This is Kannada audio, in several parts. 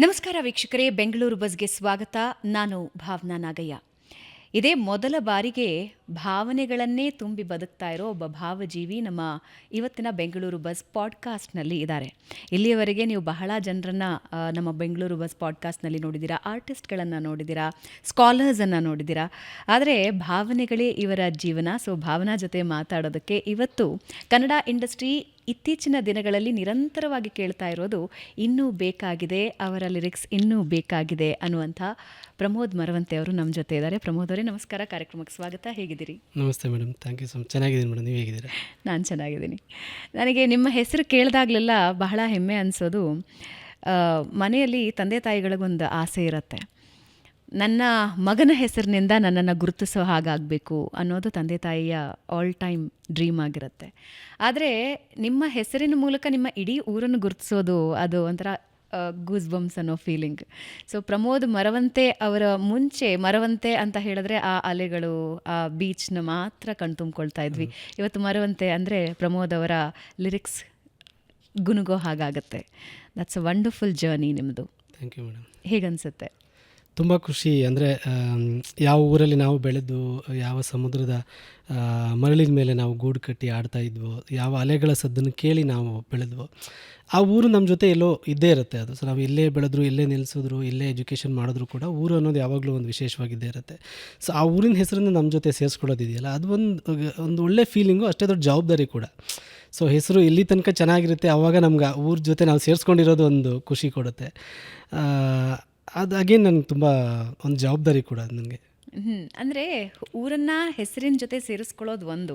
ನಮಸ್ಕಾರ ವೀಕ್ಷಕರೇ, ಬೆಂಗಳೂರು ಬಸ್ಗೆ ಸ್ವಾಗತ. ನಾನು ಭಾವನಾ ನಾಗಯ್ಯ. ಇದೇ ಮೊದಲ ಬಾರಿಗೆ ಭಾವನೆಗಳನ್ನೇ ತುಂಬಿ ಬದುಕ್ತಾ ಇರೋ ಒಬ್ಬ ಭಾವಜೀವಿ ನಮ್ಮ ಇವತ್ತಿನ ಬೆಂಗಳೂರು ಬಸ್ ಪಾಡ್ಕಾಸ್ಟ್ನಲ್ಲಿ ಇದ್ದಾರೆ. ಇಲ್ಲಿಯವರೆಗೆ ನೀವು ಬಹಳ ಜನರನ್ನು ನಮ್ಮ ಬೆಂಗಳೂರು ಬಸ್ ಪಾಡ್ಕಾಸ್ಟ್ನಲ್ಲಿ ನೋಡಿದ್ದೀರಾ, ಆರ್ಟಿಸ್ಟ್ಗಳನ್ನು ನೋಡಿದ್ದೀರಾ, ಸ್ಕಾಲರ್ಸನ್ನು ನೋಡಿದ್ದೀರಾ. ಆದರೆ ಭಾವನೆಗಳೇ ಇವರ ಜೀವನ. ಸೊ ಭಾವನಾ ಜೊತೆ ಮಾತಾಡೋದಕ್ಕೆ ಇವತ್ತು ಕನ್ನಡ ಇಂಡಸ್ಟ್ರಿ ಇತ್ತೀಚಿನ ದಿನಗಳಲ್ಲಿ ನಿರಂತರವಾಗಿ ಕೇಳ್ತಾ ಇರೋದು ಇನ್ನೂ ಬೇಕಾಗಿದೆ, ಅವರ ಲಿರಿಕ್ಸ್ ಇನ್ನೂ ಬೇಕಾಗಿದೆ ಅನ್ನುವಂಥ ಪ್ರಮೋದ್ ಮರವಂತೆ ಅವರು ನಮ್ಮ ಜೊತೆ ಇದ್ದಾರೆ. ಪ್ರಮೋದ್ ಅವರೇ ನಮಸ್ಕಾರ, ಕಾರ್ಯಕ್ರಮಕ್ಕೆ ಸ್ವಾಗತ. ಹೇಗಿದ್ದೀರಿ? ನಮಸ್ತೆ madam, thank you so much. ಚೆನ್ನಾಗಿದ್ದೀನಿ ಮೇಡಮ್, ನೀವು ಹೇಗಿದ್ದೀರಾ? ನಾನು ಚೆನ್ನಾಗಿದ್ದೀನಿ. ನನಗೆ ನಿಮ್ಮ ಹೆಸರು ಕೇಳಿದಾಗಲೆಲ್ಲ ಬಹಳ ಹೆಮ್ಮೆ ಅನಿಸೋದು, ಮನೆಯಲ್ಲಿ ತಂದೆ ತಾಯಿಗಳಿಗೊಂದು ಆಸೆ ಇರುತ್ತೆ, ನನ್ನ ಮಗನ ಹೆಸರಿನಿಂದ ನನ್ನನ್ನು ಗುರುತಿಸೋ ಹಾಗಾಗಬೇಕು ಅನ್ನೋದು ತಂದೆ ತಾಯಿಯ ಆಲ್ ಟೈಮ್ ಡ್ರೀಮ್ ಆಗಿರುತ್ತೆ. ಆದರೆ ನಿಮ್ಮ ಹೆಸರಿನ ಮೂಲಕ ನಿಮ್ಮ ಇಡೀ ಊರನ್ನು ಗುರುತಿಸೋದು ಅದು ಒಂಥರ ಗೂಸ್ ಬಂಪ್ಸ್ ಅನ್ನೋ ಫೀಲಿಂಗ್. ಸೊ ಪ್ರಮೋದ್ ಮರವಂತೆ ಅವರ ಮುಂಚೆ ಮರವಂತೆ ಅಂತ ಹೇಳಿದ್ರೆ ಆ ಅಲೆಗಳು, ಆ ಬೀಚ್ನ ಮಾತ್ರ ಕಣ್ತುಂಬ್ಕೊಳ್ತಾ ಇದ್ವಿ. ಇವತ್ತು ಮರವಂತೆ ಅಂದರೆ ಪ್ರಮೋದ್ ಅವರ ಲಿರಿಕ್ಸ್ ಗುನುಗೋ ಹಾಗಾಗತ್ತೆ. ದಟ್ಸ್ ಅ ವಂಡರ್ಫುಲ್ ಜರ್ನಿ ನಿಮ್ಮದು. Thank you madam. ಹೇಗನ್ಸುತ್ತೆ? ತುಂಬ ಖುಷಿ. ಅಂದರೆ ಯಾವ ಊರಲ್ಲಿ ನಾವು ಬೆಳೆದು, ಯಾವ ಸಮುದ್ರದ ಮರಳಿನ ಮೇಲೆ ನಾವು ಗೂಡು ಕಟ್ಟಿ ಆಡ್ತಾ ಇದ್ವೋ, ಯಾವ ಅಲೆಗಳ ಸದ್ದನ್ನು ಕೇಳಿ ನಾವು ಬೆಳೆದ್ವೋ, ಆ ಊರು ನಮ್ಮ ಜೊತೆ ಎಲ್ಲೋ ಇದ್ದೇ ಇರುತ್ತೆ. ಅದು ಸೊ ನಾವು ಎಲ್ಲೇ ಬೆಳೆದ್ರು, ಎಲ್ಲೇ ನಿಲ್ಲಿಸಿದ್ರು, ಎಲ್ಲೇ ಎಜುಕೇಷನ್ ಮಾಡಿದ್ರು ಕೂಡ ಊರು ಅನ್ನೋದು ಯಾವಾಗಲೂ ಒಂದು ವಿಶೇಷವಾಗಿದ್ದೇ ಇರುತ್ತೆ. ಸೊ ಆ ಊರಿನ ಹೆಸರನ್ನು ನಮ್ಮ ಜೊತೆ ಸೇರಿಸ್ಕೊಳ್ಳೋದಿದೆಯಲ್ಲ, ಅದು ಒಂದು ಒಳ್ಳೆ ಫೀಲಿಂಗು, ಅಷ್ಟೇ ದೊಡ್ಡ ಜವಾಬ್ದಾರಿ ಕೂಡ. ಸೊ ಹೆಸರು ಇಲ್ಲಿ ತನಕ ಚೆನ್ನಾಗಿರುತ್ತೆ, ಆವಾಗ ನಮ್ಗೆ ಆ ಊರ ಜೊತೆ ನಾವು ಸೇರಿಸ್ಕೊಂಡಿರೋದು ಒಂದು ಖುಷಿ ಕೊಡುತ್ತೆ. ಅದು ಅಗೇನ್ ನನಗೆ ತುಂಬ ಒಂದು ಜವಾಬ್ದಾರಿ ಕೂಡ ನನಗೆ. ಅಂದರೆ ಊರನ್ನು ಹೆಸರಿನ ಜೊತೆ ಸೇರಿಸ್ಕೊಳ್ಳೋದು ಒಂದು,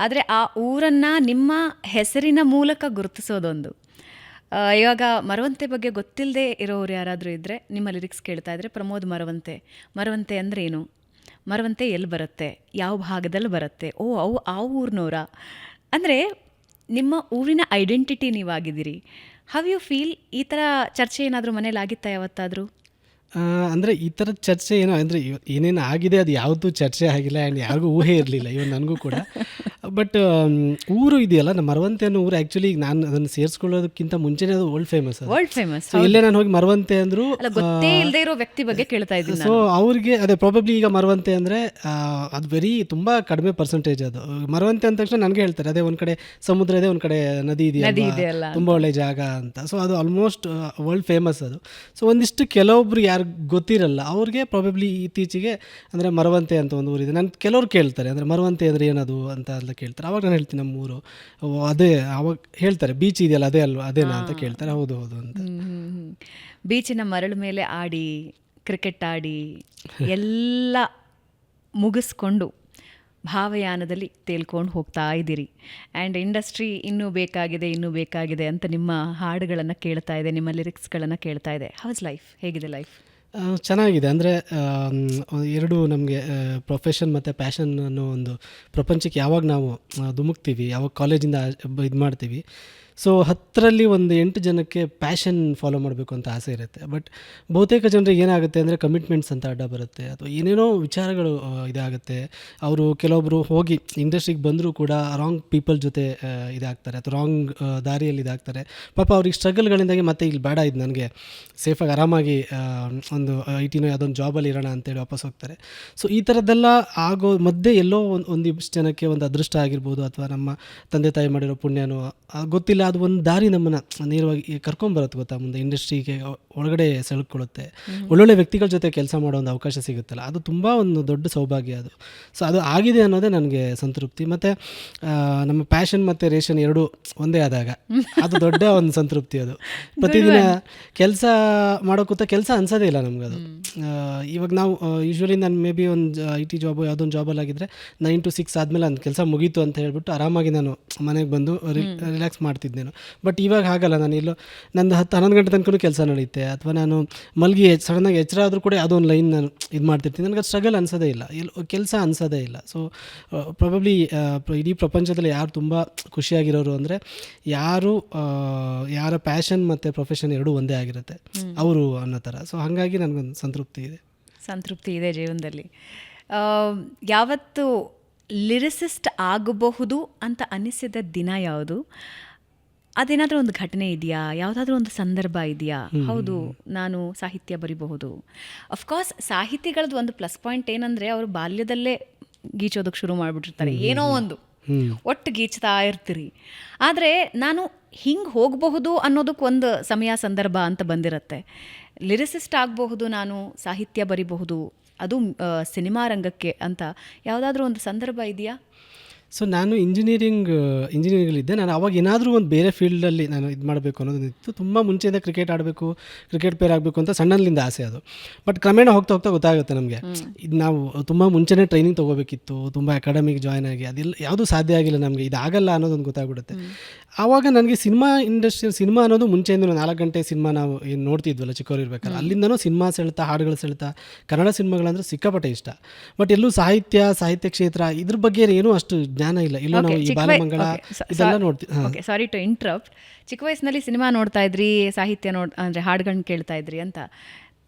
ಆದರೆ ಆ ಊರನ್ನು ನಿಮ್ಮ ಹೆಸರಿನ ಮೂಲಕ ಗುರುತಿಸೋದೊಂದು. ಇವಾಗ ಮರವಂತೆ ಬಗ್ಗೆ ಗೊತ್ತಿಲ್ಲದೆ ಇರೋರು ಯಾರಾದರೂ ಇದ್ದರೆ, ನಿಮ್ಮ ಲಿರಿಕ್ಸ್ ಕೇಳ್ತಾ ಇದ್ದರೆ, ಪ್ರಮೋದ್ ಮರವಂತೆ, ಮರವಂತೆ ಅಂದರೆ ಏನು, ಮರವಂತೆ ಎಲ್ಲಿ ಬರುತ್ತೆ, ಯಾವ ಭಾಗದಲ್ಲಿ ಬರುತ್ತೆ, ಅವು ಆ ಊರಿನವರ, ಅಂದರೆ ನಿಮ್ಮ ಊರಿನ ಐಡೆಂಟಿಟಿ ನೀವಾಗಿದ್ದೀರಿ. How you feel? ಈ ಥರ ಚರ್ಚೆ ಏನಾದರೂ ಮನೇಲಿ ಆಗಿತ್ತಾ ಯಾವತ್ತಾದರೂ? ಅಂದರೆ ಈ ಥರದ ಚರ್ಚೆ ಏನೋ ಅಂದರೆ ಏನೇನು ಆಗಿದೆ ಅದು ಯಾವತ್ತೂ ಚರ್ಚೆ ಆಗಿಲ್ಲ, ಆ್ಯಂಡ್ ಯಾರಿಗೂ ಊಹೆ ಇರಲಿಲ್ಲ, ಇವನ್ ನನಗೂ ಕೂಡ. ಬಟ್ ಊರು ಇದೆಯಲ್ಲ, ನಮ್ಮ ಮರವಂತೆ ಅನ್ನೋ ಊರು ಆ್ಯಕ್ಚುಲಿ ನಾನು ಅದನ್ನು ಸೇರಿಸ್ಕೊಳ್ಳೋದಕ್ಕಿಂತ ಮುಂಚೆನೇ ಅದು ವರ್ಲ್ಡ್ ಫೇಮಸ್. ಸೊ ಇಲ್ಲೇ ನಾನು ಹೋಗಿ ಮರವಂತೆ ಅಂದರು, ಗೊತ್ತೇ ಇಲ್ಲದೆ ಇರೋ ವ್ಯಕ್ತಿ ಬಗ್ಗೆ ಕೇಳ್ತಾ ಇದ್ದೀನಿ. ಸೊ ಅವ್ರಿಗೆ ಅದೇ ಪ್ರಾಬಬ್ಲಿ ಈಗ ಮರವಂತೆ ಅಂದರೆ ಅದು ತುಂಬ ಕಡಿಮೆ ಪರ್ಸೆಂಟೇಜ್. ಅದು ಮರವಂತೆ ಅಂದ ತಕ್ಷಣ ನನಗೆ ಹೇಳ್ತಾರೆ, ಅದೇ ಒಂದು ಕಡೆ ಸಮುದ್ರ ಇದೆ, ಒಂದು ಕಡೆ ನದಿ ಇದೆಯಲ್ಲ, ತುಂಬ ಒಳ್ಳೆ ಜಾಗ ಅಂತ. ಸೊ ಅದು ಆಲ್ಮೋಸ್ಟ್ ವರ್ಲ್ಡ್ ಫೇಮಸ್ ಅದು. ಸೊ ಒಂದಿಷ್ಟು ಕೆಲವೊಬ್ರು ಯಾರು ಗೊತ್ತಿರಲ್ಲ ಅವ್ರಿಗೆ ಪ್ರಾಬಬ್ಲಿ ಇತ್ತೀಚೆಗೆ ಅಂದರೆ ಮರವಂತೆ ಅಂತ ಒಂದು ಊರಿದೆ. ನಾನು ಕೆಲವ್ರು ಕೇಳ್ತಾರೆ, ಅಂದರೆ ಮರವಂತೆ ಅಂದರೆ ಏನದು ಅಂತ ಎಲ್ಲ ಕೇಳ್ತಾರೆ. ಅವಾಗ ನಾನು ಹೇಳ್ತೀನಿ ನಮ್ಮೂರು ಅದೇ. ಅವಾಗ ಹೇಳ್ತಾರೆ ಬೀಚ್ ಇದೆಯಲ್ಲ ಅದೇ ಅಲ್ವಾ, ಅದೇನಾ ಅಂತ ಕೇಳ್ತಾರೆ. ಹೌದು ಹೌದು ಅಂತ. ಬೀಚಿನ ಮರಳು ಮೇಲೆ ಆಡಿ, ಕ್ರಿಕೆಟ್ ಆಡಿ ಎಲ್ಲ ಮುಗಿಸ್ಕೊಂಡು ಭಾವಯಾನದಲ್ಲಿ ತೇಲ್ಕೊಂಡು ಹೋಗ್ತಾ ಇದ್ದೀರಿ. ಆ್ಯಂಡ್ ಇಂಡಸ್ಟ್ರಿ ಇನ್ನೂ ಬೇಕಾಗಿದೆ, ಇನ್ನೂ ಬೇಕಾಗಿದೆ ಅಂತ ನಿಮ್ಮ ಹಾಡುಗಳನ್ನು ಕೇಳ್ತಾ ಇದೆ, ನಿಮ್ಮ ಲಿರಿಕ್ಸ್ಗಳನ್ನು ಕೇಳ್ತಾ ಇದೆ. House life? ಹೇಗಿದೆ ಲೈಫ್? ಚೆನ್ನಾಗಿದೆ. ಅಂದರೆ ಎರಡು ನಮಗೆ ಪ್ರೊಫೆಷನ್ ಮತ್ತು ಪ್ಯಾಷನ್ ಅನ್ನೋ ಒಂದು ಪ್ರಪಂಚಕ್ಕೆ ಯಾವಾಗ ನಾವು ಧುಮುಕ್ತೀವಿ, ಯಾವಾಗ ಕಾಲೇಜಿಂದ ಇದು ಮಾಡ್ತೀವಿ, ಸೊ 10ರಲ್ಲಿ ಒಂದು 8 ಜನಕ್ಕೆ ಪ್ಯಾಷನ್ ಫಾಲೋ ಮಾಡಬೇಕು ಅಂತ ಆಸೆ ಇರುತ್ತೆ. ಬಟ್ ಬಹುತೇಕ ಜನರಿಗೆ ಏನಾಗುತ್ತೆ ಅಂದರೆ ಕಮಿಟ್ಮೆಂಟ್ಸ್ ಅಂತ ಅಡ್ಡ ಬರುತ್ತೆ, ಅಥವಾ ಏನೇನೋ ವಿಚಾರಗಳು ಇದಾಗುತ್ತೆ. ಅವರು ಕೆಲವೊಬ್ಬರು ಹೋಗಿ ಇಂಡಸ್ಟ್ರಿಗೆ ಬಂದರೂ ಕೂಡ ರಾಂಗ್ ಪೀಪಲ್ ಜೊತೆ ಇದಾಗ್ತಾರೆ, ಅಥವಾ ರಾಂಗ್ ದಾರಿಯಲ್ಲಿ ಇದಾಗ್ತಾರೆ. ಪಾಪ ಅವ್ರಿಗೆ ಸ್ಟ್ರಗಲ್ಗಳಿಂದಾಗಿ ಮತ್ತೆ ಇಲ್ಲಿ ಬೇಡ, ಇದು ನನಗೆ ಸೇಫಾಗಿ ಆರಾಮಾಗಿ ಒಂದು IT ಯಾವುದೊಂದು ಜಾಬಲ್ಲಿ ಇರೋಣ ಅಂತೇಳಿ ವಾಪಸ್ ಹೋಗ್ತಾರೆ. ಸೊ ಈ ಥರದ್ದೆಲ್ಲ ಆಗೋ ಮಧ್ಯೆ ಎಲ್ಲೋ ಒಂದಿಷ್ಟು ಜನಕ್ಕೆ ಒಂದು ಅದೃಷ್ಟ ಆಗಿರ್ಬೋದು, ಅಥವಾ ನಮ್ಮ ತಂದೆ ತಾಯಿ ಮಾಡಿರೋ ಪುಣ್ಯನೋ ಗೊತ್ತಿಲ್ಲ, ಅದು ಒಂದು ದಾರಿ ನಮ್ಮನ್ನು ನೇರವಾಗಿ ಕರ್ಕೊಂಬರುತ್ತೆ ಗೊತ್ತಾ, ಮುಂದೆ ಇಂಡಸ್ಟ್ರಿಗೆ ಒಳಗಡೆ ಸೆಳ್ಕೊಳ್ಳುತ್ತೆ. ಒಳ್ಳೊಳ್ಳೆ ವ್ಯಕ್ತಿಗಳ ಜೊತೆ ಕೆಲಸ ಮಾಡೋ ಒಂದು ಅವಕಾಶ ಸಿಗುತ್ತಲ್ಲ, ಅದು ತುಂಬ ಒಂದು ದೊಡ್ಡ ಸೌಭಾಗ್ಯ ಅದು. ಸೊ ಅದು ಆಗಿದೆ ಅನ್ನೋದೇ ನನಗೆ ಸಂತೃಪ್ತಿ. ಮತ್ತು ನಮ್ಮ ಪ್ಯಾಷನ್ ಮತ್ತು ರೇಷನ್ ಎರಡೂ ಒಂದೇ ಆದಾಗ ಅದು ದೊಡ್ಡ ಒಂದು ಸಂತೃಪ್ತಿ. ಅದು ಪ್ರತಿದಿನ ಕೆಲಸ ಮಾಡೋಕ್ಕೂತ ಕೆಲಸ ಅನ್ಸೋದೇ ಇಲ್ಲ ನಮ್ಗೆ ಅದು. ಇವಾಗ ನಾವು ಯೂಶ್ವಲಿ ನಾನು ಮೇ ಬಿ ಒಂದು IT ಜಾಬು ಯಾವುದೊಂದು ಜಾಬಲ್ಲಾಗಿದ್ದರೆ 9 to 6 ಆದಮೇಲೆ ನನ್ನ ಕೆಲಸ ಮುಗೀತು ಅಂತ ಹೇಳ್ಬಿಟ್ಟು ಆರಾಮಾಗಿ ನಾನು ಮನೆಗೆ ಬಂದು ರಿಲ್ಯಾಕ್ಸ್ ಮಾಡ್ತಿದ್ದೇನು. ಬಟ್ ಇವಾಗ ಹಾಗಲ್ಲ, ನಾನು ಎಲ್ಲೋ ನಂದು 10-11 ಗಂಟೆ ತನಕ ಕೆಲಸ ನಡೆಯುತ್ತೆ, ಅಥವಾ ನಾನು ಮಲಗಿ ಸಡನ್ನಾಗಿ ಎಚ್ಚರ ಆದರೂ ಕೂಡ ಯಾವುದೋ ಒಂದು ಲೈನ್ ನಾನು ಇದು ಮಾಡ್ತಿರ್ತೀನಿ. ನನಗೆ ಅದು ಸ್ಟ್ರಗಲ್ ಅನ್ಸೋದೇ ಇಲ್ಲ, ಕೆಲಸ ಅನ್ಸೋದೇ ಇಲ್ಲ. ಸೊ ಪ್ರಾಬಬ್ಲಿ ಇಡೀ ಪ್ರಪಂಚದಲ್ಲಿ ಯಾರು ತುಂಬ ಖುಷಿಯಾಗಿರೋರು ಅಂದರೆ ಯಾರ ಪ್ಯಾಷನ್ ಮತ್ತು ಪ್ರೊಫೆಷನ್ ಎರಡೂ ಒಂದೇ ಆಗಿರುತ್ತೆ ಅವರು ಅನ್ನೋ ಥರ. ಸೊ ಹಾಗಾಗಿ ನನಗೊಂದು ಸಂತೃಪ್ತಿ ಇದೆ ಜೀವನದಲ್ಲಿ. ಯಾವತ್ತು ಲಿರಿಸಿಸ್ಟ್ ಆಗಬಹುದು ಅಂತ ಅನಿಸಿದ ದಿನ ಯಾವುದು? ಅದೇನಾದರೂ ಒಂದು ಘಟನೆ ಇದೆಯಾ, ಯಾವುದಾದ್ರೂ ಒಂದು ಸಂದರ್ಭ ಇದೆಯಾ, ಹೌದು ನಾನು ಸಾಹಿತ್ಯ ಬರಿಬಹುದು. ಅಫ್ಕೋರ್ಸ್ ಸಾಹಿತಿಗಳದ್ದು ಒಂದು ಪ್ಲಸ್ ಪಾಯಿಂಟ್ ಏನಂದರೆ ಅವರು ಬಾಲ್ಯದಲ್ಲೇ ಗೀಚೋದಕ್ಕೆ ಶುರು ಮಾಡಿಬಿಟ್ಟಿರ್ತಾರೆ, ಏನೋ ಒಂದು ಒಟ್ಟು ಗೀಚ್ತಾ ಇರ್ತೀರಿ. ಆದರೆ ನಾನು ಹಿಂಗೆ ಹೋಗಬಹುದು ಅನ್ನೋದಕ್ಕೆ ಒಂದು ಸಮಯ ಸಂದರ್ಭ ಅಂತ ಬಂದಿರತ್ತೆ. ಲಿರಿಸಿಸ್ಟ್ ಆಗಬಹುದು, ನಾನು ಸಾಹಿತ್ಯ ಬರಿಬಹುದು, ಅದು ಸಿನಿಮಾ ರಂಗಕ್ಕೆ ಅಂತ ಯಾವುದಾದ್ರೂ ಒಂದು ಸಂದರ್ಭ ಇದೆಯಾ? ಸೊ ನಾನು ಇಂಜಿನಿಯರಿಂಗಲ್ಲಿದ್ದೆ. ನಾನು ಅವಾಗ ಏನಾದರೂ ಒಂದು ಬೇರೆ ಫೀಲ್ಡಲ್ಲಿ ನಾನು ಇದು ಮಾಡಬೇಕು ಅನ್ನೋದಿತ್ತು. ತುಂಬ ಮುಂಚೆಯಿಂದ ಕ್ರಿಕೆಟ್ ಆಡಬೇಕು, ಕ್ರಿಕೆಟ್ ಪ್ಲೇಯರ್ ಆಗಬೇಕು ಅಂತ ಸಣ್ಣಲ್ಲಿಂದ ಆಸೆ ಅದು. ಬಟ್ ಕ್ರಮೇಣ ಹೋಗ್ತಾ ಹೋಗ್ತಾ ಗೊತ್ತಾಗುತ್ತೆ ನಮಗೆ, ಇದು ನಾವು ತುಂಬ ಮುಂಚೆನೇ ಟ್ರೈನಿಂಗ್ ತೊಗೋಬೇಕಿತ್ತು, ತುಂಬ ಅಕಾಡೆಮಿಗೆ ಜಾಯ್ನ್ ಆಗಿ ಅದೆಲ್ಲ ಯಾವುದೂ ಸಾಧ್ಯ ಆಗಿಲ್ಲ ನಮಗೆ, ಇದಾಗಲ್ಲ ಅನ್ನೋದೊಂದು ಗೊತ್ತಾಗ್ಬಿಡುತ್ತೆ. ಆವಾಗ ನನಗೆ ಸಿನಿಮಾ ಅನ್ನೋದು ಮುಂಚೆಯಿಂದ 4 ಗಂಟೆ ಸಿನಿಮಾ ನಾವು ಏನು ನೋಡ್ತಿದ್ವಲ್ಲ ಚಿಕ್ಕವ್ರು ಇರ್ಬೇಕಾದ್ರೆ, ಅಲ್ಲಿಂದನೂ ಸಿನಿಮಾ ಸೆಳ್ತಾ, ಹಾಡುಗಳು ಸೆಳ್ತಾ, ಕನ್ನಡ ಸಿನಿಮಾಗಳಂದ್ರೆ ಸಿಕ್ಕಾಪಟ್ಟೆ ಇಷ್ಟ. ಬಟ್ ಎಲ್ಲೂ ಸಾಹಿತ್ಯ ಕ್ಷೇತ್ರ ಇದ್ರ ಬಗ್ಗೆ ಏನೂ ಅಷ್ಟು ಜ್ಞಾನ ಇಲ್ಲ. ಎಲ್ಲೋ ನಾವು ಈ ಬಾಲಮಂಗಳ ಇದೆಲ್ಲ ನೋಡ್ತೀವಿ. Sorry to interrupt. ಚಿಕ್ಕ ವಯಸ್ಸಿನಲ್ಲಿ ಸಿನಿಮಾ ನೋಡ್ತಾ ಇದ್ರಿ, ಸಾಹಿತ್ಯ ಅಂದರೆ ಹಾಡುಗಳನ್ನ ಕೇಳ್ತಾ ಇದ್ರಿ ಅಂತ.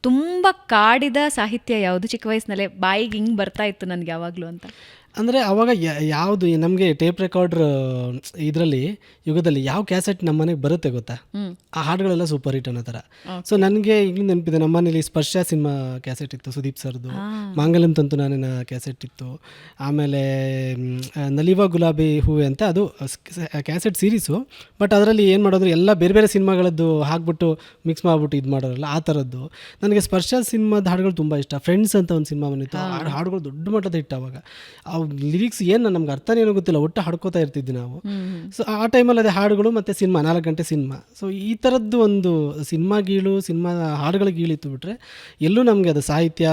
ತುಂಬ ಕಾಡಿದ ಸಾಹಿತ್ಯ ಯಾವುದು ಚಿಕ್ಕ ವಯಸ್ಸಿನಲ್ಲೇ ಬಾಯಿಗೆ ಹಿಂಗೆ ಬರ್ತಾ ಇತ್ತು ನನಗೆ ಯಾವಾಗಲೂ ಅಂತ? ಅಂದರೆ ಆವಾಗ ಯಾವುದು ನಮಗೆ ಟೇಪ್ ರೆಕಾರ್ಡ್ರ್ ಇದರಲ್ಲಿ ಯುಗದಲ್ಲಿ ಯಾವ ಕ್ಯಾಸೆಟ್ ನಮ್ಮ ಮನೆಗೆ ಬರುತ್ತೆ ಗೊತ್ತಾ, ಆ ಹಾಡುಗಳೆಲ್ಲ ಸೂಪರ್ ಹಿಟ್ ಅನ್ನೋ ಥರ. ಸೊ ನನಗೆ ಈಗಲೂ ನೆನಪಿದೆ, ನಮ್ಮ ಮನೇಲಿ ಸ್ಪರ್ಶ ಸಿನಿಮಾ ಕ್ಯಾಸೆಟ್ ಇತ್ತು, ಸುದೀಪ್ ಸರ್ದು. ಮಾಂಗಲ್ಯಂ ತಂತು ನಾನಿನ ಕ್ಯಾಸೆಟ್ ಇತ್ತು. ಆಮೇಲೆ ನಲಿವಾ ಗುಲಾಬಿ ಹೂವೆ ಅಂತ ಅದು ಕ್ಯಾಸೆಟ್ ಸೀರೀಸು. ಬಟ್ ಅದರಲ್ಲಿ ಏನು ಮಾಡೋದು, ಎಲ್ಲ ಬೇರೆ ಬೇರೆ ಸಿನಿಮಾಗಳದ್ದು ಹಾಕ್ಬಿಟ್ಟು ಮಿಕ್ಸ್ ಮಾಡಿಬಿಟ್ಟು ಇದು ಮಾಡೋರಲ್ಲ, ಆ ಥರದ್ದು. ನನಗೆ ಸ್ಪರ್ಶ ಸಿನಿಮಾದ ಹಾಡುಗಳು ತುಂಬ ಇಷ್ಟ. ಫ್ರೆಂಡ್ಸ್ ಅಂತ ಒಂದು ಸಿನಿಮಾ ಬಂದಿತ್ತು, ಹಾಡುಗಳು ದೊಡ್ಡ ಮಟ್ಟದ ಹಿಟ್. ಅವಾಗ ಲಿರಿಕ್ಸ್ ಏನು ನಮ್ಗೆ ಅರ್ಥನೇನೋ ಗೊತ್ತಿಲ್ಲ, ಒಟ್ಟು ಹಾಡ್ಕೋತಾ ಇರ್ತಿದ್ವಿ ನಾವು. ಸೊ ಆ ಟೈಮಲ್ಲಿ ಅದೇ ಹಾಡುಗಳು ಮತ್ತು ಸಿನಿಮಾ, 4 ಗಂಟೆ ಸಿನಿಮಾ. ಸೊ ಈ ಥರದ್ದು ಒಂದು ಸಿನಿಮಾ ಹಾಡುಗಳ ಗೀಳಿತ್ತು ಬಿಟ್ರೆ ಎಲ್ಲೂ ನಮಗೆ ಅದು ಸಾಹಿತ್ಯ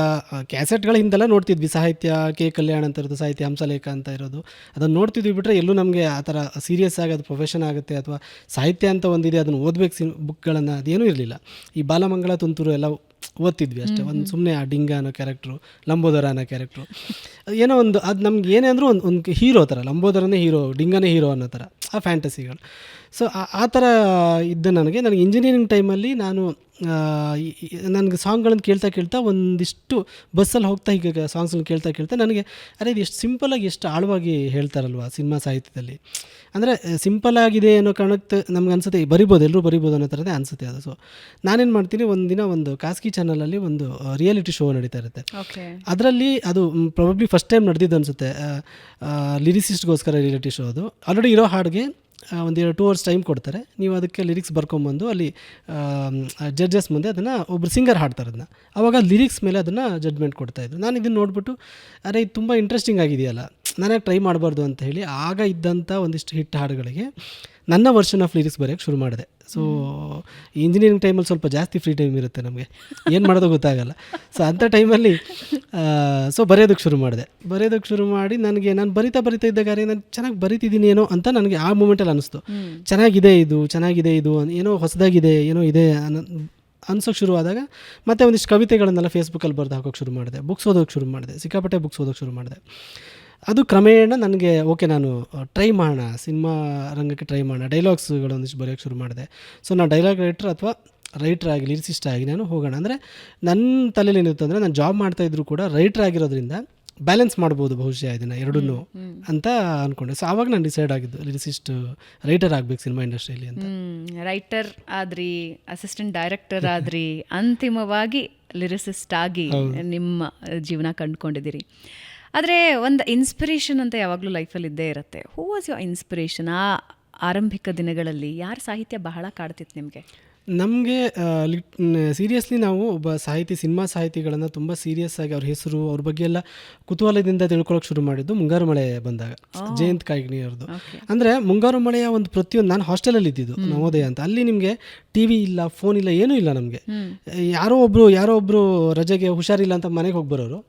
ಕ್ಯಾಸೆಟ್ಗಳ ಹಿಂದೆಲ್ಲ ನೋಡ್ತಿದ್ವಿ. ಸಾಹಿತ್ಯ ಕೆ ಕಲ್ಯಾಣ್ ಅಂತ ಇರೋದು, ಸಾಹಿತ್ಯ ಹಂಸಲೇಖ ಅಂತ ಇರೋದು, ಅದನ್ನು ನೋಡ್ತಿದ್ವಿ ಬಿಟ್ರೆ ಎಲ್ಲೂ ನಮಗೆ ಆ ಥರ ಸೀರಿಯಸ್ ಆಗಿ ಅದು ಪ್ರೊಫೆಷನ್ ಆಗುತ್ತೆ ಅಥವಾ ಸಾಹಿತ್ಯ ಅಂತ ಒಂದಿದೆ ಅದನ್ನು ಓದಬೇಕು ಬುಕ್ಗಳನ್ನು ಅದೇನೂ ಇರಲಿಲ್ಲ. ಈ ಬಾಲಮಂಗಳ ತುಂತುರು ಎಲ್ಲ ಓದ್ತಿದ್ವಿ ಅಷ್ಟೇ. ಒಂದು ಸುಮ್ಮನೆ ಆ ಡಿಂಗ ಅನ್ನೋ ಕ್ಯಾರೆಕ್ಟ್ರು, ಲಂಬೋದರ ಅನ್ನೋ ಕ್ಯಾರೆಕ್ಟ್ರು, ಏನೋ ಒಂದು ಅದು ನಮ್ಗೆ ಏನೇ ಅಂದರೂ ಒಂದು ಹೀರೋ ಥರ, ಲಂಬೋದರನೇ ಹೀರೋ, ಡಿಂಗನೇ ಹೀರೋ ಅನ್ನೋ ಥರ ಆ ಫ್ಯಾಂಟಸಿಗಳು. ಸೊ ಆ ಥರ ಇದ್ದ ನನಗೆ ಇಂಜಿನಿಯರಿಂಗ್ ಟೈಮಲ್ಲಿ ನಾನು ನನಗೆ ಸಾಂಗ್ಗಳನ್ನು ಕೇಳ್ತಾ ಒಂದಿಷ್ಟು ಬಸ್ಸಲ್ಲಿ ಹೋಗ್ತಾ ಹೀಗೆ ಸಾಂಗ್ಸ್ಗಳನ್ನ ಕೇಳ್ತಾ ನನಗೆ ಅರೆ ಇದು ಎಷ್ಟು ಸಿಂಪಲಾಗಿ ಎಷ್ಟು ಆಳವಾಗಿ ಹೇಳ್ತಾರಲ್ವ ಸಿನಿಮಾ ಸಾಹಿತ್ಯದಲ್ಲಿ. ಅಂದರೆ ಸಿಂಪಲ್ ಆಗಿದೆ ಅನ್ನೋ ಕಾರಣಕ್ಕೆ ನಮ್ಗೆ ಅನಿಸುತ್ತೆ ಬರಿಬೋದು, ಎಲ್ಲರೂ ಬರಿಬೋದು ಅನ್ನೋ ಥರದೇ ಅನಿಸುತ್ತೆ ಅದು. ಸೊ ನಾನೇನು ಮಾಡ್ತೀನಿ, ಒಂದಿನ ಒಂದು ಖಾಸಗಿ ಚಾನಲಲ್ಲಿ ಒಂದು ರಿಯಾಲಿಟಿ ಶೋ ನಡೀತಾ ಇರುತ್ತೆ. ಅದರಲ್ಲಿ ಅದು ಪ್ರಾಬಬ್ಲಿ ಫಸ್ಟ್ ಟೈಮ್ ನಡೆದಿದ್ದು ಅನಿಸುತ್ತೆ, ಲಿರಿಸಿಸ್ಟ್ಗೋಸ್ಕರ ರಿಯಾಲಿಟಿ ಶೋ. ಅದು ಆಲ್ರೆಡಿ ಇರೋ ಹಾಡಿಗೆ ಒಂದು 2 hours ಟೈಮ್ ಕೊಡ್ತಾರೆ. ನೀವು ಅದಕ್ಕೆ ಲಿರಿಕ್ಸ್ ಬರ್ಕೊಂಬಂದು ಅಲ್ಲಿ ಜಡ್ಜಸ್ ಮುಂದೆ ಅದನ್ನು ಒಬ್ಬರು ಸಿಂಗರ್ ಹಾಡ್ತಾರೆ. ಅದನ್ನು ಆವಾಗ ಲಿರಿಕ್ಸ್ ಮೇಲೆ ಅದನ್ನು ಜಡ್ಜ್ಮೆಂಟ್ ಕೊಡ್ತಾಯಿದ್ರು. ನಾನು ಇದನ್ನು ನೋಡಿಬಿಟ್ಟು ಅರೆ ಇದು ತುಂಬ ಇಂಟ್ರೆಸ್ಟಿಂಗ್ ಆಗಿದೆಯಲ್ಲ, ನಾನೇ ಟ್ರೈ ಮಾಡಬಾರ್ದು ಅಂತ ಹೇಳಿ ಆಗ ಇದ್ದಂಥ ಒಂದಿಷ್ಟು ಹಿಟ್ ಹಾಡುಗಳಿಗೆ ನನ್ನ ವರ್ಷನ್ ಆಫ್ ಲಿರಿಕ್ಸ್ ಬರೆಯೋಕ್ಕೆ ಶುರು ಮಾಡಿದೆ. ಸೊ ಇಂಜಿನಿಯರಿಂಗ್ ಟೈಮಲ್ಲಿ ಸ್ವಲ್ಪ ಜಾಸ್ತಿ ಫ್ರೀ ಟೈಮ್ ಇರುತ್ತೆ ನಮಗೆ, ಏನು ಮಾಡೋದು ಗೊತ್ತಾಗಲ್ಲ. ಸೊ ಅಂಥ ಟೈಮಲ್ಲಿ ಬರೆಯೋದಕ್ಕೆ ಶುರು ಮಾಡಿ ನನಗೆ ನಾನು ಬರಿತಾ ಇದ್ದಾಗಾರೆ ನಾನು ಚೆನ್ನಾಗಿ ಬರಿತಿದ್ದೀನಿ ಏನೋ ಅಂತ ನನಗೆ ಆ ಮೂಮೆಂಟಲ್ಲಿ ಅನ್ನಿಸ್ತು. ಚೆನ್ನಾಗಿದೆ ಇದು ಏನೋ ಹೊಸದಾಗಿದೆ, ಏನೋ ಇದೆ ಅನ್ಸೋಕ್ಕೆ ಶುರು ಆದಾಗ ಮತ್ತೆ ಒಂದಿಷ್ಟು ಕವಿತೆಗಳನ್ನೆಲ್ಲ ಫೇಸ್ಬುಕ್ಕಲ್ಲಿ ಬರೆದು ಹಾಕೋಕ್ಕೆ ಶುರು ಮಾಡಿದೆ. ಸಿಕ್ಕಾಪಟ್ಟೆ ಬುಕ್ಸ್ ಓದೋಕ್ಕೆ ಶುರು ಮಾಡಿದೆ. ಅದು ಕ್ರಮೇಣ ನನಗೆ ಓಕೆ ನಾನು ಟ್ರೈ ಮಾಡೋಣ, ಸಿನಿಮಾ ರಂಗಕ್ಕೆ ಟ್ರೈ ಮಾಡೋಣ, ಡೈಲಾಗ್ಸ್ಗಳು ಒಂದಿಷ್ಟು ಬರೆಯೋಕ್ಕೆ ಶುರು ಮಾಡಿದೆ. ಸೊ ನಾನು ಡೈಲಾಗ್ ರೈಟರ್ ಆಗಿ ಲಿರಿಸಿಸ್ಟ್ ಆಗಿ ನಾನು ಹೋಗೋಣ. ಅಂದರೆ ನನ್ನ ತಲೆಯಲ್ಲಿ ಏನಿರುತ್ತೆ ಅಂದರೆ ನಾನು ಜಾಬ್ ಮಾಡ್ತಾಯಿದ್ರು ಕೂಡ ರೈಟರ್ ಆಗಿರೋದ್ರಿಂದ ಬ್ಯಾಲೆನ್ಸ್ ಮಾಡ್ಬೋದು ಬಹುಶಃ ಇದನ್ನು ಎರಡನ್ನೂ ಅಂತ ಅಂದ್ಕೊಂಡೆ. ಸೊ ಆವಾಗ ನಾನು ಡಿಸೈಡ್ ಆಗಿದ್ದು ರೈಟರ್ ಆಗಬೇಕು ಸಿನಿಮಾ ಇಂಡಸ್ಟ್ರಿಯಲ್ಲಿ ಅಂತ. ರೈಟರ್ ಆದ್ರಿ, ಅಸಿಸ್ಟೆಂಟ್ ಡೈರೆಕ್ಟರ್ ಆದ್ರಿ, ಅಂತಿಮವಾಗಿ ಲಿರಿಸಿಸ್ಟ್ ಆಗಿ ನಿಮ್ಮ ಜೀವನ ಕಂಡುಕೊಂಡಿದ್ದೀರಿ. ಆದರೆ ಒಂದು ಇನ್ಸ್ಪಿರೇಷನ್ ಅಂತ ಯಾವಾಗಲೂ ಲೈಫಲ್ಲಿ ಇದ್ದೇ ಇರುತ್ತೆ. Who was your inspiration? ಆ ಆರಂಭಿಕ ದಿನಗಳಲ್ಲಿ ಯಾರ ಸಾಹಿತ್ಯ ಬಹಳ ಕಾಡ್ತಿತ್ತು ನಿಮಗೆ? ನಮಗೆ ಸೀರಿಯಸ್ಲಿ ನಾವು ಒಬ್ಬ ಸಿನಿಮಾ ಸಾಹಿತಿಗಳನ್ನು ತುಂಬ ಸೀರಿಯಸ್ ಆಗಿ ಅವ್ರ ಹೆಸರು, ಅವ್ರ ಬಗ್ಗೆ ಎಲ್ಲ ಕುತೂಹಲದಿಂದ ತಿಳ್ಕೊಳ್ಳೋಕೆ ಶುರು ಮಾಡಿದ್ದು ಮುಂಗಾರು ಮಳೆ ಬಂದಾಗ, ಜಯಂತ್ ಕಾಯ್ಕಿಣಿ ಅವ್ರದ್ದು. ಅಂದರೆ ಮುಂಗಾರು ಮಳೆಯ ಒಂದು ಪ್ರತಿಯೊಂದು, ನಾನು ಹಾಸ್ಟೆಲಲ್ಲಿ ಇದ್ದಿದ್ದು ನವೋದಯ ಅಂತ, ಅಲ್ಲಿ ನಿಮಗೆ TV ಇಲ್ಲ, ಫೋನ್ ಇಲ್ಲ, ಏನೂ ಇಲ್ಲ ನಮಗೆ. ಯಾರೋ ಒಬ್ಬರು ರಜೆಗೆ ಹುಷಾರಿಲ್ಲ ಅಂತ ಮನೆಗೆ ಹೋಗಿ ಬರೋರು,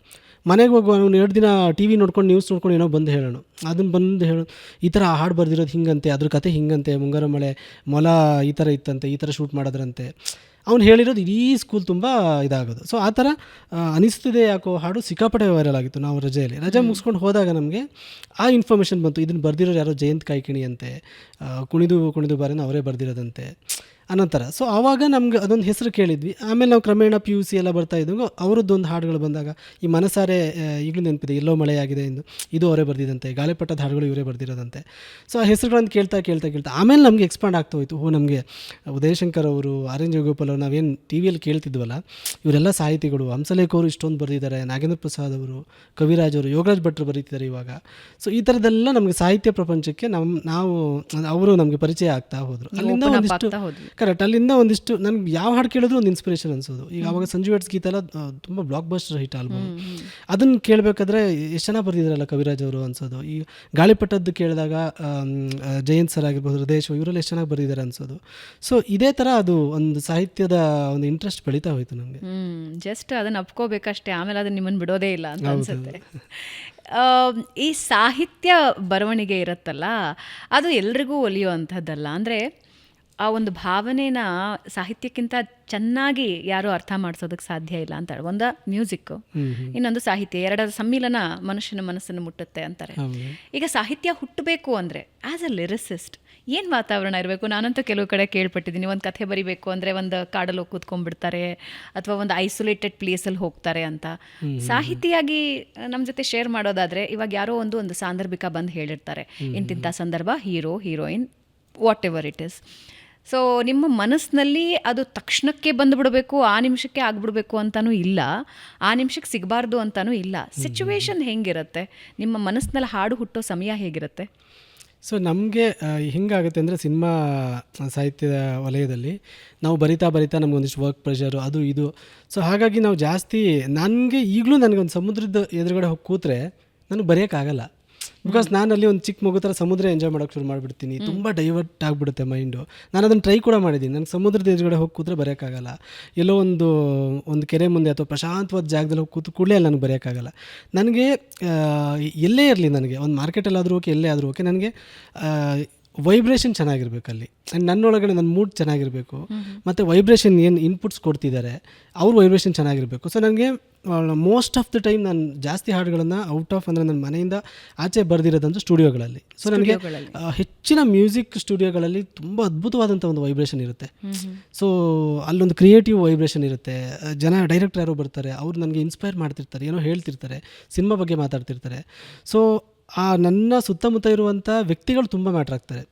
ಮನೆಗೆ ಹೋಗುವ 2 ದಿನ TV ನೋಡ್ಕೊಂಡು ನ್ಯೂಸ್ ನೋಡ್ಕೊಂಡು ಏನೋ ಬಂದು ಹೇಳೋಣ, ಅದನ್ನು ಬಂದು ಹೇಳೋಣ, ಈ ಥರ ಹಾಡು ಬರ್ದಿರೋದು ಹಿಂಗಂತೆ, ಅದ್ರ ಕತೆ ಹಿಂಗಂತೆ, ಮುಂಗಾರು ಮಳೆ ಮೊಲ ಈ ಥರ ಇತ್ತಂತೆ, ಈ ಥರ ಶೂಟ್ ಮಾಡೋದ್ರಂತೆ, ಅವ್ನು ಹೇಳಿರೋದು ಇಡೀ ಸ್ಕೂಲ್ ತುಂಬ ಇದಾಗೋದು. ಸೊ ಆ ಥರ ಅನಿಸ್ತಿದೆ ಯಾಕೋ ಹಾಡು ಸಿಕ್ಕಾಪಟ್ಟೆ ವೈರಲ್ ಆಗಿತ್ತು. ನಾವು ರಜೆ ಮುಗಿಸ್ಕೊಂಡು ಹೋದಾಗ ನಮಗೆ ಆ ಇನ್ಫಾರ್ಮೇಷನ್ ಬಂತು, ಇದನ್ನು ಬರ್ದಿರೋರು ಯಾರೋ ಜಯಂತ್ ಕಾಯ್ಕಿಣಿ ಅಂತೆ, ಕುಣಿದು ಬಾರೇನೋ ಅವರೇ ಬರ್ದಿರೋದಂತೆ ಅನಂತರ ಸೊ ಆವಾಗ ನಮ್ಗೆ ಅದೊಂದು ಹೆಸರು ಕೇಳಿದ್ವಿ. ಆಮೇಲೆ ನಾವು ಕ್ರಮೇಣ PUC ಎಲ್ಲ ಬರ್ತಾ ಇದ್ದಂಗೆ ಅವರದ್ದೊಂದು ಹಾಡುಗಳು ಬಂದಾಗ ಈ ಮನಸಾರೆ ಈಗಲೂ ನೆನಪಿದೆ, ಎಲ್ಲೋ ಮಳೆಯಾಗಿದೆ ಎಂದು, ಇದು ಅವರೇ ಬರೆದಿದಂತೆ, ಗಾಳಿಪಟದ ಹಾಡುಗಳು ಇವರೇ ಬರೆದಿರೋದಂತೆ. ಸೊ ಆ ಹೆಸರುಗಳನ್ನು ಕೇಳ್ತಾ ಕೇಳ್ತಾ ಕೇಳ್ತಾ ಆಮೇಲೆ ನಮಗೆ ಎಕ್ಸ್ಪಾಂಡ್ ಆಗ್ತಾ ಹೋಯಿತು. ನಮಗೆ ಉದಯಶಂಕರ್ ಅವರು, ಆರ್ ಎನ್ ಜಯಗೋಪಾಲ್ ಅವರು, ನಾವೇನು ಟಿ ವಿಯಲ್ಲಿ ಕೇಳ್ತಿದ್ವಲ್ಲ, ಇವರೆಲ್ಲ ಸಾಹಿತಿಗಳು. ಹಂಸಲೇಖ ಅವರು ಇಷ್ಟೊಂದು ಬರೆದಿದ್ದಾರೆ, ನಾಗೇಂದ್ರ ಪ್ರಸಾದ್ ಅವರು, ಕವಿರಾಜ್ ಅವರು, ಯೋಗರಾಜ್ ಭಟ್ರು ಬರೀತಿದ್ದಾರೆ ಇವಾಗ. ಸೊ ಈ ಥರದ್ದೆಲ್ಲ ನಮಗೆ ಸಾಹಿತ್ಯ ಪ್ರಪಂಚಕ್ಕೆ ನಾವು ಅವರು ನಮಗೆ ಪರಿಚಯ ಆಗ್ತಾ ಹೋದರು. ಅಲ್ಲಿಂದ ಒಂದಿಷ್ಟು ಕರೆಕ್ಟ್, ಅಲ್ಲಿಂದ ಒಂದಿಷ್ಟು ನನಗೆ ಯಾವ ಹಾಡು ಕೇಳಿದ್ರು ಒಂದು ಇನ್ಸ್ಪಿರೇಷನ್ ಅನ್ಸೋದು. ಈಗ ಅವಾಗ ಸಂಜು ವೆಟ್ಸ್ ಗೀತ ಎಲ್ಲ ತುಂಬ ಬ್ಲಾಕ್ ಬಸ್ಟರ್ ಹಿಟ್ ಆಲ್ಬಮ್. ಅದನ್ನು ಕೇಳಬೇಕಾದ್ರೆ ಎಷ್ಟು ಚೆನ್ನಾಗಿ ಬರೆದಿದ್ದಾರಲ್ಲ ಕವಿರಾಜ್ ಅವರು ಅನ್ಸೋದು. ಈ ಗಾಳಿಪಟದ್ದು ಕೇಳಿದಾಗ ಜಯಂತ್ ಸರ್ ಆಗಿರ್ಬೋದು, ಹೃದಯೇಶ್ ಇವರೆಲ್ಲ ಎಷ್ಟು ಚೆನ್ನಾಗಿ ಬರೆದಿದ್ದಾರೆ ಅನ್ಸೋದು. ಸೊ ಇದೇ ಥರ ಅದು ಒಂದು ಸಾಹಿತ್ಯದ ಒಂದು ಇಂಟ್ರೆಸ್ಟ್ ಬೆಳೀತಾ ಹೋಯಿತು ನಮಗೆ. ಜಸ್ಟ್ ಅದನ್ನು ಅಪ್ಕೋಬೇಕಷ್ಟೇ, ಆಮೇಲೆ ಅದನ್ನು ನಿಮ್ಮನ್ನು ಬಿಡೋದೇ ಇಲ್ಲ ಅಂತ ಅನ್ಸುತ್ತೆ. ಈ ಸಾಹಿತ್ಯ ಬರವಣಿಗೆ ಇರುತ್ತಲ್ಲ, ಅದು ಎಲ್ರಿಗೂ ಒಲಿಯುವಂಥದ್ದಲ್ಲ. ಅಂದರೆ ಆ ಒಂದು ಭಾವನೆನ ಸಾಹಿತ್ಯಕ್ಕಿಂತ ಚೆನ್ನಾಗಿ ಯಾರೂ ಅರ್ಥ ಮಾಡಿಸೋದಕ್ಕೆ ಸಾಧ್ಯ ಇಲ್ಲ ಅಂತಾರೆ. ಒಂದು ಮ್ಯೂಸಿಕ್ಕು, ಇನ್ನೊಂದು ಸಾಹಿತ್ಯ, ಎರಡರ ಸಮ್ಮಿಲನ ಮನುಷ್ಯನ ಮನಸ್ಸನ್ನು ಮುಟ್ಟುತ್ತೆ ಅಂತಾರೆ. ಈಗ ಸಾಹಿತ್ಯ ಹುಟ್ಟಬೇಕು ಅಂದರೆ ಆ್ಯಸ್ ಅ ಲಿರಿಸಿಸ್ಟ್ ಏನು ವಾತಾವರಣ ಇರಬೇಕು? ನಾನಂತೂ ಕೆಲವು ಕಡೆ ಕೇಳ್ಪಟ್ಟಿದ್ದೀನಿ, ಒಂದು ಕಥೆ ಬರಿಬೇಕು ಅಂದರೆ ಒಂದು ಕಾಡಲ್ಲಿ ಹೋಗಿ ಕೂತ್ಕೊಂಡ್ಬಿಡ್ತಾರೆ, ಅಥವಾ ಒಂದು ಐಸೋಲೇಟೆಡ್ ಪ್ಲೇಸಲ್ಲಿ ಹೋಗ್ತಾರೆ ಅಂತ. ಸಾಹಿತಿಯಾಗಿ ನಮ್ಮ ಜೊತೆ ಶೇರ್ ಮಾಡೋದಾದರೆ, ಇವಾಗ ಯಾರೋ ಒಂದು ಸಾಂದರ್ಭಿಕ ಬಂದು ಹೇಳಿರ್ತಾರೆ, ಇಂತಿಂಥ ಸಂದರ್ಭ, hero heroine what ever it is. So ನಿಮ್ಮ ಮನಸ್ಸಿನಲ್ಲಿ ಅದು ತಕ್ಷಣಕ್ಕೆ ಬಂದುಬಿಡಬೇಕು, ಆ ನಿಮಿಷಕ್ಕೆ ಆಗಿಬಿಡ್ಬೇಕು ಅಂತಲೂ ಇಲ್ಲ, ಆ ನಿಮಿಷಕ್ಕೆ ಸಿಗಬಾರ್ದು ಅಂತಲೂ ಇಲ್ಲ. ಸಿಚುವೇಶನ್ ಹೆಂಗಿರುತ್ತೆ? ನಿಮ್ಮ ಮನಸ್ಸಿನಲ್ಲಿ ಹಾಡು ಹುಟ್ಟೋ ಸಮಯ ಹೇಗಿರುತ್ತೆ? ಸೊ ನಮಗೆ ಹೆಂಗಾಗುತ್ತೆ ಅಂದರೆ, ಸಿನಿಮಾ ಸಾಹಿತ್ಯದ ವಲಯದಲ್ಲಿ ನಾವು ಬರಿತಾ ನಮಗೊಂದಿಷ್ಟು ವರ್ಕ್ ಪ್ರೆಷರು ಅದು ಇದು. ಸೊ ಹಾಗಾಗಿ ನಾವು ಜಾಸ್ತಿ, ನನಗೆ ಈಗಲೂ ನನಗೊಂದು ಸಮುದ್ರದ ಎದುರುಗಡೆ ಹೋಗಿ ಕೂತ್ರೆ ನನಗೆ ಬರೆಯೋಕ್ಕಾಗಲ್ಲ. ಬಿಕಾಸ್ ನಾನು ಅಲ್ಲಿ ಒಂದು ಚಿಕ್ಕ ಮಗು ಥರ ಸಮುದ್ರ ಎಂಜಾಯ್ ಮಾಡೋಕ್ಕೆ ಶುರು ಮಾಡಿಬಿಡ್ತೀನಿ. ತುಂಬ ಡೈವರ್ಟ್ ಆಗಿಬಿಡುತ್ತೆ ಮೈಂಡು. ನಾನು ಅದನ್ನು ಟ್ರೈ ಕೂಡ ಮಾಡಿದ್ದೀನಿ. ನನಗೆ ಸಮುದ್ರದ ಎದುರುಗಡೆ ಹೋಗಿ ಕೂತ್ರೆ ಬರೆಯೋಕ್ಕಾಗಲ್ಲ. ಎಲ್ಲೋ ಒಂದು ಕೆರೆ ಮುಂದೆ ಅಥವಾ ಪ್ರಶಾಂತವಾದ ಜಾಗದಲ್ಲಿ ಹೋಗಿ ಕೂತು ಕೂಡಲೇ ಅಲ್ಲಿ ನನಗೆ ಬರೆಯೋಕ್ಕಾಗಲ್ಲ. ನನಗೆ ಎಲ್ಲೇ ಇರಲಿ, ನನಗೆ ಒಂದು ಮಾರ್ಕೆಟಲ್ಲಾದರೂ ಓಕೆ, ಎಲ್ಲೇ ಆದರೂ ಓಕೆ, ನನಗೆ ವೈಬ್ರೇಷನ್ ಚೆನ್ನಾಗಿರ್ಬೇಕಲ್ಲಿ. ಆ್ಯಂಡ್ ನನ್ನೊಳಗಡೆ ನನ್ನ ಮೂಡ್ ಚೆನ್ನಾಗಿರಬೇಕು, ಮತ್ತು ವೈಬ್ರೇಷನ್ ಏನು ಇನ್ಪುಟ್ಸ್ ಕೊಡ್ತಿದ್ದಾರೆ ಅವ್ರ ವೈಬ್ರೇಷನ್ ಚೆನ್ನಾಗಿರಬೇಕು. ಸೊ ನನಗೆ ಮೋಸ್ಟ್ ಆಫ್ ದ ಟೈಮ್ ನಾನು ಜಾಸ್ತಿ ಹಾಡುಗಳನ್ನು ಔಟ್ ಆಫ್, ಅಂದರೆ ನನ್ನ ಮನೆಯಿಂದ ಆಚೆ ಬರೆದಿರೋದಂತೂ ಸ್ಟುಡಿಯೋಗಳಲ್ಲಿ. ಸೊ ನನಗೆ ಹೆಚ್ಚಿನ ಮ್ಯೂಸಿಕ್ ಸ್ಟುಡಿಯೋಗಳಲ್ಲಿ ತುಂಬ ಅದ್ಭುತವಾದಂಥ ಒಂದು ವೈಬ್ರೇಷನ್ ಇರುತ್ತೆ. ಸೊ ಅಲ್ಲೊಂದು ಕ್ರಿಯೇಟಿವ್ ವೈಬ್ರೇಷನ್ ಇರುತ್ತೆ. ಜನ ಡೈರೆಕ್ಟರ್ ಯಾರೋ ಬರ್ತಾರೆ, ಅವ್ರು ನನಗೆ ಇನ್ಸ್ಪೈರ್ ಮಾಡ್ತಿರ್ತಾರೆ, ಏನೋ ಹೇಳ್ತಿರ್ತಾರೆ, ಸಿನಿಮಾ ಬಗ್ಗೆ ಮಾತಾಡ್ತಿರ್ತಾರೆ. ಸೊ ಆ ನನ್ನ ಸುತ್ತಮುತ್ತ ಇರುವಂಥ ವ್ಯಕ್ತಿಗಳು ತುಂಬ ಮ್ಯಾಟ್ರ್ ಆಗ್ತಾರೆ.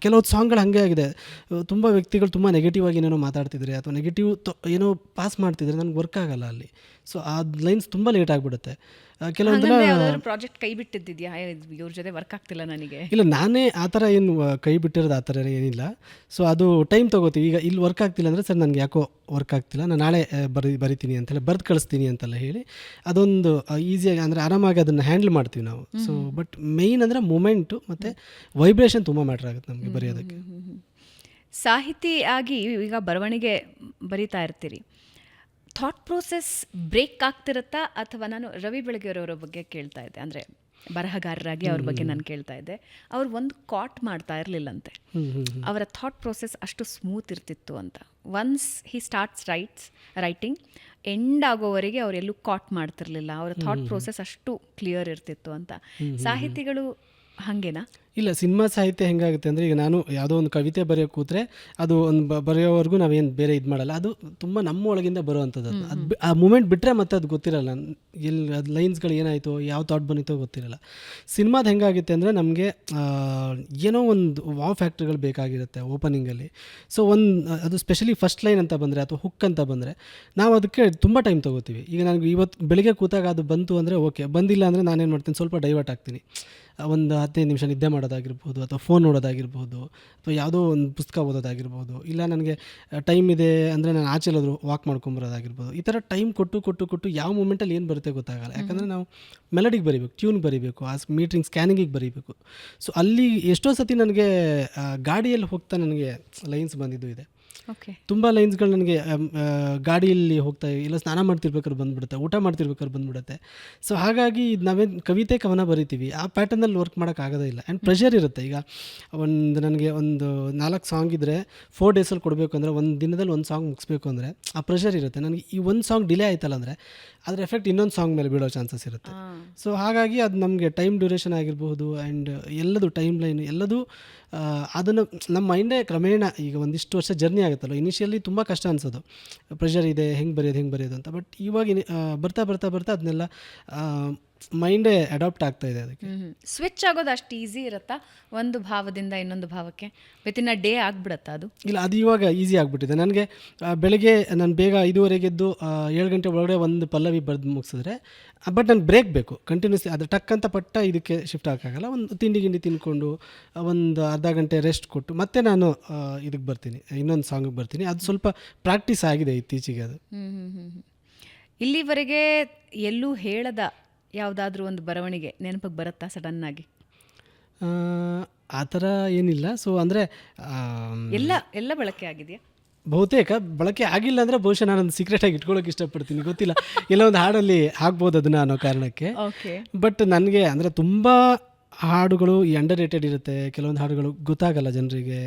ಕೆಲವೊಂದು ಸಾಂಗ್ಗಳು ಹಾಗೆ ಆಗಿದೆ, ತುಂಬ ವ್ಯಕ್ತಿಗಳು ತುಂಬ ನೆಗೆಟಿವ್ ಆಗಿ ಏನೇನೋ ಮಾತಾಡ್ತಿದ್ರೆ ಅಥವಾ ನೆಗೆಟಿವ್ ಏನೋ ಪಾಸ್ ಮಾಡ್ತಿದ್ರೆ ನನಗೆ ವರ್ಕ್ ಆಗಲ್ಲ ಅಲ್ಲಿ. ಸೊ ಆ ಲೈನ್ಸ್ ತುಂಬ ಲೇಟ್ ಆಗಿಬಿಡುತ್ತೆ. ಕೆಲವೊಂದೆಲ್ಲ ಪ್ರಾಜೆಕ್ಟ್ ಕೈ ಬಿಟ್ಟಿದ್ದಿದ್ಯಾ, ಇವ್ರ ಜೊತೆ ವರ್ಕ್ ಆಗ್ತಿಲ್ಲ ನನಗೆ? ಇಲ್ಲ, ನಾನೇ ಆ ಥರ ಏನು ಕೈ ಬಿಟ್ಟಿರೋದು ಆ ಥರ ಏನಿಲ್ಲ. ಸೊ ಅದು ಟೈಮ್ ತೊಗೋತೀವಿ. ಈಗ ಇಲ್ಲಿ ವರ್ಕ್ ಆಗ್ತಿಲ್ಲ ಅಂದರೆ, ಸರ್ ನನಗೆ ಯಾಕೋ ವರ್ಕ್ ಆಗ್ತಿಲ್ಲ, ನಾನು ನಾಳೆ ಬರಿತೀನಿ ಅಂತೇಳಿ ಬರೆದು ಕಳಿಸ್ತೀನಿ ಅಂತೆಲ್ಲ ಹೇಳಿ ಅದೊಂದು ಈಸಿಯಾಗಿ, ಅಂದರೆ ಆರಾಮಾಗಿ ಅದನ್ನು ಹ್ಯಾಂಡಲ್ ಮಾಡ್ತೀವಿ ನಾವು. ಸೊ ಬಟ್ ಮೇಯ್ನ್ ಅಂದರೆ ಮೂಮೆಂಟು ಮತ್ತು ವೈಬ್ರೇಷನ್ ತುಂಬ ಮ್ಯಾಟ್ರ್ ಆಗುತ್ತೆ ನಮಗೆ ಬರೆಯೋದಕ್ಕೆ. ಸಾಹಿತಿ ಆಗಿ ಈಗ ಬರವಣಿಗೆ ಬರಿತಾ ಇರ್ತೀರಿ, ಥಾಟ್ ಪ್ರೋಸೆಸ್ ಬ್ರೇಕ್ ಆಗ್ತಿರುತ್ತಾ? ಅಥವಾ ನಾನು ರವಿ ಬೆಳಗೆಯವರವರ ಬಗ್ಗೆ ಕೇಳ್ತಾ ಇದ್ದೆ, ಅಂದರೆ ಬರಹಗಾರರಾಗಿ ಅವ್ರ ಬಗ್ಗೆ ನಾನು ಕೇಳ್ತಾ ಇದ್ದೆ. ಅವ್ರು ಒಂದು ಕಾಟ್ ಮಾಡ್ತಾ ಇರಲಿಲ್ಲಂತೆ, ಅವರ ಥಾಟ್ ಪ್ರೋಸೆಸ್ ಅಷ್ಟು ಸ್ಮೂತ್ ಇರ್ತಿತ್ತು ಅಂತ. Once he starts writing end ಆಗೋವರೆಗೆ ಅವರೆಲ್ಲೂ ಕಾಟ್ ಮಾಡ್ತಿರ್ಲಿಲ್ಲ, ಅವರ ಥಾಟ್ ಪ್ರೋಸೆಸ್ ಅಷ್ಟು ಕ್ಲಿಯರ್ ಇರ್ತಿತ್ತು ಅಂತ. ಸಾಹಿತಿಗಳು ಹಾಗೇನಾ? ಇಲ್ಲ, ಸಿನಿಮಾ ಸಾಹಿತ್ಯ ಹೆಂಗಾಗುತ್ತೆ ಅಂದರೆ, ಈಗ ನಾನು ಯಾವುದೋ ಒಂದು ಕವಿತೆ ಬರೆಯೋಕೆ ಕೂತ್ರೆ ಅದು ಒಂದು ಬರೆಯೋವರೆಗೂ ನಾವೇನು ಬೇರೆ ಇದು ಮಾಡಲ್ಲ, ಅದು ತುಂಬ ನಮ್ಮ ಒಳಗಿಂದ ಬರುವಂಥದ್ದು. ಅದು ಆ ಮೂಮೆಂಟ್ ಬಿಟ್ಟರೆ ಮತ್ತೆ ಅದು ಗೊತ್ತಿರಲ್ಲ, ಎಲ್ಲಿ ಅದು ಲೈನ್ಸ್ಗಳು ಏನಾಯಿತು, ಯಾವ ಥಾಟ್ ಬಂದಿತ್ತೋ ಗೊತ್ತಿರಲ್ಲ. ಸಿನಿಮಾದ ಹೆಂಗಾಗುತ್ತೆ ಅಂದರೆ, ನಮಗೆ ಏನೋ ಒಂದು ವಾವ್ ಫ್ಯಾಕ್ಟ್ರಿಗಳು ಬೇಕಾಗಿರುತ್ತೆ ಓಪನಿಂಗಲ್ಲಿ. ಸೊ ಅದು ಸ್ಪೆಷಲಿ ಫಸ್ಟ್ ಲೈನ್ ಅಂತ ಬಂದರೆ ಅಥವಾ ಹುಕ್ ಅಂತ ಬಂದರೆ ನಾವು ಅದಕ್ಕೆ ತುಂಬ ಟೈಮ್ ತೊಗೋತೀವಿ. ಈಗ ನನಗೆ ಇವತ್ತು ಬೆಳಿಗ್ಗೆ ಕೂತಾಗ ಅದು ಬಂತು ಅಂದರೆ ಓಕೆ, ಬಂದಿಲ್ಲ ಅಂದರೆ ನಾನೇನು ಮಾಡ್ತೀನಿ, ಸ್ವಲ್ಪ ಡೈವರ್ಟ್ ಆಗ್ತೀನಿ. ಒಂದು 15 ನಿಮಿಷ ನಿದ್ದೆ ಮಾಡೋದಾಗಿರ್ಬೋದು, ಅಥವಾ ಫೋನ್ ನೋಡೋದಾಗಿರ್ಬೋದು, ಅಥವಾ ಯಾವುದೋ ಒಂದು ಪುಸ್ತಕ ಓದೋದಾಗಿರ್ಬೋದು, ಇಲ್ಲ ನನಗೆ ಟೈಮ್ ಇದೆ ಅಂದರೆ ನಾನು ಆಚೆ ಎಲ್ಲಾದರೂ ವಾಕ್ ಮಾಡ್ಕೊಂಬರೋದಾಗಿರ್ಬೋದು. ಈ ಥರ ಟೈಮ್ ಕೊಟ್ಟು ಯಾವ ಮೂಮೆಂಟಲ್ಲಿ ಏನು ಬರುತ್ತೆ ಗೊತ್ತಾಗಲ್ಲ. ಯಾಕಂದರೆ ನಾವು ಮೆಲಡಿಗೆ ಬರೀಬೇಕು, ಟ್ಯೂನ್ ಬರೀಬೇಕು, ಆ ಮೀಟ್ರಿಂಗ್ ಸ್ಕ್ಯಾನಿಂಗಿಗೆ ಬರೀಬೇಕು. ಸೊ ಅಲ್ಲಿ ಎಷ್ಟೋ ಸತಿ ನನಗೆ ಗಾಡಿಯಲ್ಲಿ ಹೋಗ್ತಾ ನನಗೆ ಲೈನ್ಸ್ ಬಂದಿದ್ದು ಇದೆ. ತುಂಬ ಲೈನ್ಸ್ಗಳು ನನಗೆ ಗಾಡಿಯಲ್ಲಿ ಹೋಗ್ತಾ, ಇಲ್ಲ ಸ್ನಾನ ಮಾಡ್ತಿರ್ಬೇಕಾದ್ರೆ ಬಂದುಬಿಡುತ್ತೆ, ಊಟ ಮಾಡ್ತಿರ್ಬೇಕಾದ್ರೆ ಬಂದುಬಿಡುತ್ತೆ. ಸೊ ಹಾಗಾಗಿ ನಾವೇನು ಕವಿತೆ ಕವನ ಬರಿತೀವಿ, ಆ ಪ್ಯಾಟರ್ನಲ್ಲಿ ವರ್ಕ್ ಮಾಡೋಕ್ಕಾಗೋದೇ ಇಲ್ಲ. ಆ್ಯಂಡ್ ಪ್ರೆಷರ್ ಇರುತ್ತೆ. ಈಗ ನನಗೆ ಒಂದು 4 ಸಾಂಗ್ ಇದ್ದರೆ 4 ಡೇಸಲ್ಲಿ ಕೊಡಬೇಕು ಅಂದರೆ, ಒಂದು ದಿನದಲ್ಲಿ ಒಂದು ಸಾಂಗ್ ಮುಗಿಸ್ಬೇಕು ಅಂದರೆ ಆ ಪ್ರೆಷರ್ ಇರುತ್ತೆ. ನನಗೆ ಈ ಒಂದು ಸಾಂಗ್ ಡಿಲೇ ಆಯ್ತಲ್ಲ ಅಂದರೆ ಅದರ ಎಫೆಕ್ಟ್ ಇನ್ನೊಂದು ಸಾಂಗ್ ಮೇಲೆ ಬೀಳೋ ಚಾನ್ಸಸ್ ಇರುತ್ತೆ. ಸೊ ಹಾಗಾಗಿ ಅದು ನಮಗೆ ಟೈಮ್ ಡ್ಯೂರೇಷನ್ ಆಗಿರ್ಬೋದು, ಆ್ಯಂಡ್ ಎಲ್ಲದು ಟೈಮ್ ಲೈನ್ ಎಲ್ಲದೂ ಅದನ್ನು ನಮ್ಮ ಮೈಂಡೇ ಕ್ರಮೇಣ ಈಗ ಒಂದಿಷ್ಟು ವರ್ಷ ಜರ್ನಿ ಆಗುತ್ತಲ್ಲ, ಇನಿಷಿಯಲಿ ತುಂಬ ಕಷ್ಟ ಅನಿಸೋದು, ಪ್ರೆಷರ್ ಇದೆ, ಹೆಂಗೆ ಬರೆಯೋದು ಅಂತ. ಬಟ್ ಇವಾಗ ಬರ್ತಾ ಬರ್ತಾ ಬರ್ತಾ ಅದನ್ನೆಲ್ಲ ಮೈಂಡೇ ಅಡಾಪ್ಟ್ ಆಗ್ತಾ ಇದೆ ಅದಕ್ಕೆ. ಸ್ವಿಚ್ ಆಗೋದು ಅಷ್ಟು ಈಸಿ ಇರುತ್ತಾ ಒಂದು ಭಾವದಿಂದ ಇನ್ನೊಂದು ಭಾವಕ್ಕೆ? ವಿತಿನ್ ಅ ಡೇ ಆಗ್ಬಿಡತ್ತಾ ಅದು? ಇಲ್ಲ, ಅದು ಇವಾಗ ಈಸಿ ಆಗಿಬಿಟ್ಟಿದೆ ನನಗೆ. ಬೆಳಗ್ಗೆ ನಾನು ಬೇಗ 5:30 ಎದ್ದು 7 ಗಂಟೆ ಒಳಗಡೆ ಒಂದು ಪಲ್ಲವಿ ಬರೆದು ಮುಗಿಸಿದ್ರೆ, ಬಟ್ ನಾನು ಬ್ರೇಕ್ ಬೇಕು ಕಂಟಿನ್ಯೂಸ್ಲಿ. ಅದು ಟಕ್ ಅಂತ ಪಟ್ಟ ಇದಕ್ಕೆ ಶಿಫ್ಟ್ ಆಗೋಕ್ಕಾಗಲ್ಲ. ಒಂದು ತಿಂಡಿ ತಿಂದ್ಕೊಂಡು ಒಂದು ಅರ್ಧ ಗಂಟೆ ರೆಸ್ಟ್ ಕೊಟ್ಟು ಮತ್ತೆ ನಾನು ಇದಕ್ಕೆ ಬರ್ತೀನಿ, ಇನ್ನೊಂದು ಸಾಂಗಿಗೆ ಬರ್ತೀನಿ. ಅದು ಸ್ವಲ್ಪ ಪ್ರಾಕ್ಟೀಸ್ ಆಗಿದೆ ಇತ್ತೀಚೆಗೆ ಅದು. ಇಲ್ಲಿವರೆಗೆ ಎಲ್ಲೂ ಹೇಳದ ಯಾವುದಾದ್ರೂ ಒಂದು ಬರವಣಿಗೆ ನೆನಪಿಗೆ ಬರುತ್ತಾ ಸಡನ್ನಾಗಿ? ಆ ಥರ ಏನಿಲ್ಲ. ಸೊ ಅಂದರೆ ಎಲ್ಲ ಬಳಕೆ ಆಗಿದೆಯಾ? ಬಹುತೇಕ ಬಳಕೆ ಆಗಿಲ್ಲ ಅಂದರೆ ಬಹುಶಃ ನಾನೊಂದು ಸೀಕ್ರೆಟಾಗಿ ಇಟ್ಕೊಳ್ಳೋಕೆ ಇಷ್ಟಪಡ್ತೀನಿ, ಗೊತ್ತಿಲ್ಲ, ಎಲ್ಲೋ ಒಂದು ಹಾಡಲ್ಲಿ ಆಗ್ಬೋದು ಅದನ್ನು ಅನ್ನೋ ಕಾರಣಕ್ಕೆ. ಓಕೆ. ಬಟ್ ನನಗೆ ಅಂದರೆ ತುಂಬ ಹಾಡುಗಳು ಈ ಅಂಡರ್ ರೇಟೆಡ್ ಇರುತ್ತೆ, ಕೆಲವೊಂದು ಹಾಡುಗಳು ಗೊತ್ತಾಗಲ್ಲ ಜನರಿಗೆ.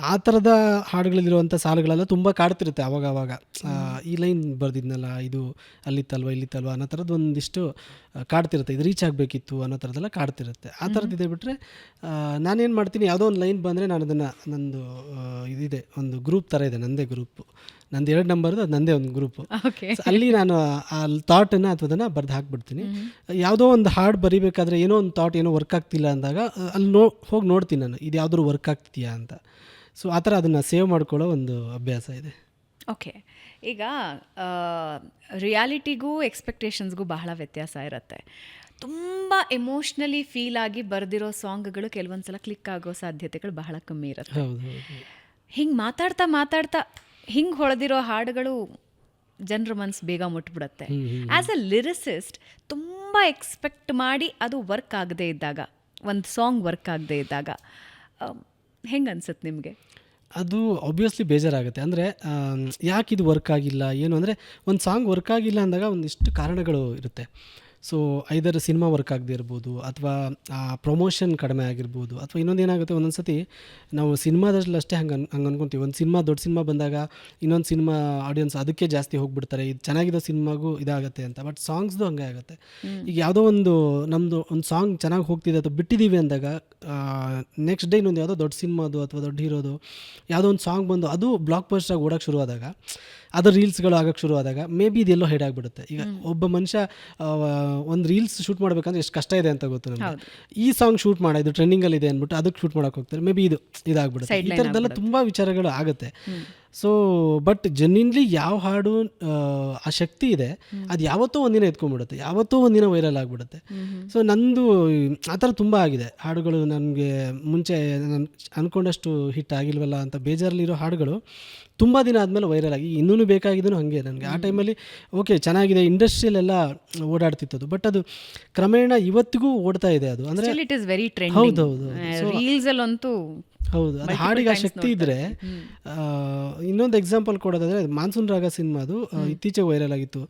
ಆ ಥರದ ಹಾಡುಗಳಲ್ಲಿರುವಂಥ ಸಾಲುಗಳೆಲ್ಲ ತುಂಬ ಕಾಡ್ತಿರುತ್ತೆ ಆವಾಗ. ಈ ಲೈನ್ ಬರೆದಿದ್ನಲ್ಲ, ಇದು ಇಲ್ಲಿತ್ತಲ್ವ ಅನ್ನೋ ಥರದ್ದು ಒಂದಿಷ್ಟು ಕಾಡ್ತಿರುತ್ತೆ, ಇದು ರೀಚ್ ಆಗಬೇಕಿತ್ತು ಅನ್ನೋ ಥರದ್ದೆಲ್ಲ ಕಾಡ್ತಿರುತ್ತೆ. ಆ ಥರದ್ದಿದೆ. ಬಿಟ್ಟರೆ ನಾನೇನು ಮಾಡ್ತೀನಿ, ಯಾವುದೋ ಒಂದು ಲೈನ್ ಬಂದರೆ ನಾನು ಅದನ್ನು ನಂದು ಇದಿದೆ, ಒಂದು ಗ್ರೂಪ್ ಥರ ಇದೆ, ನನ್ನದೇ ಗ್ರೂಪು, ನಂದು 2 ನಂಬರ್ದು, ಅದು ನನ್ನದೇ ಒಂದು ಗ್ರೂಪು. ಅಲ್ಲಿ ನಾನು ಆ ಥಾಟನ್ನು ಅಥವಾ ಅದನ್ನು ಬರೆದು ಹಾಕ್ಬಿಡ್ತೀನಿ. ಯಾವುದೋ ಒಂದು ಹಾಡು ಬರಿಬೇಕಾದ್ರೆ ಏನೋ ಒಂದು ಥಾಟ್ ಏನೋ ವರ್ಕ್ ಆಗ್ತಿಲ್ಲ ಅಂದಾಗ ಅಲ್ಲಿ ಹೋಗಿ ನೋಡ್ತೀನಿ ನಾನು, ಇದು ಯಾವುದಾದ್ರು ವರ್ಕ್ ಆಗ್ತಿದೆಯಾ ಅಂತ. ಸೊ ಆ ಥರ ಅದನ್ನು ಸೇವ್ ಮಾಡ್ಕೊಳ್ಳೋ ಒಂದು ಅಭ್ಯಾಸ ಇದೆ. ಓಕೆ. ಈಗ ರಿಯಾಲಿಟಿಗೂ ಎಕ್ಸ್ಪೆಕ್ಟೇಷನ್ಸ್ಗೂ ಬಹಳ ವ್ಯತ್ಯಾಸ ಇರುತ್ತೆ. ತುಂಬ ಎಮೋಷ್ನಲಿ ಫೀಲ್ ಆಗಿ ಬರೆದಿರೋ ಸಾಂಗ್ಗಳು ಕೆಲವೊಂದು ಸಲ ಕ್ಲಿಕ್ ಆಗೋ ಸಾಧ್ಯತೆಗಳು ಬಹಳ ಕಮ್ಮಿ ಇರುತ್ತೆ. ಹಿಂಗೆ ಮಾತಾಡ್ತಾ ಹಿಂಗೆ ಹೊಳೆದಿರೋ ಹಾಡುಗಳು ಜನರ ಮನಸ್ಸು ಬೇಗ ಮುಟ್ಬಿಡುತ್ತೆ. ಆ್ಯಸ್ ಅ ಲಿರಿಸಿಸ್ಟ್ ತುಂಬ ಎಕ್ಸ್ಪೆಕ್ಟ್ ಮಾಡಿ ಅದು ವರ್ಕ್ ಆಗದೇ ಇದ್ದಾಗ, ಒಂದು ಸಾಂಗ್ ವರ್ಕ್ ಆಗದೇ ಇದ್ದಾಗ ಹೆಂಗೆ ಅನ್ಸುತ್ತೆ ನಿಮಗೆ? ಅದು ಆಬ್ವಿಯಸ್ಲಿ ಬೇಜಾರಾಗುತ್ತೆ. ಅಂದರೆ ಯಾಕೆ ಇದು ವರ್ಕ್ ಆಗಿಲ್ಲ ಏನು ಅಂದರೆ, ಒಂದು ಸಾಂಗ್ ವರ್ಕ್ ಆಗಿಲ್ಲ ಅಂದಾಗ ಒಂದಿಷ್ಟು ಕಾರಣಗಳು ಇರುತ್ತೆ. ಸೊ ಐದರ್ ಸಿನಿಮಾ ವರ್ಕ್ ಆಗದೆ ಇರ್ಬೋದು, ಅಥವಾ ಪ್ರಮೋಷನ್ ಕಡಿಮೆ ಆಗಿರ್ಬೋದು, ಅಥವಾ ಇನ್ನೊಂದು ಏನಾಗುತ್ತೆ, ಒಂದೊಂದು ಸತಿ ನಾವು ಸಿನಿಮಾದಲ್ಲಿ ಅಷ್ಟೇ ಹಂಗೆ ಅನ್ಕೊತೀವಿ. ಒಂದು ಸಿನಿಮಾ ದೊಡ್ಡ ಸಿನಿಮಾ ಬಂದಾಗ ಇನ್ನೊಂದು ಸಿನಿಮಾ ಆಡಿಯನ್ಸ್ ಅದಕ್ಕೆ ಜಾಸ್ತಿ ಹೋಗ್ಬಿಡ್ತಾರೆ, ಇದು ಚೆನ್ನಾಗಿರೋ ಸಿನಿಮಾಗೂ ಇದಾಗುತ್ತೆ ಅಂತ. ಬಟ್ ಸಾಂಗ್ಸ್ದು ಹಂಗೆ ಆಗುತ್ತೆ. ಈಗ ಯಾವುದೋ ನಮ್ಮದು ಒಂದು ಸಾಂಗ್ ಚೆನ್ನಾಗಿ ಹೋಗ್ತಿದೆ ಅಥವಾ ಬಿಟ್ಟಿದ್ದೀವಿ ಅಂದಾಗ ನೆಕ್ಸ್ಟ್ ಡೇ ಇನ್ನೊಂದು ಯಾವುದೋ ದೊಡ್ಡ ಸಿನಿಮಾದು ಅಥವಾ ದೊಡ್ಡ ಹೀರೋದು ಯಾವುದೋ ಒಂದು ಸಾಂಗ್ ಬಂದು ಅದು ಬ್ಲಾಕ್ ಬಸ್ಟರಾಗಿ ಓಡೋಕ್ಕೆ ಶುರುವಾದಾಗ, ಅದು ರೀಲ್ಸ್ಗಳು ಆಗೋಕ್ಕೆ ಶುರುವಾದಾಗ ಮೇ ಬಿ ಇದೆಲ್ಲೋ ಹೈಡ್ ಆಗಿಬಿಡುತ್ತೆ. ಈಗ ಒಬ್ಬ ಮನುಷ್ಯ ಒಂದು ರೀಲ್ಸ್ ಶೂಟ್ ಮಾಡಬೇಕಂದ್ರೆ ಎಷ್ಟು ಕಷ್ಟ ಇದೆ ಅಂತ ಗೊತ್ತು ನಮಗೆ. ಈ ಸಾಂಗ್ ಶೂಟ್ ಇದು ಟ್ರೆಂಡಿಂಗಲ್ಲಿದೆ ಅಂದ್ಬಿಟ್ಟು ಅದಕ್ಕೆ ಶೂಟ್ ಮಾಡೋಕೆ ಹೋಗ್ತಾರೆ, ಮೇ ಬಿ ಇದಾಗ್ಬಿಡುತ್ತೆ. ಈ ಥರದ್ದೆಲ್ಲ ತುಂಬ ವಿಚಾರಗಳು ಆಗುತ್ತೆ. ಸೊ ಬಟ್ ಜೆನ್ಯೂನ್ಲಿ ಯಾವ ಹಾಡು ಆ ಶಕ್ತಿ ಇದೆ, ಅದು ಯಾವತ್ತೋ ಒಂದಿನ ಎತ್ಕೊಂಡ್ಬಿಡುತ್ತೆ, ಯಾವತ್ತೋ ಒಂದಿನ ವೈರಲ್ ಆಗಿಬಿಡುತ್ತೆ. ಸೊ ನಂದು ಆ ಥರ ತುಂಬ ಆಗಿದೆ ಹಾಡುಗಳು. ನನಗೆ ಮುಂಚೆ ನಾನು ಅಂದ್ಕೊಂಡಷ್ಟು ಹಿಟ್ ಆಗಿಲ್ವಲ್ಲ ಅಂತ ಬೇಜಾರಲ್ಲಿರೋ ಹಾಡುಗಳು ತುಂಬ ದಿನ ಆದಮೇಲೆ ವೈರಲ್ ಆಗಿ ಇನ್ನೂ ಬೇಕಾಗಿದ್ದು ಹಾಗೆ ನನಗೆ. ಆ ಟೈಮಲ್ಲಿ ಓಕೆ ಚೆನ್ನಾಗಿದೆ, ಇಂಡಸ್ಟ್ರಿಯಲ್ಲೆಲ್ಲ ಓಡಾಡ್ತಿತ್ತದು, ಬಟ್ ಅದು ಕ್ರಮೇಣ ಇವತ್ತಿಗೂ ಓಡ್ತಾ ಇದೆ. ಅದು ಅಂದರೆ ಹೌದೌದು, ಹೌದು, ಅದು ಹಾಡಿಗೆ ಆ ಶಕ್ತಿ ಇದ್ದರೆ. ಇನ್ನೊಂದು ಎಕ್ಸಾಂಪಲ್ ಕೊಡೋದಾದರೆ, ಮಾನ್ಸೂನ್ ರಾಗ ಸಿನಿಮಾದು ಇತ್ತೀಚೆಗೆ ವೈರಲ್ ಆಗಿತ್ತು,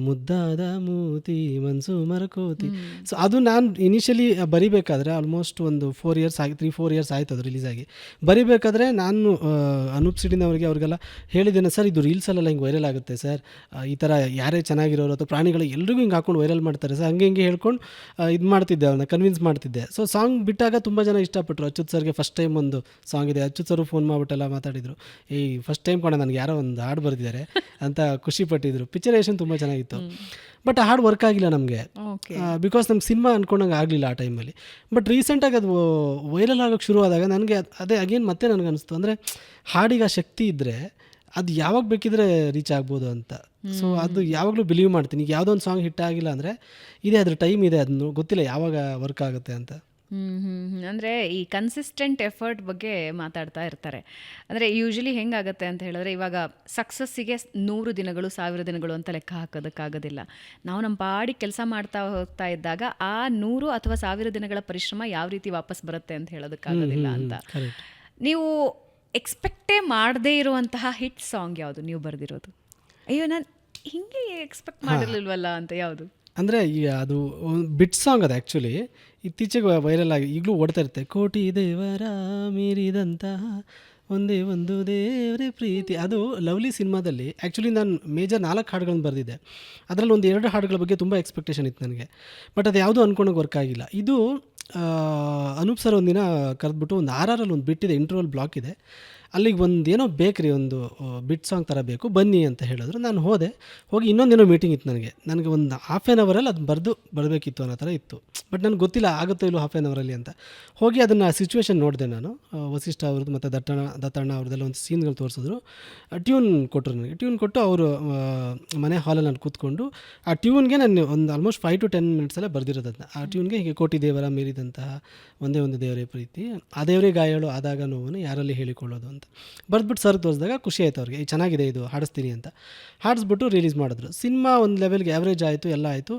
ಮುದ್ದಾದ ಮೂತಿ ಮನ್ಸು ಮರಕೋತಿ. ಸೊ ಅದು ನಾನು ಇನಿಷಿಯಲಿ ಬರಿಬೇಕಾದ್ರೆ ಆಲ್ಮೋಸ್ಟ್ ಒಂದು 3-4 ಇಯರ್ಸ್ ಆಯ್ತು ಅದು ರಿಲೀಸ್ ಆಗಿ. ಬರಿಬೇಕಾದ್ರೆ ನಾನು ಅನೂಪ್ ಸಿಡಿನವರಿಗೆ ಅವ್ರಿಗೆಲ್ಲ ಹೇಳಿದ್ದೇನೆ, ಸರ್ ಇದು ರೀಲ್ಸಲ್ಲೆಲ್ಲ ಹಿಂಗೆ ವೈರಲ್ ಆಗುತ್ತೆ ಸರ್, ಈ ಥರ ಯಾರೇ ಚೆನ್ನಾಗಿರೋರು ಅಥವಾ ಪ್ರಾಣಿಗಳು ಎಲ್ರಿಗೂ ಹಿಂಗೆ ಹಾಕೊಂಡು ವೈರಲ್ ಮಾಡ್ತಾರೆ ಸರ್, ಹಂಗೆ ಹೇಳ್ಕೊಂಡು ಇದು ಮಾಡ್ತಿದ್ದೆ, ಅವ್ರನ್ನ ಕನ್ವಿನ್ಸ್ ಮಾಡ್ತಿದ್ದೆ. ಸೊ ಸಾಂಗ್ ಬಿಟ್ಟಾಗ ತುಂಬ ಜನ ಇಷ್ಟಪಟ್ಟರು. ಅಚ್ಯುತ್ ಸರ್ಗೆ ಫಸ್ಟ್ ಟೈಮ್ ಒಂದು ಸಾಂಗ್ ಇದೆ, ಅಚ್ಯುತ್ ಸರ್ ಫೋನ್ ಮಾಡಿಬಿಟ್ಟೆಲ್ಲ ಮಾತಾಡಿದರು, ಫಸ್ಟ್ ಟೈಮ್ ಕೂಡ ನನಗೆ ಯಾರೋ ಒಂದು ಹಾಡು ಬರೆದಿದ್ದಾರೆ ಅಂತ ಖುಷಿ ಪಟ್ಟಿದ್ರು. ಪಿಕ್ಚರೇಷನ್ ತುಂಬ ಚೆನ್ನಾಗಿತ್ತು. ಬಟ್ ಆ ಹಾಡು ವರ್ಕ್ ಆಗಿಲ್ಲ ನಮಗೆ, ಬಿಕಾಸ್ ನಮ್ಗೆ ಸಿನಿಮಾ ಅಂದ್ಕೊಂಡಂಗೆ ಆಗಲಿಲ್ಲ ಆ ಟೈಮಲ್ಲಿ. ಬಟ್ ರೀಸೆಂಟಾಗಿ ಅದು ವೈರಲ್ ಆಗೋಕ್ಕೆ ಶುರುವಾದಾಗ ನನಗೆ ಅದೇ ಅಗೇನ್ ಮತ್ತೆ ನನಗೆ ಅನಿಸ್ತು, ಅಂದರೆ ಹಾಡಿಗೆ ಆ ಶಕ್ತಿ ಇದ್ದರೆ ಅದು ಯಾವಾಗ ಬೇಕಿದ್ರೆ ರೀಚ್ ಆಗ್ಬೋದು ಅಂತ. ಸೊ ಅದು ಯಾವಾಗಲೂ ಬಿಲೀವ್ ಮಾಡ್ತೀನಿ. ಈಗ ಯಾವುದೋ ಒಂದು ಸಾಂಗ್ ಹಿಟ್ ಆಗಿಲ್ಲ ಅಂದರೆ ಇದೆ, ಅದ್ರ ಟೈಮ್ ಇದೆ, ಅದನ್ನು ಗೊತ್ತಿಲ್ಲ ಯಾವಾಗ ವರ್ಕ್ ಆಗುತ್ತೆ ಅಂತ. ಅಂದರೆ ಈ ಕನ್ಸಿಸ್ಟೆಂಟ್ ಎಫರ್ಟ್ ಬಗ್ಗೆ ಮಾತಾಡ್ತಾ ಇರ್ತಾರೆ. ಅಂದರೆ ಯೂಶ್ವಲಿ ಹೆಂಗಾಗುತ್ತೆ ಅಂತ ಹೇಳಿದ್ರೆ, ಇವಾಗ ಸಕ್ಸಸ್ಸಿಗೆ 100 ದಿನಗಳು 1000 ದಿನಗಳು ಅಂತ ಲೆಕ್ಕ ಹಾಕೋದಕ್ಕಾಗೋದಿಲ್ಲ. ನಾವು ನಮ್ಮ ಪಾಡಿ ಕೆಲಸ ಮಾಡ್ತಾ ಹೋಗ್ತಾ ಇದ್ದಾಗ ಆ 100 ಅಥವಾ 1000 ದಿನಗಳ ಪರಿಶ್ರಮ ಯಾವ ರೀತಿ ವಾಪಸ್ ಬರುತ್ತೆ ಅಂತ ಹೇಳೋದಕ್ಕಾಗೋದಿಲ್ಲ ಅಂತ. ನೀವು ಎಕ್ಸ್ಪೆಕ್ಟೇ ಮಾಡದೇ ಇರುವಂತಹ ಹಿಟ್ ಸಾಂಗ್ ಯಾವುದು ನೀವು ಬರೆದಿರೋದು? ಅಯ್ಯೋ ನಾನು ಹಿಂಗೆ ಎಕ್ಸ್ಪೆಕ್ಟ್ ಮಾಡಿರಲಿಲ್ವಲ್ಲ ಅಂತ ಯಾವುದು? ಅಂದರೆ ಈಗ ಅದು ಬಿಟ್ ಸಾಂಗ್ ಅದು ಆ್ಯಕ್ಚುಲಿ ಇತ್ತೀಚೆಗೆ ವೈರಲ್ ಆಗಿ ಈಗಲೂ ಓಡ್ತಾ ಇರುತ್ತೆ. ಕೋಟಿ ದೇವರ ಮೀರಿದಂತಹ ಒಂದೇ ಒಂದು ದೇವರೇ ಪ್ರೀತಿ. ಅದು ಲವ್ಲಿ ಸಿನಿಮಾದಲ್ಲಿ ಆ್ಯಕ್ಚುಲಿ ನಾನು ಮೇಜರ್ 4 ಹಾಡುಗಳನ್ನು ಬರೆದಿದ್ದೆ. ಅದರಲ್ಲಿ ಒಂದು 2 ಹಾಡುಗಳ ಬಗ್ಗೆ ತುಂಬ ಎಕ್ಸ್ಪೆಕ್ಟೇಷನ್ ಇತ್ತು ನನಗೆ, ಬಟ್ ಅದು ಯಾವುದೂ ಅಂದ್ಕೊಂಡೋಗಿ ವರ್ಕ್ ಆಗಿಲ್ಲ. ಇದು ಅನೂಪ್ ಸರ್ ಒಂದಿನ ಕರೆದ್ಬಿಟ್ಟು ಒಂದು RRಲ್ಲಿ ಒಂದು ಬಿಟ್ಟಿದೆ, ಇಂಟರ್ವಲ್ ಬ್ಲಾಕ್ ಇದೆ, ಅಲ್ಲಿಗೆ ಒಂದು ಏನೋ ಬೇಕ್ರಿ ಒಂದು ಬಿಟ್ ಸಾಂಗ್ ಥರ ಬೇಕು ಬನ್ನಿ ಅಂತ ಹೇಳಿದ್ರು. ನಾನು ಹೋಗಿ ಇನ್ನೊಂದೇನೋ ಮೀಟಿಂಗ್ ಇತ್ತು ನನಗೆ ಒಂದು ಹಾಫ್ ಆ್ಯನ್ ಅವರಲ್ಲಿ ಅದು ಬರಬೇಕಿತ್ತು ಅನ್ನೋ ಥರ ಇತ್ತು. ಬಟ್ ನನಗೆ ಗೊತ್ತಿಲ್ಲ ಆಗುತ್ತೋ ಇಲ್ಲೋ ಹಾಫ್ ಆ್ಯನ್ ಅವರಲ್ಲಿ ಅಂತ. ಹೋಗಿ ಅದನ್ನು ಸಿಚುವೇಶನ್ ನೋಡಿದೆ ನಾನು. ವಸಿಷ್ಠ ಅವ್ರದ್ದು ಮತ್ತು ದತ್ತಣ್ಣ ಅವ್ರದ್ದೆಲ್ಲ ಒಂದು ಸೀನ್ಗಳು ತೋರಿಸಿದ್ರು. ಟ್ಯೂನ್ ಕೊಟ್ಟರು ನನಗೆ. ಟ್ಯೂನ್ ಕೊಟ್ಟು ಅವರು ಮನೆ ಹಾಲಲ್ಲಿ ನಾನು ಕೂತ್ಕೊಂಡು ಆ ಟ್ಯೂನ್ಗೆ ನಾನು ಒಂದು ಆಲ್ಮೋಸ್ಟ್ 5 to 10 ಮಿನಿಟ್ಸಲ್ಲೇ ಬರೆದಿರೋದು ಅದನ್ನ. ಆ ಟ್ಯೂನ್ಗೆ ಹೀಗೆ ಕೋಟಿ ದೇವರ ಮೀರಿದಂತಹ ಒಂದೇ ಒಂದು ದೇವರೇ ಪ್ರೀತಿ, ಆ ದೇವರೇ ಗಾಯಗಳು ಆದಾಗ ನೋವನ್ನು ಯಾರಲ್ಲಿ ಹೇಳಿಕೊಳ್ಳೋದು ಅಂತ ಬರೆದ್ಬಿಟ್ಟು ಸರ್ಗೆ ತೋರಿಸಿದಾಗ ಖುಷಿ ಆಯಿತು ಅವ್ರಿಗೆ. ಚೆನ್ನಾಗಿದೆ ಇದು, ಹಾಡಿಸ್ತೀನಿ ಅಂತ ಹಾಡಿಸ್ಬಿಟ್ಟು ರಿಲೀಸ್ ಮಾಡಿದ್ರು. ಸಿನಿಮಾ ಒಂದು ಲೆವೆಲ್ಗೆ ಆ್ಯಾವ್ರೇಜ್ ಆಯಿತು, ಎಲ್ಲ ಆಯಿತು.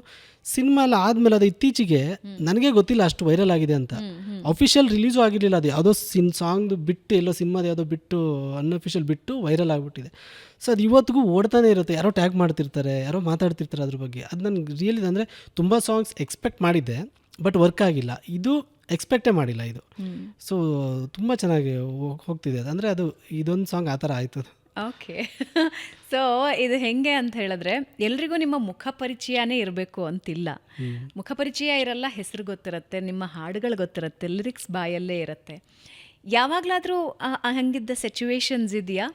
ಸಿನಿಮಾ ಎಲ್ಲ ಆದಮೇಲೆ ಅದು ಇತ್ತೀಚೆಗೆ ನನಗೆ ಗೊತ್ತಿಲ್ಲ ಅಷ್ಟು ವೈರಲ್ ಆಗಿದೆ ಅಂತ. ಅಫಿಷಿಯಲ್ ರಿಲೀಸು ಆಗಿರಲಿಲ್ಲ, ಅದು ಯಾವುದೋ ಸಾಂಗ್ದು ಬಿಟ್ಟು ಎಲ್ಲೋ ಸಿನಿಮಾದ ಯಾವುದೋ ಬಿಟ್ಟು ಅನ್ಅಫಿಷಿಯಲ್ ಬಿಟ್ಟು ವೈರಲ್ ಆಗಿಬಿಟ್ಟಿದೆ. ಸೊ ಅದು ಇವತ್ತಿಗೂ ಓಡ್ತಾನೆ ಇರುತ್ತೆ, ಯಾರೋ ಟ್ಯಾಗ್ ಮಾಡ್ತಿರ್ತಾರೆ, ಯಾರೋ ಮಾತಾಡ್ತಿರ್ತಾರೆ ಅದ್ರ ಬಗ್ಗೆ. ಅದು ನನಗೆ ರಿಯಲಿ ಅಂದರೆ ತುಂಬ ಸಾಂಗ್ಸ್ ಎಕ್ಸ್ಪೆಕ್ಟ್ ಮಾಡಿದ್ದೆ, ಬಟ್ ವರ್ಕ್ ಆಗಿಲ್ಲ. ಇದು ಎಕ್ಸ್ಪೆಕ್ಟೇ ಮಾಡಿಲ್ಲ ಇದು. ಸೊ ತುಂಬ ಚೆನ್ನಾಗಿ ಹೋಗ್ತಿದೆ ಅದು. ಅಂದರೆ ಅದು ಇದೊಂದು ಸಾಂಗ್ ಆ ಥರ ಆಯಿತು. ಓಕೆ. ಸೊ ಇದು ಹೆಂಗೆ ಅಂತ ಹೇಳಿದ್ರೆ, ಎಲ್ರಿಗೂ ನಿಮ್ಮ ಮುಖ ಪರಿಚಯನೇ ಇರಬೇಕು ಅಂತಿಲ್ಲ. ಮುಖ ಪರಿಚಯ ಇರಲ್ಲ, ಹೆಸರು ಗೊತ್ತಿರುತ್ತೆ, ನಿಮ್ಮ ಹಾಡುಗಳು ಗೊತ್ತಿರುತ್ತೆ, ಲಿರಿಕ್ಸ್ ಬಾಯಲ್ಲೇ ಇರುತ್ತೆ. ಯಾವಾಗಲಾದರೂ ಹಂಗಿದ್ದ ಸಿಚುವೇಶನ್ಸ್ ಇದೆಯಾ?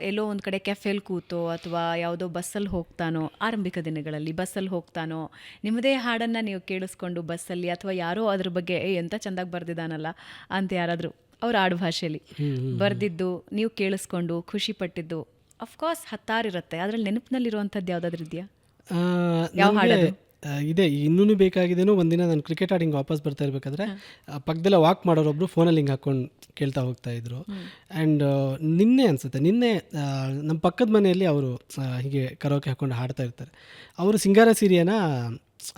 ಎಲ್ಲೋ ಒಂದು ಕಡೆ ಕೆಫೆಲ್ ಕೂತೋ ಅಥವಾ ಯಾವುದೋ ಬಸ್ಸಲ್ಲಿ ಹೋಗ್ತಾನೋ, ಆರಂಭಿಕ ದಿನಗಳಲ್ಲಿ ಬಸ್ಸಲ್ಲಿ ಹೋಗ್ತಾನೋ, ನಿಮ್ಮದೇ ಹಾಡನ್ನು ನೀವು ಕೇಳಿಸ್ಕೊಂಡು ಬಸ್ಸಲ್ಲಿ, ಅಥವಾ ಯಾರೋ ಅದ್ರ ಬಗ್ಗೆ ಎಂಥ ಚೆಂದಾಗಿ ಬರೆದಿದ್ದಾನಲ್ಲ ಅಂತ ಯಾರಾದರೂ ಅವ್ರ ಆಡು ಭಾಷೆಯಲ್ಲಿ ಬರೆದಿದ್ದು ನೀವು ಕೇಳಿಸ್ಕೊಂಡು ಖುಷಿ ಪಟ್ಟಿದ್ದು ಅಫ್ಕೋರ್ಸ್ ಹತ್ತಾರಿರುತ್ತೆ. ಅದರಲ್ಲಿ ನೆನಪಿನಲ್ಲಿರುವಂಥದ್ದು ಯಾವುದಾದ್ರೂ ಇದೆಯಾ? ಯಾವ ಹಾಡದು ಇದೆ. ಇನ್ನೂ ಬೇಕಾಗಿದ್ದೇನೋ, ಒಂದಿನ ನಾನು ಕ್ರಿಕೆಟ್ ಆಡಿ ಹಿಂಗೆ ವಾಪಸ್ ಬರ್ತಾ ಇರಬೇಕಾದ್ರೆ ಪಕ್ಕದಲ್ಲೇ ವಾಕ್ ಮಾಡೋರೊಬ್ಬರು ಫೋನಲ್ಲಿ ಹಿಂಗೆ ಹಾಕ್ಕೊಂಡು ಕೇಳ್ತಾ ಹೋಗ್ತಾಯಿದ್ರು. ಆ್ಯಂಡ್ ನಿನ್ನೆ ಅನಿಸುತ್ತೆ, ನಮ್ಮ ಪಕ್ಕದ ಮನೆಯಲ್ಲಿ ಅವರು ಹೀಗೆ ಕರೋಕೆ ಹಾಕ್ಕೊಂಡು ಹಾಡ್ತಾ ಇರ್ತಾರೆ. ಅವರು ಸಿಂಗಾರ ಸಿರಿಯನ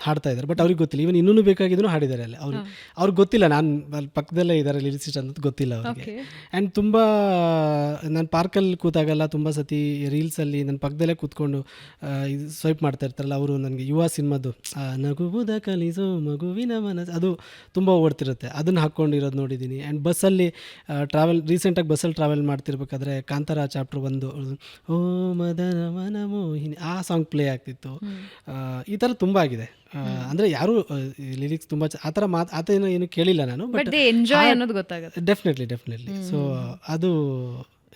ಹಾಡ್ತಾ ಇದ್ದಾರೆ, ಬಟ್ ಅವ್ರಿಗೆ ಗೊತ್ತಿಲ್ಲ. ಈವನ್ ಇನ್ನೂ ಬೇಕಾಗಿದ್ರು ಹಾಡಿದ್ದಾರೆ ಅಲ್ಲಿ. ಅವ್ರಿಗೆ ಗೊತ್ತಿಲ್ಲ ನಾನು ಅಲ್ಲಿ ಪಕ್ಕದಲ್ಲೇ ಇದ್ದಾರೆ ಲಿರಿಸಿಸ್ಟ್ ಅನ್ನೋದು ಗೊತ್ತಿಲ್ಲ ಅವ್ರಿಗೆ. ಆ್ಯಂಡ್ ತುಂಬ ನಾನು ಪಾರ್ಕಲ್ಲಿ ಕೂತಾಗಲ್ಲ ತುಂಬ ಸತಿ ರೀಲ್ಸಲ್ಲಿ ನನ್ನ ಪಕ್ಕದಲ್ಲೇ ಕೂತ್ಕೊಂಡು ಇದು ಸ್ವೈಪ್ ಮಾಡ್ತಾ ಇರ್ತಾರಲ್ಲ ಅವರು, ನನಗೆ ಯುವ ಸಿನಿಮಾದು ನಗುವುದ ಕಲಿಸೋ ಮಗುವಿನ ಮನಸ್ಸು ಅದು ತುಂಬ ಓಡ್ತಿರುತ್ತೆ, ಅದನ್ನು ಹಾಕ್ಕೊಂಡಿರೋದು ನೋಡಿದ್ದೀನಿ. ಆ್ಯಂಡ್ ಬಸ್ಸಲ್ಲಿ ರೀಸೆಂಟಾಗಿ ಬಸ್ಸಲ್ಲಿ ಟ್ರಾವೆಲ್ ಮಾಡ್ತಿರ್ಬೇಕಾದ್ರೆ ಕಾಂತಾರ ಚಾಪ್ಟರ್ 1 ಓ ಮದನ ಮನ ಮೋಹಿನಿ ಆ ಸಾಂಗ್ ಪ್ಲೇ ಆಗ್ತಿತ್ತು. ಈ ಥರ ತುಂಬ ಆಗಿದೆ. ಅಂದರೆ ಯಾರು ಲಿರಿಕ್ಸ್ ತುಂಬ ಆ ಥರ ಏನು ಕೇಳಿಲ್ಲ ನಾನು, ಬಟ್ ಎಂಜಾಯ್ ಅನ್ನೋದು ಗೊತ್ತಾಗುತ್ತೆ. ಡೆಫಿನೆಟ್ಲಿ. ಸೊ ಅದು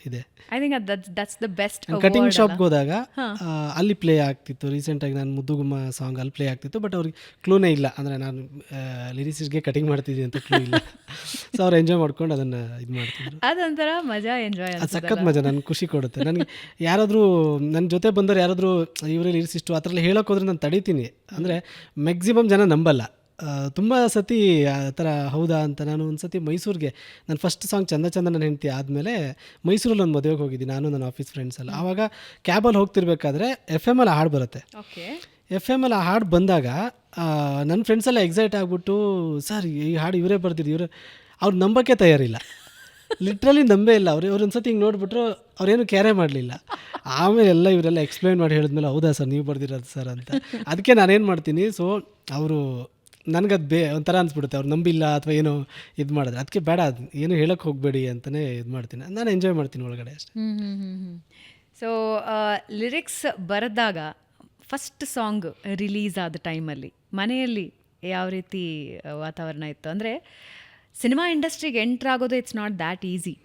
ಇದೆ. I think that's the best. Cutting ಶಾಪ್ಗೆ ಹೋದಾಗ ಅಲ್ಲಿ ಪ್ಲೇ ಆಗ್ತಿತ್ತು. ರೀಸೆಂಟಾಗಿ ನಾನು ಮುದ್ದುಗುಮ್ಮ ಸಾಂಗ್ ಅಲ್ಲಿ ಪ್ಲೇ ಆಗ್ತಿತ್ತು, ಬಟ್ ಅವ್ರಿಗೆ ಕ್ಲೂನೇ ಇಲ್ಲ, ಅಂದರೆ ನಾನು ಲಿರಿಸಿಸ್ಟ್ಗೆ ಕಟಿಂಗ್ ಮಾಡ್ತಿದ್ದೀನಿ ಅಂತ ಕ್ಲೂ ಇಲ್ಲ. ಸೊ ಅವ್ರು ಎಂಜಾಯ್ ಮಾಡ್ಕೊಂಡು ಅದನ್ನು ಇದು ಮಾಡ್ತಿದ್ರು. ಅದೊಂಥರ ಮಜಾ, ಎಂಜಾಯ್ ಅದು ಸಖತ್ ಮಜಾ, ನನಗೆ ಖುಷಿ ಕೊಡುತ್ತೆ. ನನಗೆ ಯಾರಾದರೂ ನನ್ನ ಜೊತೆ ಬಂದವರು ಯಾರಾದರೂ ಇವರೇ ಲಿರಿಸಿಸ್ಟು ಆ ಥರ ಎಲ್ಲ ಹೇಳೋಕೆ ಹೋದ್ರೆ ನಾನು ತಡೀತೀನಿ. ಅಂದರೆ ಮ್ಯಾಕ್ಸಿಮಮ್ ಜನ ನಂಬಲ್ಲ. ತುಂಬ ಸತಿ ಆ ಥರ ಹೌದಾ ಅಂತ. ನಾನು ಒಂದು ಸತಿ ಮೈಸೂರಿಗೆ ನನ್ನ ಫಸ್ಟ್ ಸಾಂಗ್ ಚಂದ ನನ್ನ ಹೆಂಡತಿ ಆದಮೇಲೆ ಮೈಸೂರಲ್ಲಿ ಒಂದು ಮದುವೆಗೆ ಹೋಗಿದ್ದೀನಿ ನಾನು, ನನ್ನ ಆಫೀಸ್ ಫ್ರೆಂಡ್ಸ್ ಎಲ್ಲ. ಆವಾಗ ಕ್ಯಾಬಲ್ಲಿ ಹೋಗ್ತಿರ್ಬೇಕಾದ್ರೆ FM ಅಲ್ಲಿ ಹಾಡು ಬರುತ್ತೆ. FM ಅಲ್ಲಿ ಆ ಹಾಡು ಬಂದಾಗ ನನ್ನ ಫ್ರೆಂಡ್ಸೆಲ್ಲ ಎಕ್ಸೈಟ್ ಆಗಿಬಿಟ್ಟು, ಸರ್ ಈ ಹಾಡು ಇವರೇ ಬರ್ತಿದ್ದು, ಅವ್ರು ನಂಬೋಕ್ಕೆ ತಯಾರಿಲ್ಲ, ಲಿಟ್ರಲಿ ನಂಬೇ ಇಲ್ಲ. ಅವ್ರೊಂದು ಸತಿ ಹಿಂಗೆ ನೋಡಿಬಿಟ್ರು, ಅವ್ರೇನು ಕ್ಯಾರೇ ಮಾಡಲಿಲ್ಲ. ಆಮೇಲೆ ಇವರೆಲ್ಲ ಎಕ್ಸ್ಪ್ಲೈನ್ ಮಾಡಿ ಹೇಳಿದ್ಮೇಲೆ ಹೌದಾ ಸರ್ ನೀವು ಬರ್ದಿರೋದು ಸರ್ ಅಂತ. ಅದಕ್ಕೆ ನಾನೇನು ಮಾಡ್ತೀನಿ, ಸೊ ಅವರು ನನಗದು ಒಂಥರ ಅನಿಸ್ಬಿಡುತ್ತೆ, ಅವ್ರು ನಂಬಿಲ್ಲ ಅಥವಾ ಏನೋ ಇದು ಮಾಡಿದ್ರೆ. ಅದಕ್ಕೆ ಬೇಡ, ಅದು ಏನು ಹೇಳೋಕ್ಕೆ ಹೋಗಬೇಡಿ ಅಂತಲೇ ಇದು ಮಾಡ್ತೀನಿ. ನಾನು ಎಂಜಾಯ್ ಮಾಡ್ತೀನಿ ಒಳಗಡೆ ಅಷ್ಟೇ. ಸೊ ಲಿರಿಕ್ಸ್ ಬರೆದಾಗ ಫಸ್ಟ್ ಸಾಂಗ್ ರಿಲೀಸ್ ಆದ ಟೈಮಲ್ಲಿ ಮನೆಯಲ್ಲಿ ಯಾವ ರೀತಿ ವಾತಾವರಣ ಇತ್ತು? ಅಂದರೆ ಸಿನಿಮಾ ಇಂಡಸ್ಟ್ರಿಗೆ ಎಂಟ್ರ್ ಆಗೋದು it's not that easy.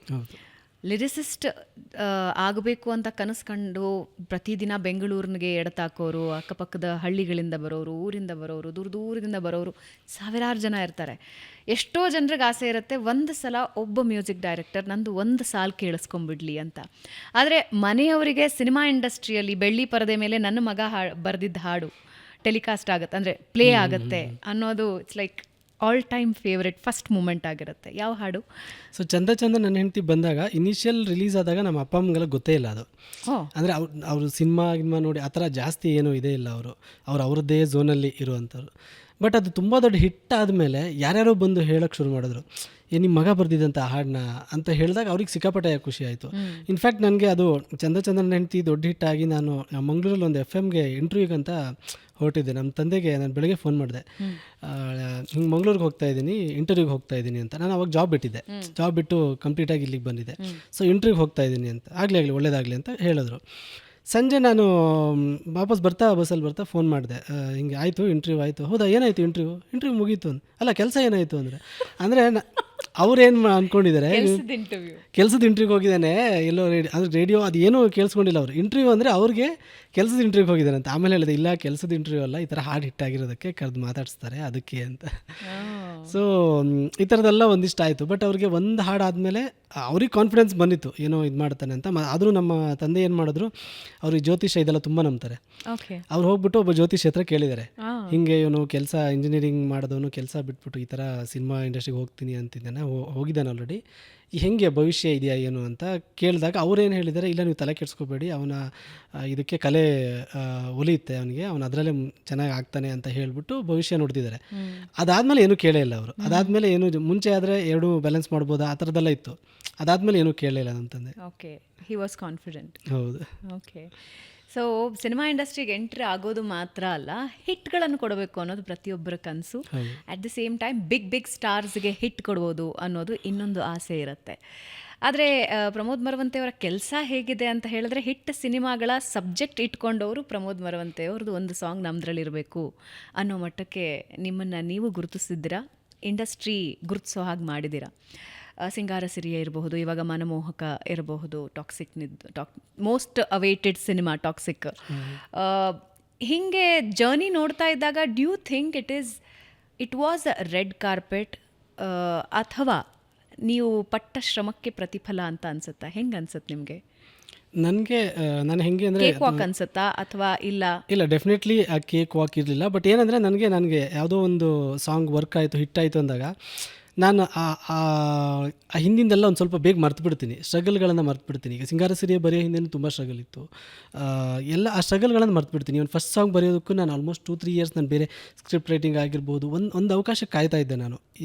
Lyricist ಆಗಬೇಕು ಅಂತ ಕನಸ್ಕೊಂಡು ಪ್ರತಿದಿನ ಬೆಂಗಳೂರಿಗೆ ಎಡತಾಕೋರು, ಅಕ್ಕಪಕ್ಕದ ಹಳ್ಳಿಗಳಿಂದ ಬರೋರು, ಊರಿಂದ ಬರೋರು, ದೂರದಿಂದ ಬರೋರು ಸಾವಿರಾರು ಜನ ಇರ್ತಾರೆ. ಎಷ್ಟೋ ಜನರಿಗೆ ಆಸೆ ಇರುತ್ತೆ ಒಂದು ಸಲ ಒಬ್ಬ ಮ್ಯೂಸಿಕ್ ಡೈರೆಕ್ಟರ್ ನಂದು ಒಂದು ಸಾಲು ಕೇಳಿಸ್ಕೊಂಬಿಡ್ಲಿ ಅಂತ. ಆದರೆ ಮನೆಯವರಿಗೆ ಸಿನಿಮಾ ಇಂಡಸ್ಟ್ರಿಯಲ್ಲಿ ಬೆಳ್ಳಿ ಪರದೆ ಮೇಲೆ ನನ್ನ ಮಗ ಬರೆದಿದ್ದ ಹಾಡು ಟೆಲಿಕಾಸ್ಟ್ ಆಗುತ್ತೆ, ಅಂದರೆ ಪ್ಲೇ ಆಗುತ್ತೆ ಅನ್ನೋದು it's like all time favourite first moment ಆಗಿರುತ್ತೆ. ಯಾವ ಹಾಡು? ಸೊ ಚಂದ ನನ್ನ ಹೆಂಡತಿ ಬಂದಾಗ ಇನಿಷಿಯಲ್ ರಿಲೀಸ್ ಆದಾಗ ನಮ್ಮ ಅಪ್ಪ ಅಮ್ಮಗೆಲ್ಲ ಗೊತ್ತೇ ಇಲ್ಲ ಅದು. ಅಂದರೆ ಅವರು ಸಿನಿಮಾ ನೋಡಿ ಆ ಥರ ಜಾಸ್ತಿ ಏನೂ ಇದೇ ಇಲ್ಲ. ಅವ್ರದ್ದೇ ಝೋನಲ್ಲಿ ಇರುವಂಥವ್ರು. ಬಟ್ ಅದು ತುಂಬ ದೊಡ್ಡ ಹಿಟ್ ಆದಮೇಲೆ ಯಾರ್ಯಾರೋ ಬಂದು ಹೇಳೋಕ್ಕೆ ಶುರು ಮಾಡಿದ್ರು, ನಿಮ್ಮ ಮಗ ಬರ್ದಿದ್ದಂಥ ಹಾಡನ್ನ ಅಂತ ಹೇಳಿದಾಗ ಅವ್ರಿಗೆ ಸಿಕ್ಕಾಪಟ್ಟೆ ಖುಷಿ ಆಯಿತು. ಇನ್ಫ್ಯಾಕ್ಟ್ ನನಗೆ ಅದು ಚಂದನ ಹೆಂಡತಿ ದೊಡ್ಡ ಹಿಟ್ಟಾಗಿ ನಾನು ಮಂಗಳೂರಲ್ಲಿ ಒಂದು FM-ಗೆ ಇಂಟರ್ವ್ಯೂಗಂತ ಹೊರಟಿದ್ದೆ. ನಮ್ಮ ತಂದೆಗೆ ನಾನು ಬೆಳಗ್ಗೆ ಫೋನ್ ಮಾಡಿದೆ, ಹಿಂಗೆ ಮಂಗಳೂರಿಗೆ ಇಂಟರ್ವ್ಯೂಗೆ ಹೋಗ್ತಾ ಇದ್ದೀನಿ ಅಂತ. ನಾನು ಅವಾಗ ಜಾಬ್ ಬಿಟ್ಟು ಕಂಪ್ಲೀಟಾಗಿ ಇಲ್ಲಿಗೆ ಬಂದಿದ್ದೆ. ಸೊ ಇಂಟರ್ವ್ಯೂಗೆ ಹೋಗ್ತಾ ಇದ್ದೀನಿ ಅಂತ. ಆಗಲಿ ಒಳ್ಳೇದಾಗಲಿ ಅಂತ ಹೇಳಿದ್ರು. ಸಂಜೆ ನಾನು ವಾಪಸ್ ಬಸ್ಸಲ್ಲಿ ಬರ್ತಾ ಫೋನ್ ಮಾಡಿದೆ, ಹಿಂಗೆ ಆಯಿತು ಇಂಟರ್ವ್ಯೂ ಆಯಿತು. ಹೌದಾ, ಏನಾಯಿತು ಇಂಟರ್ವ್ಯೂ ಮುಗೀತು ಅಲ್ಲ, ಕೆಲಸ ಏನಾಯಿತು ಅಂದರೆ ಅವ್ರೇನು ಅಂದ್ಕೊಂಡಿದ್ದಾರೆ, ಕೆಲಸದ ಇಂಟರ್ವ್ಯೂಗೆ ಹೋಗಿದ್ದಾನೆ ಎಲ್ಲೋ ಅಂದರೆ ರೇಡಿಯೋ ಅದು ಏನೂ ಕೇಳಿಸ್ಕೊಂಡಿಲ್ಲ ಅವರು. ಇಂಟರ್ವ್ಯೂ ಅಂದರೆ ಅವ್ರಿಗೆ ಕೆಲಸದ ಇಂಟರ್ವ್ಯೂಗೆ ಹೋಗಿದ್ದಾನೆ ಅಂತ. ಆಮೇಲೆ ಹೇಳಿದೆ, ಇಲ್ಲ ಕೆಲಸದ ಇಂಟರ್ವ್ಯೂ ಅಲ್ಲ, ಈ ಥರ ಹಾಡು ಹಿಟ್ಟಾಗಿರೋದಕ್ಕೆ ಕರೆದು ಮಾತಾಡಿಸ್ತಾರೆ ಅದಕ್ಕೆ ಅಂತ. ಸೊ ಈ ಥರದ್ದೆಲ್ಲ ಒಂದಿಷ್ಟು ಆಯಿತು. ಬಟ್ ಅವ್ರಿಗೆ ಒಂದು ಹಾಡು ಆದಮೇಲೆ ಅವ್ರಿಗೆ ಕಾನ್ಫಿಡೆನ್ಸ್ ಬಂದಿತ್ತು ಏನೋ ಇದು ಮಾಡ್ತಾನೆ ಅಂತ. ಆದರೂ ನಮ್ಮ ತಂದೆ ಏನು ಮಾಡಿದ್ರು, ಅವ್ರಿಗೆ ಜ್ಯೋತಿಷ ಇದೆಲ್ಲ ತುಂಬ ನಂಬ್ತಾರೆ. ಅವ್ರು ಹೋಗ್ಬಿಟ್ಟು ಒಬ್ಬ ಜ್ಯೋತಿಷ ಹತ್ರ ಕೇಳಿದ್ದಾರೆ, ಹಿಂಗೆ ಇವನು ಕೆಲಸ ಇಂಜಿನಿಯರಿಂಗ್ ಮಾಡಿದವನು ಕೆಲಸ ಬಿಟ್ಬಿಟ್ಟು ಈ ಥರ ಸಿನಿಮಾ ಇಂಡಸ್ಟ್ರಿಗೆ ಹೋಗ್ತೀನಿ ಅಂತಿದ್ದಾನೆ, ಹೋಗಿದ್ದಾನೆ ಆಲ್ರೆಡಿ, ಹೆಂಗೆ ಭವಿಷ್ಯ ಇದೆಯಾ ಏನು ಅಂತ ಕೇಳಿದಾಗ ಅವ್ರೇನು ಹೇಳಿದ್ದಾರೆ, ಇಲ್ಲ ನೀವು ತಲೆ ಕೆಡಿಸ್ಕೋಬೇಡಿ, ಅವನ ಇದಕ್ಕೆ ಕಲೆ ಒಲಿಯುತ್ತೆ ಅವನಿಗೆ, ಅವನು ಅದರಲ್ಲೇ ಚೆನ್ನಾಗಿ ಆಗ್ತಾನೆ ಅಂತ ಹೇಳಿಬಿಟ್ಟು ಭವಿಷ್ಯ ನೋಡ್ತಿದ್ದಾರೆ. ಅದಾದಮೇಲೆ ಏನೂ ಕೇಳೇ ಇಲ್ಲ ಅವರು. ಅದಾದಮೇಲೆ ಏನು ಮುಂಚೆ ಆದರೆ ಎರಡು ಬ್ಯಾಲೆನ್ಸ್ ಮಾಡ್ಬೋದಾ ಆ ಥರದ್ದೆಲ್ಲ ಇತ್ತು. ಅದಾದಮೇಲೆ ಏನೂ ಕೇಳೇ ಇಲ್ಲ ಅಂತಂದೆ. Okay, he was confident. ಹೌದು. ಓಕೆ, ಸೊ ಸಿನಿಮಾ ಇಂಡಸ್ಟ್ರಿಗೆ ಎಂಟ್ರಿ ಆಗೋದು ಮಾತ್ರ ಅಲ್ಲ, ಹಿಟ್ಗಳನ್ನು ಕೊಡಬೇಕು ಅನ್ನೋದು ಪ್ರತಿಯೊಬ್ಬರ ಕನಸು. At the same time big ಸ್ಟಾರ್ಸ್ಗೆ ಹಿಟ್ ಕೊಡ್ಬೋದು ಅನ್ನೋದು ಇನ್ನೊಂದು ಆಸೆ ಇರುತ್ತೆ. ಆದರೆ ಪ್ರಮೋದ್ ಮರವಂತೆಯವರ ಕೆಲಸ ಹೇಗಿದೆ ಅಂತ ಹೇಳಿದ್ರೆ, ಹಿಟ್ ಸಿನಿಮಾಗಳ ಸಬ್ಜೆಕ್ಟ್ ಇಟ್ಕೊಂಡವರು ಪ್ರಮೋದ್ ಮರವಂತೆಯವ್ರದ್ದು ಒಂದು ಸಾಂಗ್ ನಮ್ಮದ್ರಲ್ಲಿರಬೇಕು ಅನ್ನೋ ಮಟ್ಟಕ್ಕೆ ನಿಮ್ಮನ್ನು ನೀವು ಗುರುತಿಸಿದ್ದೀರಾ, ಇಂಡಸ್ಟ್ರಿ ಗುರುತಿಸೋ ಹಾಗೆ ಮಾಡಿದ್ದೀರಾ. ಸಿಂಗಾರ ಸಿರಿಯ ಇರಬಹುದು, ಇವಾಗ ಮನಮೋಹಕ ಇರಬಹುದು, ಮೋಸ್ಟ್ ಅವೇಟೆಡ್ ಸಿನಿಮಾ ಟಾಕ್ಸಿಕ್. ಹೀಗೆ ಜರ್ನಿ ನೋಡ್ತಾ ಇದ್ದಾಗ do you think it was a red carpet, ಅಥವಾ ನೀವು ಪಟ್ಟ ಶ್ರಮಕ್ಕೆ ಪ್ರತಿಫಲ ಅಂತ ಅನ್ಸುತ್ತಾ? ಹೆಂಗೆ ಅನ್ಸುತ್ತೆ ನಿಮಗೆ? ನನಗೆ ನಾನು ಹೆಂಗೆ ಅಂದರೆ ಕೇಕ್ ವಾಕ್ ಅನ್ಸುತ್ತಾ ಅಥವಾ ಇಲ್ಲ? ಡೆಫಿನೆಟ್ಲಿ ಆ ಕೇಕ್ ವಾಕ್ ಇರಲಿಲ್ಲ. ಬಟ್ ಏನಂದರೆ ನನಗೆ ಯಾವುದೋ ಒಂದು ಸಾಂಗ್ ವರ್ಕ್ ಆಯಿತು, ಹಿಟ್ ಆಯಿತು ಅಂದಾಗ ನಾನು ಆ ಹಿಂದಿಂದೆಲ್ಲ ಒಂದು ಸ್ವಲ್ಪ ಬೇಗ ಮರ್ತು ಬಿಡ್ತೀನಿ, ಸ್ಟ್ರಗಲ್ಗಳನ್ನು ಮರ್ತು ಬಿಡ್ತೀನಿ. ಈಗ ಸಿಂಗಾರ ಸಿರಿಯ ಬರೆಯೋ ಹಿಂದೆನೂ ತುಂಬ ಸ್ಟ್ರಗಲ್ ಇತ್ತು, ಎಲ್ಲ ಆ ಸ್ಟ್ರಗಲ್ಗಳನ್ನು ಮರ್ತು ಬಿಡ್ತೀನಿ. ಇವನು ಫಸ್ಟ್ ಸಾಂಗ್ ಬರೆಯೋದಕ್ಕೂ ನಾನು ಆಲ್ಮೋಸ್ಟ್ 2-3 ಇಯರ್ಸ್ ನಾನು ಬೇರೆ ಸ್ಕ್ರಿಪ್ಟ್ ರೈಟಿಂಗ್ ಆಗಿರ್ಬೋದು ಒಂದು ಅವಕಾಶ ಕಾಯ್ತಾ ಇದ್ದೆ ನಾನು.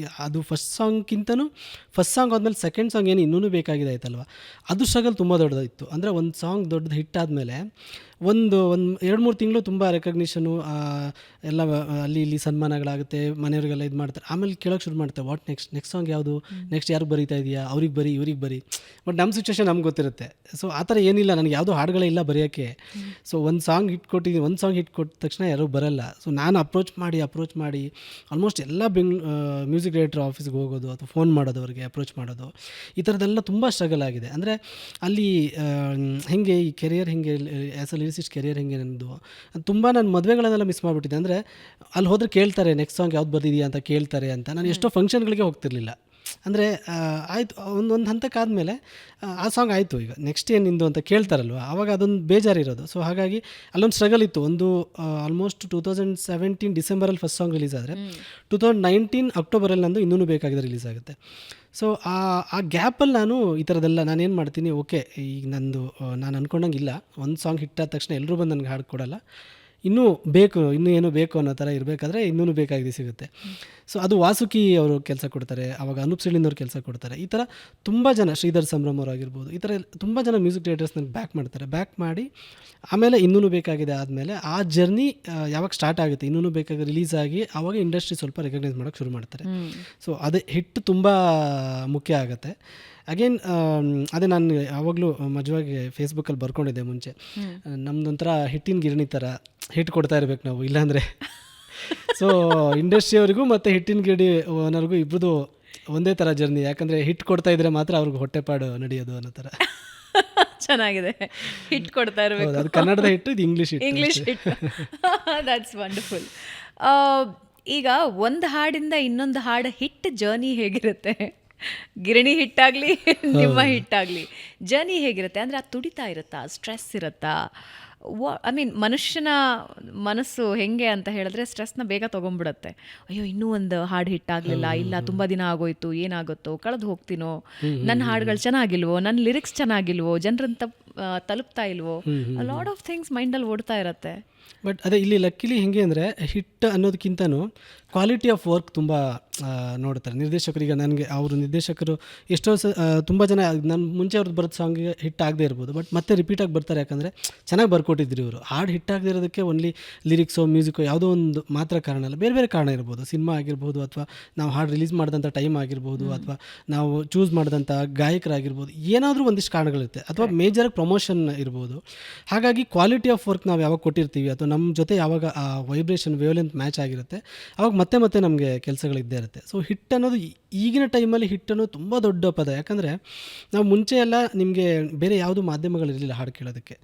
ಅದು ಫಸ್ಟ್ ಸಾಂಗ್ ಆದಮೇಲೆ ಸೆಕೆಂಡ್ ಸಾಂಗ್ ಏನು ಇನ್ನೂ ಬೇಕಾಗಿದೆ ಆಯ್ತಲ್ವ, ಅದು ಸ್ಟ್ರಗಲ್ ತುಂಬ ದೊಡ್ಡದಾಯಿತು. ಅಂದರೆ ಒಂದು ಸಾಂಗ್ ದೊಡ್ಡದು ಹಿಟ್ ಆದಮೇಲೆ ಒಂದು 2-3 ತಿಂಗಳು ತುಂಬ ರೆಕಗ್ನಿಷನು, ಎಲ್ಲ ಅಲ್ಲಿ ಇಲ್ಲಿ ಸನ್ಮಾನಗಳಾಗುತ್ತೆ, ಮನೆಯವರಿಗೆಲ್ಲ ಇದು ಮಾಡ್ತಾರೆ. ಆಮೇಲೆ ಕೇಳೋಕ್ಕೆ ಶುರು ಮಾಡ್ತಾರೆ, ವಾಟ್ ನೆಕ್ಸ್ಟ್ ಸಾಂಗ್ ಯಾವುದು, ನೆಕ್ಸ್ಟ್ ಯಾರಿಗೆ ಬರೀತಾ ಇದೆಯಾ, ಅವ್ರಿಗೆ ಬರೀ ಇವ್ರಿಗೆ ಬರೀ. ಬಟ್ ನಮ್ಮ ಸಿಚುವೇಶನ್ ನಮ್ಗೆ ಗೊತ್ತಿರುತ್ತೆ. ಸೊ ಆ ಥರ ಏನಿಲ್ಲ, ನನಗೆ ಯಾವುದೋ ಹಾಡುಗಳೇ ಇಲ್ಲ ಬರೆಯೋಕ್ಕೆ. ಸೊ ಒಂದು ಸಾಂಗ್ ಹಿಟ್ ಕೊಟ್ಟ ತಕ್ಷಣ ಯಾರೂ ಬರಲ್ಲ. ಸೊ ನಾನು ಅಪ್ರೋಚ್ ಮಾಡಿ ಆಲ್ಮೋಸ್ಟ್ ಎಲ್ಲ ಮ್ಯೂಸಿಕ್ ಡೈರೆಕ್ಟರ್ ಆಫೀಸ್ಗೆ ಹೋಗೋದು ಅಥವಾ ಫೋನ್ ಮಾಡೋದು, ಅವ್ರಿಗೆ ಅಪ್ರೋಚ್ ಮಾಡೋದು, ಈ ಥರದ್ದೆಲ್ಲ ತುಂಬ ಸ್ಟ್ರಗಲ್ ಆಗಿದೆ. ಅಂದರೆ ಅಲ್ಲಿ ಹೆಂಗೆ ಈ ಕೆರಿಯರ್ ಹೆಂಗೆ ಆ್ಯಸ್ ಅ ಲಿರಿಸಿಸ್ಟ್ ಕೆರಿಯರ್ ಹೆಂಗೆ ನನ್ನದು ತುಂಬ ನಾನು ಮದುವೆಗಳನ್ನೆಲ್ಲ ಮಿಸ್ ಮಾಡಿಬಿಟ್ಟಿದ್ದೆ. ಅಂದರೆ ಅಲ್ಲಿ ಹೋದರೆ ಕೇಳ್ತಾರೆ ನೆಕ್ಸ್ಟ್ ಸಾಂಗ್ ಯಾವ್ದು ಬರ್ದಿದೆಯಾ ಅಂತ ಕೇಳ್ತಾರೆ ಅಂತ. ನಾನು ಎಷ್ಟೋ ಫಂಕ್ಷನ್ಗಳಿಗೆ ಹೋಗ್ತಿರ್ಲಿಲ್ಲ. ಅಂದರೆ ಆಯಿತು ಒಂದು ಹಂತಕ್ಕಾದಮೇಲೆ ಆ ಸಾಂಗ್ ಆಯಿತು, ಈಗ ನೆಕ್ಸ್ಟ್ ಏನು ನಿಂದು ಅಂತ ಕೇಳ್ತಾರಲ್ವ, ಆವಾಗ ಅದೊಂದು ಬೇಜಾರಿರೋದು. ಸೊ ಹಾಗಾಗಿ ಅಲ್ಲೊಂದು ಸ್ಟ್ರಗಲ್ ಇತ್ತು. ಒಂದು ಆಲ್ಮೋಸ್ಟ್ 2017 ಡಿಸೆಂಬರಲ್ಲಿ ಫಸ್ಟ್ ಸಾಂಗ್ ರಿಲೀಸ್ ಆದರೆ 2019 ಅಕ್ಟೋಬರಲ್ಲಿ ನಂದು ಇನ್ನೂ ಬೇಕಾಗಿದೆ ರಿಲೀಸ್ ಆಗುತ್ತೆ. ಸೊ ಆ ಗ್ಯಾಪಲ್ಲಿ ನಾನು ಈ ಥರದ್ದೆಲ್ಲ ನಾನೇನು ಮಾಡ್ತೀನಿ, ಓಕೆ ಈಗ ನಾನು ಅಂದ್ಕೊಂಡಂಗೆ ಇಲ್ಲ, ಒಂದು ಸಾಂಗ್ ಹಿಟ್ಟಾದ ತಕ್ಷಣ ಎಲ್ಲರೂ ಬಂದು ನನಗೆ ಹಾಡು ಕೊಡೋಲ್ಲ, ಇನ್ನೂ ಏನೋ ಬೇಕು ಅನ್ನೋ ಥರ ಇರಬೇಕಾದ್ರೆ ಇನ್ನೂ ಬೇಕಾಗಿದೆ ಸಿಗುತ್ತೆ. ಸೊ ಅದು ವಾಸುಕಿ ಅವರು ಕೆಲಸ ಕೊಡ್ತಾರೆ, ಆವಾಗ ಅನೂಪ್ ಸಿಳಿಂದವ್ರು ಕೆಲಸ ಕೊಡ್ತಾರೆ. ಈ ಥರ ತುಂಬ ಜನ, ಶ್ರೀಧರ್ ಸಂಭ್ರಮ್ ಅವರು ಆಗಿರ್ಬೋದು, ಈ ಥರ ತುಂಬ ಜನ ಮ್ಯೂಸಿಕ್ ಡೈರೆಕ್ಟರ್ಸ್ ನನಗೆ ಬ್ಯಾಕ್ ಮಾಡಿ ಆಮೇಲೆ ಇನ್ನೂ ಬೇಕಾಗಿದೆ ಆದಮೇಲೆ ಆ ಜರ್ನಿ ಯಾವಾಗ ಸ್ಟಾರ್ಟ್ ಆಗುತ್ತೆ, ಇನ್ನೂ ಬೇಕಾಗಿ ರಿಲೀಸ್ ಆಗಿ ಆವಾಗ ಇಂಡಸ್ಟ್ರಿ ಸ್ವಲ್ಪ ರೆಕಗ್ನೈಸ್ ಮಾಡೋಕ್ಕೆ ಶುರು ಮಾಡ್ತಾರೆ. ಸೊ ಅದೇ ಹಿಟ್ಟು ತುಂಬ ಮುಖ್ಯ ಆಗುತ್ತೆ. ಅಗೇನ್ ಅದೇ ನಾನು ಯಾವಾಗಲೂ ಮಜವಾಗಿ ಫೇಸ್ಬುಕ್ಕಲ್ಲಿ ಬರ್ಕೊಂಡಿದ್ದೆ ಮುಂಚೆ, ನಮ್ಮದೊಂಥರ ಹಿಟ್ಟಿನ ಗಿರಣಿ ಥರ ಹಿಟ್ ಕೊಡ್ತಾ ಇರ್ಬೇಕು ನಾವು, ಇಲ್ಲಾಂದರೆ ಸೊ ಇಂಡಸ್ಟ್ರಿಯವರಿಗೂ ಮತ್ತು ಹಿಟ್ಟಿನ ಗಿರಣಿ ಓನರ್ಗೂ ಇಬ್ಬರದು ಒಂದೇ ಥರ ಜರ್ನಿ. ಯಾಕಂದರೆ ಹಿಟ್ ಕೊಡ್ತಾ ಇದ್ರೆ ಮಾತ್ರ ಅವ್ರಿಗೆ ಹೊಟ್ಟೆಪಾಡು ನಡೆಯೋದು ಅನ್ನೋ ಥರ. ಚೆನ್ನಾಗಿದೆ, ಹಿಟ್ ಕೊಡ್ತಾ ಇರಬೇಕು. ಅದು ಕನ್ನಡದ ಹಿಟ್ಟು, ಇದು ಇಂಗ್ಲೀಷ್ ಹಿಟ್. That's wonderful. ಈಗ ಒಂದು ಹಾಡಿಂದ ಇನ್ನೊಂದು ಹಾಡು ಹಿಟ್ ಜರ್ನಿ ಹೇಗಿರುತ್ತೆ? ಗಿರಣಿ ಹಿಟ್ಟಾಗಲಿ ನಿಮ್ಮ ಹಿಟ್ಟಾಗಲಿ ಜರ್ನಿ ಹೇಗಿರುತ್ತೆ? ಅಂದರೆ ಅದು ತುಡಿತಾ ಇರುತ್ತಾ, ಸ್ಟ್ರೆಸ್ ಇರುತ್ತಾ? ಮನುಷ್ಯನ ಮನಸ್ಸು ಹೆಂಗೆ ಅಂತ ಹೇಳಿದ್ರೆ ಸ್ಟ್ರೆಸ್ನ ಬೇಗ ತೊಗೊಂಡ್ಬಿಡುತ್ತೆ. ಅಯ್ಯೋ ಇನ್ನೂ ಒಂದು ಹಾಡು ಹಿಟ್ಟಾಗಲಿಲ್ಲ, ಇಲ್ಲ ತುಂಬ ದಿನ ಆಗೋಯ್ತು, ಏನಾಗುತ್ತೋ, ಕಳೆದು ಹೋಗ್ತೀನೋ, ನನ್ನ ಹಾಡುಗಳು ಚೆನ್ನಾಗಿಲ್ವೋ, ನನ್ನ ಲಿರಿಕ್ಸ್ ಚೆನ್ನಾಗಿಲ್ವೋ, ಜನರಂತ ತಲುಪ್ತಾ ಇಲ್ವೋ, ಲಾಟ್ ಆಫ್ ಥಿಂಗ್ಸ್ ಮೈಂಡಲ್ಲಿ ಓಡ್ತಾ ಇರುತ್ತೆ. ಬಟ್ ಅದೇ ಇಲ್ಲಿ ಲಕ್ಕಿಲಿ ಹೆಂಗೆ ಅಂದರೆ ಹಿಟ್ ಅನ್ನೋದಕ್ಕಿಂತನೂ ಕ್ವಾಲಿಟಿ ಆಫ್ ವರ್ಕ್ ತುಂಬ ನೋಡ್ತಾರೆ ನಿರ್ದೇಶಕರಿಗೆ. ನನಗೆ ಅವರು ನಿರ್ದೇಶಕರು ಎಷ್ಟೋ ತುಂಬ ಜನ ನಾನು ಮುಂಚೆ ಅವ್ರದ್ದು ಬರೋದು ಸಾಂಗಿಗೆ ಹಿಟ್ ಆಗದೆ ಇರ್ಬೋದು, ಬಟ್ ಮತ್ತೆ ರಿಪೀಟಾಗಿ ಬರ್ತಾರೆ, ಯಾಕಂದರೆ ಚೆನ್ನಾಗಿ ಬರ್ಕೊಟ್ಟಿದ್ದಾರೆ. ಕೊಟ್ಟಿದ್ರು ಇವರು. ಹಾಡು ಹಿಟ್ಟಾಗದಿರೋದಕ್ಕೆ ಓನ್ಲಿ ಲಿರಿಕ್ಸೋ ಮ್ಯೂಸಿಕ್ಕೋ ಯಾವುದೋ ಒಂದು ಮಾತ್ರ ಕಾರಣ ಅಲ್ಲ, ಬೇರೆ ಬೇರೆ ಕಾರಣ ಇರ್ಬೋದು. ಸಿನಿಮಾ ಆಗಿರ್ಬೋದು, ಅಥವಾ ನಾವು ಹಾಡು ರಿಲೀಸ್ ಮಾಡಿದಂಥ ಟೈಮ್ ಆಗಿರ್ಬೋದು, ಅಥವಾ ನಾವು ಚೂಸ್ ಮಾಡಿದಂಥ ಗಾಯಕರಾಗಿರ್ಬೋದು, ಏನಾದರೂ ಒಂದಿಷ್ಟು ಕಾರಣಗಳಿರುತ್ತೆ, ಅಥವಾ ಮೇಜರ್ ಪ್ರಮೋಷನ್ ಇರ್ಬೋದು. ಹಾಗಾಗಿ ಕ್ವಾಲಿಟಿ ಆಫ್ ವರ್ಕ್ ನಾವು ಯಾವಾಗ ಕೊಟ್ಟಿರ್ತೀವಿ, ಅಥವಾ ನಮ್ಮ ಜೊತೆ ಯಾವಾಗ ಆ ವೈಬ್ರೇಷನ್ ವೇವ್ಲೆಂತ್ ಮ್ಯಾಚ್ ಆಗಿರುತ್ತೆ, ಅವಾಗ ಮತ್ತೆ ಮತ್ತೆ ನಮಗೆ ಕೆಲಸಗಳಿದ್ದೇ ಇರುತ್ತೆ. ಸೊ ಹಿಟ್ ಅನ್ನೋದು ಈಗಿನ ಟೈಮಲ್ಲಿ ಹಿಟ್ ಅನ್ನೋದು ತುಂಬ ದೊಡ್ಡ ಪದ. ಯಾಕಂದರೆ ನಾವು ಮುಂಚೆ ಎಲ್ಲ ನಿಮಗೆ ಬೇರೆ ಯಾವುದು ಮಾಧ್ಯಮಗಳಿರಲಿಲ್ಲ ಹಾಡು ಕೇಳೋದಕ್ಕೆ,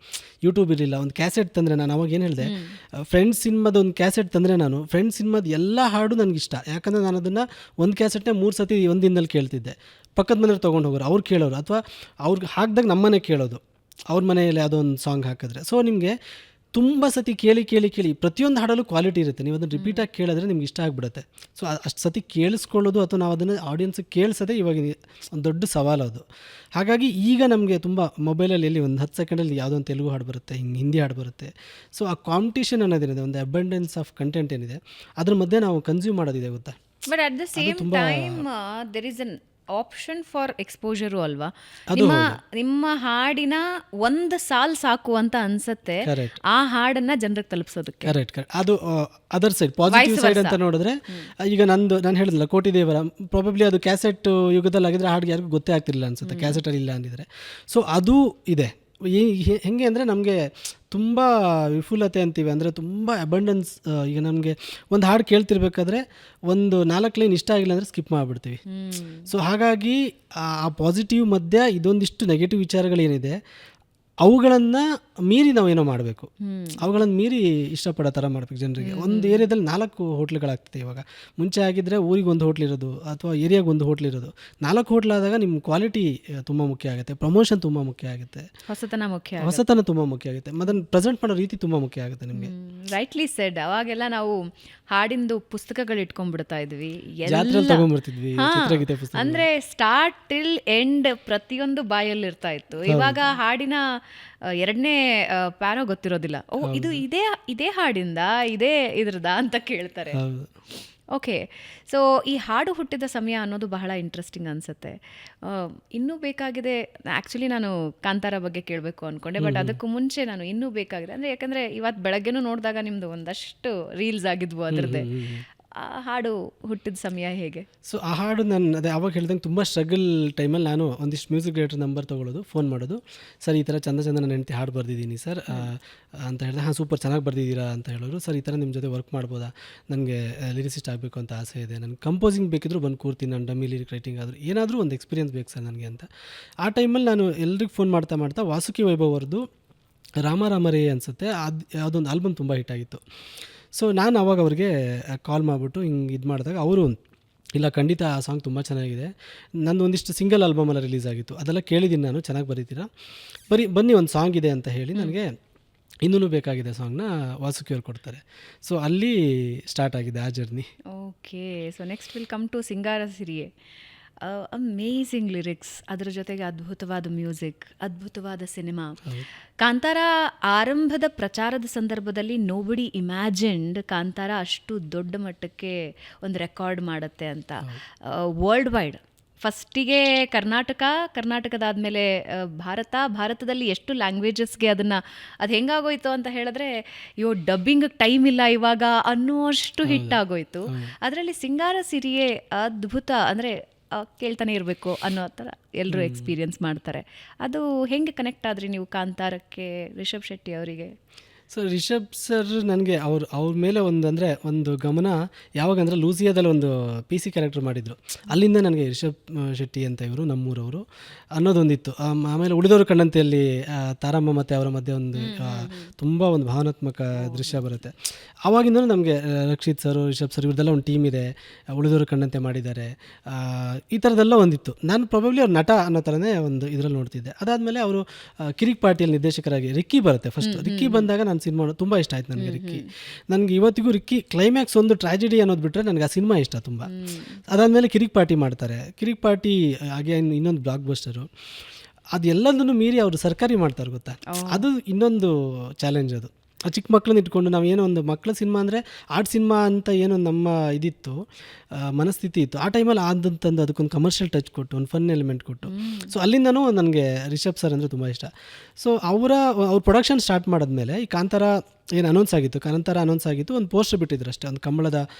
ಯೂಟ್ಯೂಬ್ ಇರಲಿಲ್ಲ. ಒಂದು ಕ್ಯಾಸೆಟ್ ತಂದರೆ, ನಾನು ಅವಾಗ ಏನು ಹೇಳಿದೆ, ಫ್ರೆಂಡ್ಸ್ ಸಿನಿಮಾದ ಒಂದು ಕ್ಯಾಸೆಟ್ ತಂದರೆ ನಾನು ಫ್ರೆಂಡ್ಸ್ ಸಿನಿಮಾದ ಎಲ್ಲ ಹಾಡು ನನಗಿಷ್ಟ. ಯಾಕಂದರೆ ನಾನು ಅದನ್ನು ಒಂದು ಕ್ಯಾಸೆಟ್ನೇ 3 ಸತಿ ಒಂದು ದಿನದಲ್ಲಿ ಕೇಳ್ತಿದ್ದೆ. ಪಕ್ಕದ ಮನೆಯವ್ರು ತೊಗೊಂಡು ಹೋಗೋರು, ಅವ್ರು ಕೇಳೋರು, ಅಥವಾ ಅವ್ರಿಗೆ ಹಾಕಿದಾಗ ನಮ್ಮನೆ ಕೇಳೋದು, ಅವ್ರ ಮನೆಯಲ್ಲಿ ಯಾವುದೋ ಒಂದು ಸಾಂಗ್ ಹಾಕಿದ್ರೆ. ಸೊ ನಿಮಗೆ ತುಂಬ ಸತಿ ಕೇಳಿ ಕೇಳಿ ಕೇಳಿ ಪ್ರತಿಯೊಂದು ಹಾಡಲ್ಲೂ ಕ್ವಾಲಿಟಿ ಇರುತ್ತೆ. ನೀವು ಅದನ್ನು ರಿಪೀಟಾಗಿ ಕೇಳಿದ್ರೆ ನಿಮ್ಗೆ ಇಷ್ಟ ಆಗಿಬಿಡುತ್ತೆ. ಸೊ ಅಷ್ಟು ಸತಿ ಕೇಳಿಸ್ಕೊಳ್ಳೋದು, ಅಥವಾ ನಾವು ಅದನ್ನು ಆಡಿಯನ್ಸಿಗೆ ಕೇಳಿಸೋದೇ ಇವಾಗ ಒಂದು ದೊಡ್ಡ ಸವಾಲು ಅದು. ಹಾಗಾಗಿ ಈಗ ನಮಗೆ ತುಂಬ ಮೊಬೈಲಲ್ಲಿ ಎಲ್ಲಿ ಒಂದು 10 ಸೆಕೆಂಡಲ್ಲಿ ಯಾವುದೋ ಒಂದು ತೆಲುಗು ಹಾಡು ಬರುತ್ತೆ, ಹಿಂದಿ ಹಾಡು ಬರುತ್ತೆ. ಸೊ ಆ ಕಾಂಪಿಟೇಷನ್ ಅನ್ನೋದೇನಿದೆ, ಒಂದು ಅಬಂಡೆನ್ಸ್ ಆಫ್ ಕಂಟೆಂಟ್ ಏನಿದೆ, ಅದ್ರ ಮಧ್ಯೆ ನಾವು ಕನ್ಸ್ಯೂಮ್ ಮಾಡೋದಿದೆ ಗೊತ್ತಾ. But at the same time there is an option for exposure ಅಲ್ವಾ. ನಿಮ್ಮ ಹಾಡಿನ ಒಂದು ಸಾಲ್ ಸಾಕು ಅಂತ ಅನ್ಸುತ್ತೆ ಆ ಹಾಡನ್ನ ಜನರಿಗೆ ತಲುಪಿಸೋದಕ್ಕೆ. ಕರೆಕ್ಟ್. ಅದು ಅದರ್ ಸೈಡ್, ಪಾಸಿಟಿವ್ ಸೈಡ್ ಅಂತ ನೋಡಿದ್ರೆ, ಈಗ ನಾನು ಹೇಳಿದ್ನಲ್ಲ ಕೋಟಿ ದೇವರ, ಪ್ರಾಬಬ್ಲಿ ಅದು ಕ್ಯಾಸೆಟ್ ಯುಗದಲ್ಲಿ ಆಗಿದ್ರೆ ಹಾಡಿಗೆ ಯಾರಿಗೂ ಗೊತ್ತೇ ಆಗ್ತಿರಲಿಲ್ಲ ಅನ್ಸುತ್ತೆ, ಕ್ಯಾಸೆಟಲ್ಲಿ ಇಲ್ಲ ಅಂದಿದ್ರೆ. ಸೊ ಅದು ಇದೆ. ಹೆಂಗೆ ಅಂದರೆ ನಮಗೆ ತುಂಬ ವಿಫುಲತೆ ಅಂತೀವಿ, ಅಂದರೆ ತುಂಬ ಅಬಂಡೆನ್ಸ್. ಈಗ ನಮಗೆ ಒಂದು ಹಾಡು ಕೇಳ್ತಿರ್ಬೇಕಾದ್ರೆ ಒಂದು 4 ಲೈನ್ ಇಷ್ಟ ಆಗಿಲ್ಲ ಅಂದರೆ ಸ್ಕಿಪ್ ಮಾಡಿಬಿಡ್ತೀವಿ. ಸೊ ಹಾಗಾಗಿ ಆ ಪಾಸಿಟಿವ್ ಮಧ್ಯೆ ಇದೊಂದಿಷ್ಟು ನೆಗೆಟಿವ್ ವಿಚಾರಗಳೇನಿದೆ, ಅವುಗಳನ್ನು ಮೀರಿ ನಾವೇನೋ ಮಾಡಬೇಕು. ಅವುಗಳನ್ನು ಮೀರಿ ಇಷ್ಟಪಡೋ ಥರ ಮಾಡಬೇಕು ಜನರಿಗೆ. ಒಂದು ಏರಿಯಾದಲ್ಲಿ 4 ಹೋಟ್ಲುಗಳಾಗ್ತದೆ ಇವಾಗ. ಮುಂಚೆ ಆಗಿದ್ದರೆ ಊರಿಗೆ ಒಂದು ಹೋಟ್ಲ್ ಇರೋದು, ಅಥವಾ ಏರಿಯಾಗೆ ಒಂದು ಹೋಟ್ಲ್ ಇರೋದು. 4 ಹೋಟ್ಲಾದಾಗ ನಿಮ್ಮ ಕ್ವಾಲಿಟಿ ತುಂಬ ಮುಖ್ಯ ಆಗುತ್ತೆ, ಪ್ರಮೋಷನ್ ತುಂಬ ಮುಖ್ಯ ಆಗುತ್ತೆ, ಹೊಸತನ ತುಂಬ ಮುಖ್ಯ ಆಗುತ್ತೆ, ಅದನ್ನು ಪ್ರೆಸೆಂಟ್ ಮಾಡೋ ರೀತಿ ತುಂಬ ಮುಖ್ಯ ಆಗುತ್ತೆ ನಿಮಗೆ. Rightly shed. ಅವಾಗೆಲ್ಲ ನಾವು ಹಾಡಿಂದು ಪುಸ್ತಕಗಳು ಇಟ್ಕೊಂಡ್ಬಿಡ್ತಾ ಇದ್ವಿ, ಜಾತ್ರೆಯಲ್ಲಿ ತಗೊಂಡ್ಬರ್ತಿದ್ವಿ ಚಿತ್ರಗೀತೆ ಪುಸ್ತಕ. ಅಂದರೆ ಸ್ಟಾರ್ಟ್ ಟಿಲ್ ಎಂಡ್ ಪ್ರತಿಯೊಂದು ಬಾಯಲ್ಲಿ ಇರ್ತಾ ಇತ್ತು. ಇವಾಗ ಹಾಡಿನ 2ನೇ ಪ್ಯಾರೋ ಗೊತ್ತಿರೋದಿಲ್ಲ. ಇದು ಇದೇ ಹಾಡಿಂದ ಇದೇ ಇದ್ರದ ಅಂತ ಕೇಳ್ತಾರೆ. ಓಕೆ, ಸೊ ಈ ಹಾಡು ಹುಟ್ಟಿದ ಸಮಯ ಅನ್ನೋದು ಬಹಳ ಇಂಟ್ರೆಸ್ಟಿಂಗ್ ಅನಿಸುತ್ತೆ. ಇನ್ನೂ ಬೇಕಾಗಿದೆ. ಆ್ಯಕ್ಚುಲಿ ನಾನು ಕಾಂತಾರ ಬಗ್ಗೆ ಕೇಳಬೇಕು ಅಂದ್ಕೊಂಡೆ, ಬಟ್ ಅದಕ್ಕೂ ಮುಂಚೆ ನಾನು ಇನ್ನೂ ಬೇಕಾಗಿದೆ ಅಂದರೆ, ಯಾಕಂದರೆ ಇವತ್ತು ಬೆಳಗ್ಗೆನೂ ನೋಡಿದಾಗ ನಿಮ್ಮದು ಒಂದಷ್ಟು ರೀಲ್ಸ್ ಆಗಿದ್ವು ಅದರದ್ದೇ. ಆ ಹಾಡು ಹುಟ್ಟಿದ ಸಮಯ ಹೇಗೆ? ಸೊ ಆ ಹಾಡು ನಾನು ಅದೇ ಆವಾಗ ಹೇಳ್ದಂಗೆ ತುಂಬ ಸ್ಟ್ರಗಲ್ ಟೈಮಲ್ಲಿ ನಾನು ಒಂದಿಷ್ಟು ಮ್ಯೂಸಿಕ್ ಡೈರೆಕ್ಟರ್ ನಂಬರ್ ತೊಗೊಳ್ಳೋದು, ಫೋನ್ ಮಾಡೋದು, ಸರ್ ಈ ಥರ ಚಂದ ನನ್ನ ಹೆಂಡತಿ ಹಾಡು ಬರೆದಿದ್ದೀನಿ ಸರ್ ಅಂತ ಹೇಳಿದೆ. ಹಾಂ ಸೂಪರ್, ಚೆನ್ನಾಗಿ ಬರ್ದಿದ್ದೀರಾ ಅಂತ ಹೇಳೋರು. ಸರ್ ಈ ಥರ ನಿಮ್ಮ ಜೊತೆ ವರ್ಕ್ ಮಾಡ್ಬೋದಾ, ನನಗೆ ಲಿರಿಸಿಸ್ಟ್ ಆಗಬೇಕು ಅಂತ ಆಸೆ ಇದೆ, ನನಗೆ ಕಂಪೋಸಿಂಗ್ ಬೇಕಿದ್ರು ಬಂದು ಕೂರ್ತೀನಿ, ನಾನು ಡಮ್ಮಿ ಲಿರಿಕ್ ರೈಟಿಂಗ್ ಆದರೂ ಏನಾದರೂ ಒಂದು ಎಕ್ಸ್ಪೀರಿಯನ್ಸ್ ಬೇಕು ಸರ್ ನನಗೆ ಅಂತ. ಆ ಟೈಮಲ್ಲಿ ನಾನು ಎಲ್ರಿಗೂ ಫೋನ್ ಮಾಡ್ತಾ ವಾಸುಕಿ ವೈಭವ್ ಅವ್ರದ್ದು ರಾಮರೇ ಅನಿಸುತ್ತೆ, ಅದು ಯಾವುದೊಂದು ಆಲ್ಬಮ್ ತುಂಬ ಹಿಟ್ಟಾಗಿತ್ತು. ಸೊ ನಾನು ಅವಾಗ ಅವ್ರಿಗೆ ಕಾಲ್ ಮಾಡಿಬಿಟ್ಟು ಹಿಂಗೆ ಇದು ಮಾಡಿದಾಗ ಅವರು, ಇಲ್ಲ ಖಂಡಿತ ಆ ಸಾಂಗ್ ತುಂಬ ಚೆನ್ನಾಗಿದೆ, ನಂದು ಒಂದಿಷ್ಟು ಸಿಂಗಲ್ ಆಲ್ಬಮೆಲ್ಲ ರಿಲೀಸ್ ಆಗಿತ್ತು, ಅದೆಲ್ಲ ಕೇಳಿದ್ದೀನಿ ನಾನು, ಚೆನ್ನಾಗಿ ಬರೀತೀರಾ, ಬನ್ನಿ ಒಂದು ಸಾಂಗ್ ಇದೆ ಅಂತ ಹೇಳಿ ನನಗೆ ಇನ್ನೂ ಬೇಕಾಗಿದೆ ಸಾಂಗ್ನ ವಾಸುಕಿಯವ್ರು ಕೊಡ್ತಾರೆ. ಸೊ ಅಲ್ಲಿ ಸ್ಟಾರ್ಟ್ ಆಗಿದೆ ಆ journey. Okay, so next will come to Singara Siriye. Amazing lyrics, ಅದರ ಜೊತೆಗೆ ಅದ್ಭುತವಾದ ಮ್ಯೂಸಿಕ್, ಅದ್ಭುತವಾದ ಸಿನಿಮಾ. ಕಾಂತಾರ ಆರಂಭದ ಪ್ರಚಾರದ ಸಂದರ್ಭದಲ್ಲಿ ನೋಬಡಿ ಇಮ್ಯಾಜಿನ್ಡ್ ಕಾಂತಾರ ಅಷ್ಟು ದೊಡ್ಡ ಮಟ್ಟಕ್ಕೆ ಒಂದು ರೆಕಾರ್ಡ್ ಮಾಡುತ್ತೆ ಅಂತ. ವರ್ಲ್ಡ್ ವೈಡ್ ಫಸ್ಟಿಗೆ ಕರ್ನಾಟಕದಾದಮೇಲೆ ಭಾರತದಲ್ಲಿ ಎಷ್ಟು ಲ್ಯಾಂಗ್ವೇಜಸ್ಗೆ ಅದು ಹೆಂಗಾಗೋಯ್ತು ಅಂತ ಹೇಳಿದ್ರೆ, ಡಬ್ಬಿಂಗ್ ಟೈಮ್ ಇಲ್ಲ ಇವಾಗ ಅನ್ನುವಷ್ಟು ಹಿಟ್ ಆಗೋಯ್ತು. ಅದರಲ್ಲಿ ಸಿಂಗಾರ ಸಿರಿಯೇ ಅದ್ಭುತ, ಅಂದರೆ ಕೇಳ್ತಾನೆ ಇರಬೇಕು ಅನ್ನೋ ಥರ ಎಲ್ಲರೂ ಎಕ್ಸ್ಪೀರಿಯನ್ಸ್ ಮಾಡ್ತಾರೆ. ಅದು ಹೆಂಗೆ ಕನೆಕ್ಟ್ ಆದ್ರಿ ನೀವು ಕಾಂತಾರಕ್ಕೆ, ರಿಷಬ್ ಶೆಟ್ಟಿ ಅವರಿಗೆ? ಸೊ ರಿಷಬ್ ಸರ್ ನನಗೆ ಅವ್ರ ಮೇಲೆ ಒಂದು ಗಮನ ಯಾವಾಗಂದರೆ ಲೂಸಿಯಾದಲ್ಲಿ ಒಂದು PC ಕ್ಯಾರೆಕ್ಟರ್ ಮಾಡಿದರು, ಅಲ್ಲಿಂದ ನನಗೆ ರಿಷಬ್ ಶೆಟ್ಟಿ ಅಂತ ಇವರು ನಮ್ಮೂರವರು ಅನ್ನೋದೊಂದಿತ್ತು. ಆಮೇಲೆ ಉಳಿದವರು ಕಣ್ಣಂತೆಯಲ್ಲಿ ತಾರಮ್ಮ ಮತ್ತು ಅವರ ಮಧ್ಯೆ ಒಂದು ತುಂಬ ಒಂದು ಭಾವನಾತ್ಮಕ ದೃಶ್ಯ ಬರುತ್ತೆ. ಆವಾಗಿಂದಲೂ ನಮಗೆ ರಕ್ಷಿತ್ ಸರ್, ರಿಷಬ್ ಸರ್ ಇವ್ರದ್ದೆಲ್ಲ ಒಂದು ಟೀಮ್ ಇದೆ, ಉಳಿದವರು ಕಣ್ಣಂತೆ ಮಾಡಿದ್ದಾರೆ, ಈ ಥರದ್ದೆಲ್ಲ ಒಂದಿತ್ತು. ನಾನು ಪ್ರಾಬಬ್ಲಿ ಅವ್ರು ನಟ ಅನ್ನೋ ಥರನೇ ಒಂದು ಇದರಲ್ಲಿ ನೋಡ್ತಿದ್ದೆ. ಅದಾದಮೇಲೆ ಅವರು ಕಿರಿಕ್ ಪಾರ್ಟಿಯಲ್ಲಿ ನಿರ್ದೇಶಕರಾಗಿ ರಿಕ್ಕಿ ಬರುತ್ತೆ. ಫಸ್ಟ್ ರಿಕ್ಕಿ ಬಂದಾಗ ನಾನು ಸಿನಿಮಾ ತುಂಬ ಇಷ್ಟ ಆಯ್ತು ನನಗೆ ರಿಕ್ಕಿ. ನನಗೆ ಇವತ್ತಿಗೂ ರಿಕ್ಕಿ ಕ್ಲೈಮ್ಯಾಕ್ಸ್ ಒಂದು ಟ್ರಾಜಿಡಿ ಅನ್ನೋದು ಬಿಟ್ಟರೆ ನನಗೆ ಆ ಸಿನಿಮಾ ಇಷ್ಟ ತುಂಬ. ಅದಾದಮೇಲೆ ಕಿರಿಕ್ ಪಾರ್ಟಿ ಮಾಡ್ತಾರೆ. ಕಿರಿಕ್ ಪಾರ್ಟಿ ಹಾಗೆ ಇನ್ನೊಂದು ಬ್ಲಾಕ್ ಬಸ್ಟರು, ಅದೆಲ್ಲದನ್ನು ಮೀರಿ ಅವರು ಸರ್ಕಾರಿ ಮಾಡ್ತಾರೆ ಗೊತ್ತಾ, ಅದು ಇನ್ನೊಂದು ಚಾಲೆಂಜ್. ಅದು ಚಿಕ್ಕ ಮಕ್ಕಳನ್ನ ಇಟ್ಕೊಂಡು ನಾವು ಏನೋ ಒಂದು ಮಕ್ಕಳ ಸಿನಿಮಾ ಅಂದರೆ ಆರ್ಟ್ ಸಿನಿಮಾ ಅಂತ ಏನೋ ನಮ್ಮ ಇದಿತ್ತು, ಮನಸ್ಥಿತಿ ಇತ್ತು. ಆ ಟೈಮಲ್ಲಿ ಆದಂತಂದು ಅದಕ್ಕೊಂದು ಕಮರ್ಷಿಯಲ್ ಟಚ್ ಕೊಟ್ಟು ಒಂದು ಫನ್ ಎಲಿಮೆಂಟ್ ಕೊಟ್ಟು, ಸೊ ಅಲ್ಲಿಂದನೂ ನನಗೆ ರಿಷಬ್ ಸರ್ ಅಂದರೆ ತುಂಬ ಇಷ್ಟ. ಸೊ ಅವ್ರ ಪ್ರೊಡಕ್ಷನ್ ಸ್ಟಾರ್ಟ್ ಮಾಡಿದ್ಮೇಲೆ ಈ ಕಾಂತಾರ ಏನು ಅನೌನ್ಸ್ ಆಗಿತ್ತು, ಕಾಂತಾರ ಅನೌನ್ಸ್ ಆಗಿತ್ತು, ಒಂದು ಪೋಸ್ಟರ್ ಬಿಟ್ಟಿದ್ರು ಅಷ್ಟೇ, ಒಂದು